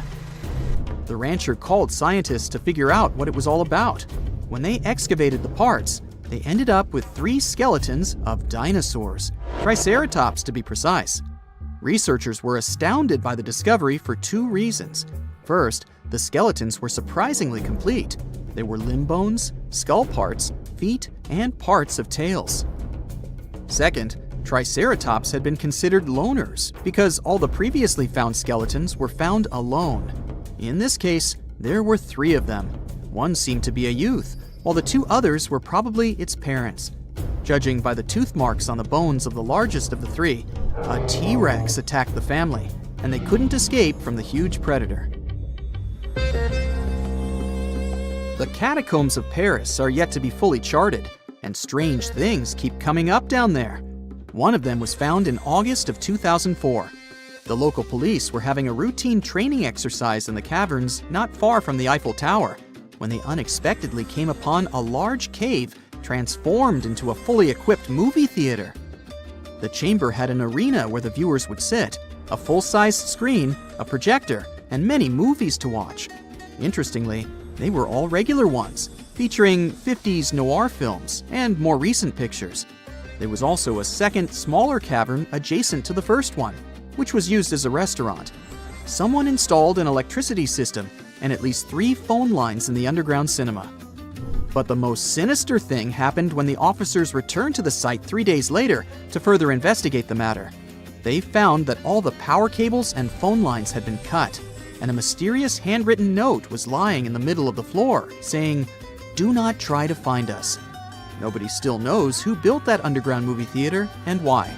The rancher called scientists to figure out what it was all about. When they excavated the parts, they ended up with 3 skeletons of dinosaurs, Triceratops to be precise. Researchers were astounded by the discovery for 2 reasons. First, the skeletons were surprisingly complete. There were limb bones, skull parts, feet, and parts of tails. Second, Triceratops had been considered loners because all the previously found skeletons were found alone. In this case, there were 3 of them. One seemed to be a youth, while the 2 others were probably its parents. Judging by the tooth marks on the bones of the largest of the three, a T-Rex attacked the family, and they couldn't escape from the huge predator. The catacombs of Paris are yet to be fully charted, and strange things keep coming up down there. One of them was found in August of 2004. The local police were having a routine training exercise in the caverns not far from the Eiffel Tower when they unexpectedly came upon a large cave transformed into a fully equipped movie theater. The chamber had an arena where the viewers would sit, a full-sized screen, a projector, and many movies to watch. Interestingly, they were all regular ones, featuring 50s noir films and more recent pictures. There was also a second, smaller cavern adjacent to the first one, which was used as a restaurant. Someone installed an electricity system and at least 3 phone lines in the underground cinema. But the most sinister thing happened when the officers returned to the site 3 days later to further investigate the matter. They found that all the power cables and phone lines had been cut, and a mysterious handwritten note was lying in the middle of the floor, saying, "Do not try to find us." Nobody still knows who built that underground movie theater and why.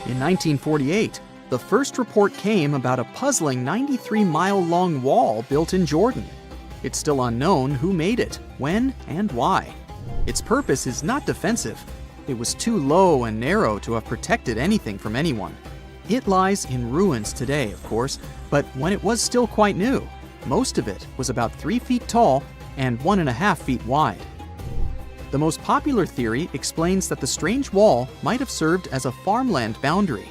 In 1948, the first report came about a puzzling 93-mile-long wall built in Jordan. It's still unknown who made it, when, and why. Its purpose is not defensive. It was too low and narrow to have protected anything from anyone. It lies in ruins today, of course, but when it was still quite new, most of it was about 3 feet tall and 1.5 feet wide. The most popular theory explains that the strange wall might have served as a farmland boundary.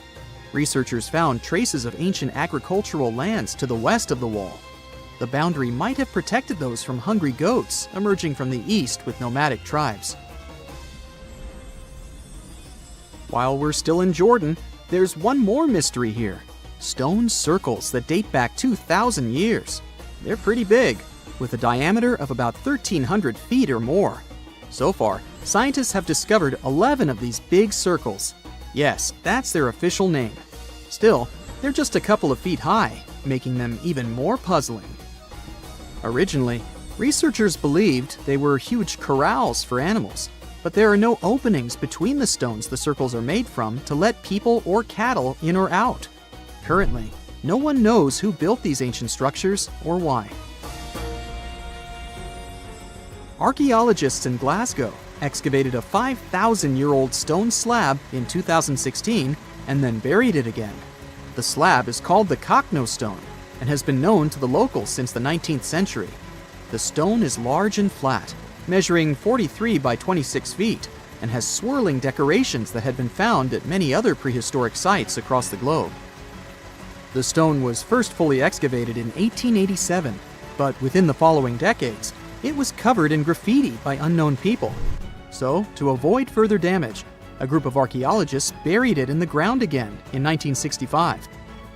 Researchers found traces of ancient agricultural lands to the west of the wall. The boundary might have protected those from hungry goats emerging from the east with nomadic tribes. While we're still in Jordan, there's one more mystery here: stone circles that date back 2,000 years. They're pretty big, with a diameter of about 1,300 feet or more. So far, scientists have discovered 11 of these big circles. Yes, that's their official name. Still, they're just a couple of feet high, making them even more puzzling. Originally, researchers believed they were huge corrals for animals, but there are no openings between the stones the circles are made from to let people or cattle in or out. Currently, no one knows who built these ancient structures or why. Archaeologists in Glasgow excavated a 5,000-year-old stone slab in 2016 and then buried it again. The slab is called the Cockno stone and has been known to the locals since the 19th century. The stone is large and flat, measuring 43 by 26 feet, and has swirling decorations that had been found at many other prehistoric sites across the globe. The stone was first fully excavated in 1887, but within the following decades, it was covered in graffiti by unknown people. So, to avoid further damage, a group of archaeologists buried it in the ground again in 1965.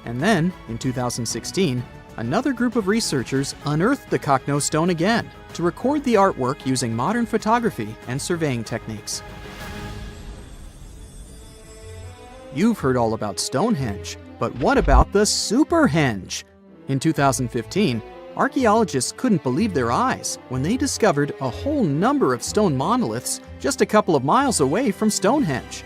And then, in 2016, another group of researchers unearthed the Cockno stone again to record the artwork using modern photography and surveying techniques. You've heard all about Stonehenge, but what about the Superhenge? In 2015, archaeologists couldn't believe their eyes when they discovered a whole number of stone monoliths just a couple of miles away from Stonehenge.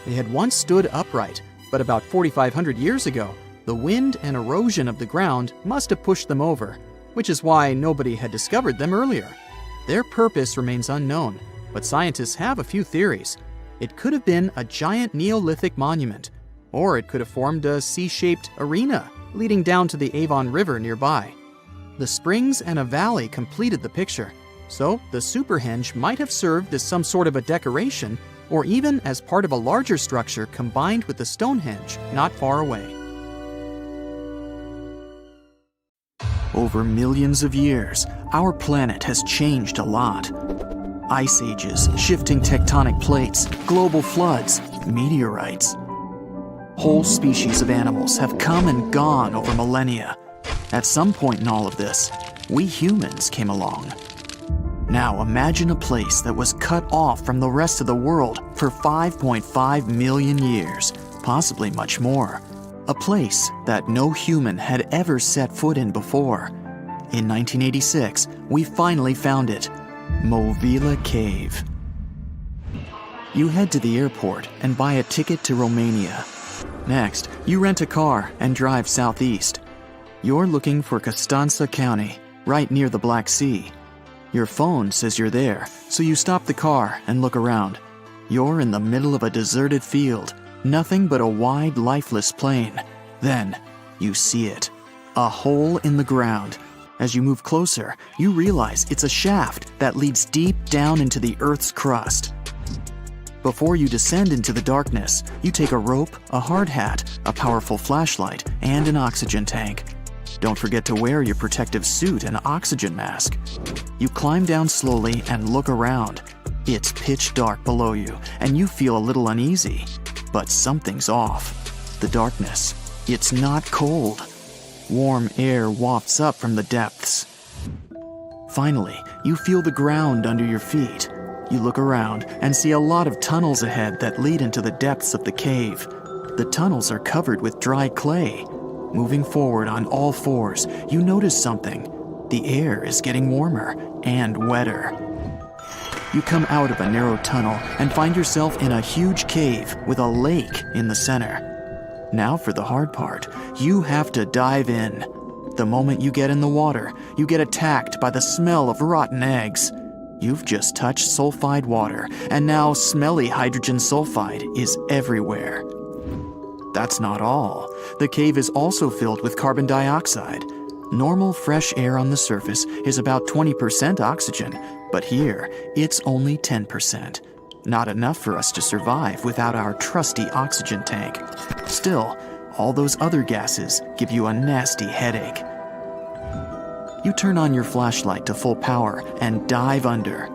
They had once stood upright, but about 4,500 years ago, the wind and erosion of the ground must have pushed them over, which is why nobody had discovered them earlier. Their purpose remains unknown, but scientists have a few theories. It could have been a giant Neolithic monument, or it could have formed a C-shaped arena leading down to the Avon River nearby. The springs and a valley completed the picture, so the Superhenge might have served as some sort of a decoration or even as part of a larger structure combined with the Stonehenge not far away. Over millions of years, our planet has changed a lot. Ice ages, shifting tectonic plates, global floods, meteorites. Whole species of animals have come and gone over millennia. At some point in all of this, we humans came along. Now imagine a place that was cut off from the rest of the world for 5.5 million years, possibly much more. A place that no human had ever set foot in before. In 1986, we finally found it. Movila Cave. You head to the airport and buy a ticket to Romania. Next, you rent a car and drive southeast. You're looking for Constanța County, right near the Black Sea. Your phone says you're there, so you stop the car and look around. You're in the middle of a deserted field, nothing but a wide, lifeless plain. Then, you see it. A hole in the ground. As you move closer, you realize it's a shaft that leads deep down into the Earth's crust. Before you descend into the darkness, you take a rope, a hard hat, a powerful flashlight, and an oxygen tank. Don't forget to wear your protective suit and oxygen mask. You climb down slowly and look around. It's pitch dark below you, and you feel a little uneasy. But something's off. The darkness. It's not cold. Warm air wafts up from the depths. Finally, you feel the ground under your feet. You look around and see a lot of tunnels ahead that lead into the depths of the cave. The tunnels are covered with dry clay. Moving forward on all fours, you notice something. The air is getting warmer and wetter. You come out of a narrow tunnel and find yourself in a huge cave with a lake in the center. Now for the hard part, you have to dive in. The moment you get in the water, you get attacked by the smell of rotten eggs. You've just touched sulfide water, and now smelly hydrogen sulfide is everywhere. That's not all. The cave is also filled with carbon dioxide. Normal fresh air on the surface is about 20% oxygen, but here it's only 10%. Not enough for us to survive without our trusty oxygen tank. Still, all those other gases give you a nasty headache. You turn on your flashlight to full power and dive under.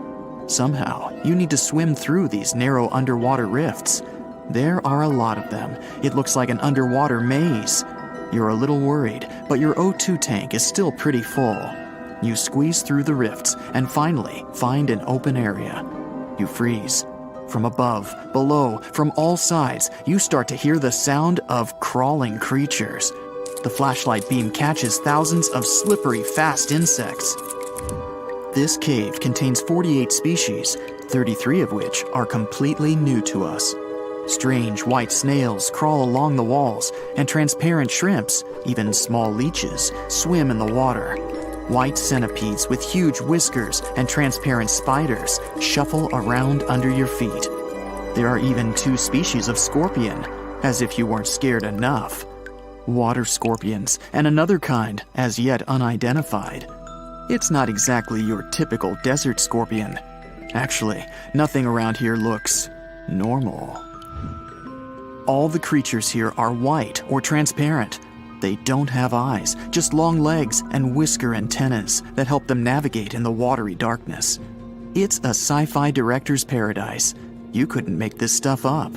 Somehow, you need to swim through these narrow underwater rifts. There are a lot of them. It looks like an underwater maze. You're a little worried, but your O2 tank is still pretty full. You squeeze through the rifts and finally find an open area. You freeze. From above, below, from all sides, you start to hear the sound of crawling creatures. The flashlight beam catches thousands of slippery, fast insects. This cave contains 48 species, 33 of which are completely new to us. Strange white snails crawl along the walls, and transparent shrimps, even small leeches, swim in the water. White centipedes with huge whiskers and transparent spiders shuffle around under your feet. There are even 2 species of scorpion, as if you weren't scared enough. Water scorpions, and another kind, as yet unidentified. It's not exactly your typical desert scorpion. Actually, nothing around here looks normal. All the creatures here are white or transparent. They don't have eyes, just long legs and whisker antennas that help them navigate in the watery darkness. It's a sci-fi director's paradise. You couldn't make this stuff up.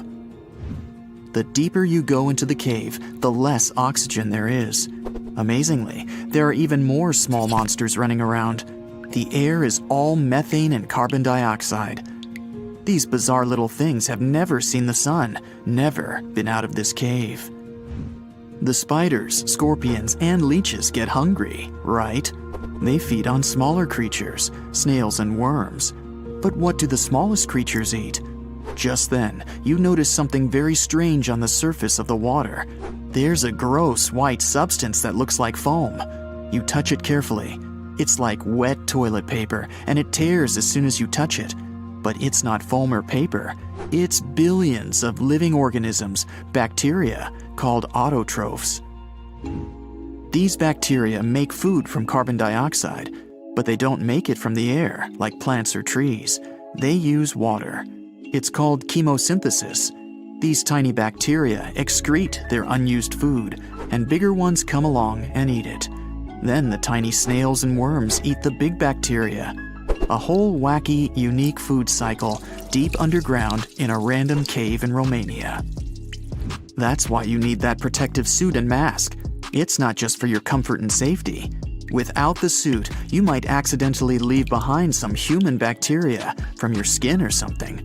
The deeper you go into the cave, the less oxygen there is. Amazingly, there are even more small monsters running around. The air is all methane and carbon dioxide. These bizarre little things have never seen the sun, never been out of this cave. The spiders, scorpions, and leeches get hungry, right? They feed on smaller creatures, snails and worms. But what do the smallest creatures eat? Just then, you notice something very strange on the surface of the water. There's a gross white substance that looks like foam. You touch it carefully. It's like wet toilet paper, and it tears as soon as you touch it. But it's not foam or paper. It's billions of living organisms, bacteria, called autotrophs. These bacteria make food from carbon dioxide, but they don't make it from the air like plants or trees. They use water. It's called chemosynthesis. These tiny bacteria excrete their unused food, and bigger ones come along and eat it. Then the tiny snails and worms eat the big bacteria. A whole wacky, unique food cycle deep underground in a random cave in Romania. That's why you need that protective suit and mask. It's not just for your comfort and safety. Without the suit, you might accidentally leave behind some human bacteria from your skin or something.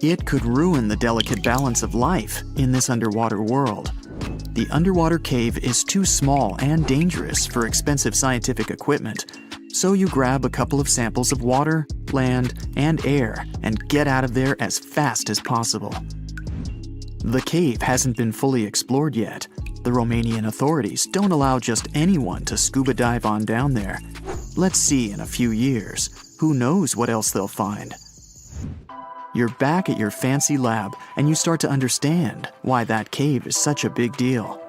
It could ruin the delicate balance of life in this underwater world. The underwater cave is too small and dangerous for expensive scientific equipment. So you grab a couple of samples of water, land, and air and get out of there as fast as possible. The cave hasn't been fully explored yet. The Romanian authorities don't allow just anyone to scuba dive on down there. Let's see in a few years. Who knows what else they'll find? You're back at your fancy lab and you start to understand why that cave is such a big deal.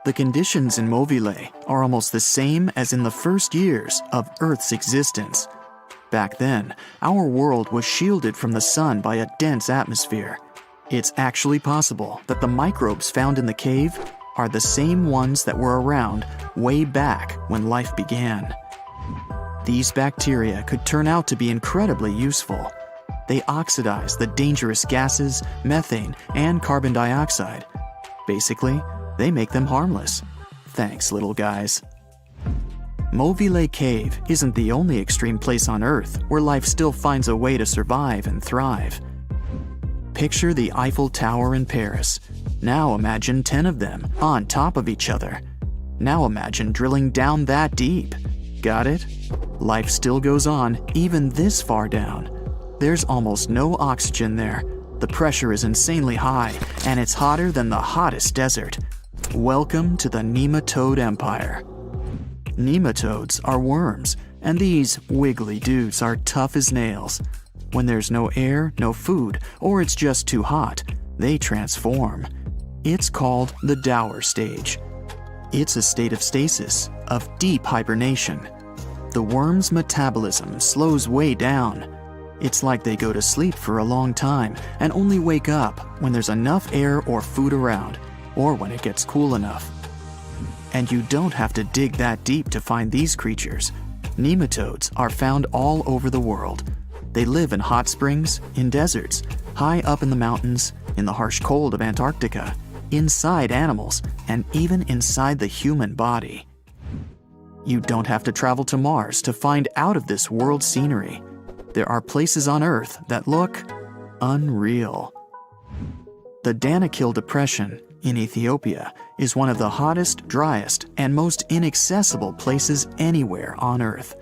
The conditions in Mobile are almost the same as in the first years of Earth's existence. Back then, our world was shielded from the sun by a dense atmosphere. It's actually possible that the microbes found in the cave are the same ones that were around way back when life began. These bacteria could turn out to be incredibly useful. They oxidize the dangerous gases, methane, and carbon dioxide. Basically, they make them harmless. Thanks, little guys. Mobile Cave isn't the only extreme place on Earth where life still finds a way to survive and thrive. Picture the Eiffel Tower in Paris. Now imagine 10 of them on top of each other. Now imagine drilling down that deep. Got it? Life still goes on even this far down. There's almost no oxygen there. The pressure is insanely high, and it's hotter than the hottest desert. Welcome to the nematode empire. Nematodes are worms, and these wiggly dudes are tough as nails. When there's no air, no food, or it's just too hot, they transform. It's called the Dower stage. It's a state of stasis, of deep hibernation. The worm's metabolism slows way down. It's like they go to sleep for a long time and only wake up when there's enough air or food around, or when it gets cool enough. And you don't have to dig that deep to find these creatures. Nematodes are found all over the world. They live in hot springs, in deserts, high up in the mountains, in the harsh cold of Antarctica, inside animals, and even inside the human body. You don't have to travel to Mars to find out of this world scenery. There are places on Earth that look unreal. The Danakil Depression in Ethiopia is one of the hottest, driest, and most inaccessible places anywhere on Earth.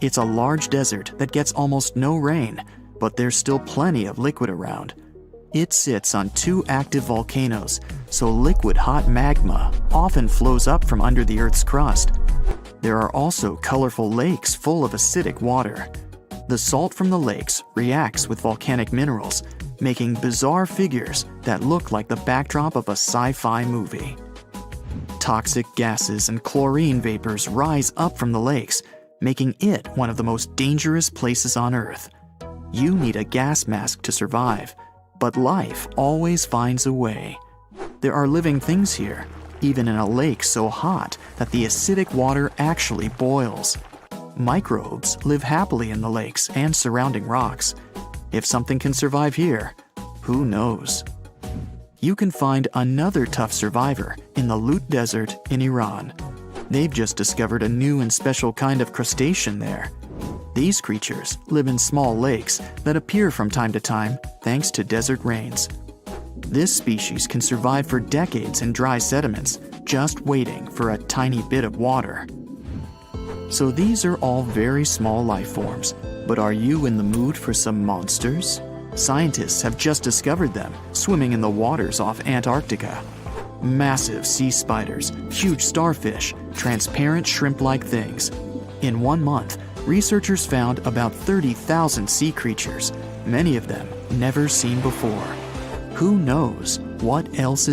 It's a large desert that gets almost no rain, but there's still plenty of liquid around. It sits on 2 active volcanoes, so liquid hot magma often flows up from under the Earth's crust. There are also colorful lakes full of acidic water. The salt from the lakes reacts with volcanic minerals, making bizarre figures that look like the backdrop of a sci-fi movie. Toxic gases and chlorine vapors rise up from the lakes, making it one of the most dangerous places on Earth. You need a gas mask to survive, but life always finds a way. There are living things here, even in a lake so hot that the acidic water actually boils. Microbes live happily in the lakes and surrounding rocks. If something can survive here, who knows? You can find another tough survivor in the Lut Desert in Iran. They've just discovered a new and special kind of crustacean there. These creatures live in small lakes that appear from time to time thanks to desert rains. This species can survive for decades in dry sediments, just waiting for a tiny bit of water. So these are all very small life forms, but are you in the mood for some monsters? Scientists have just discovered them swimming in the waters off Antarctica. Massive sea spiders, huge starfish, transparent shrimp-like things. In 1 month, researchers found about 30,000 sea creatures, many of them never seen before. Who knows what else is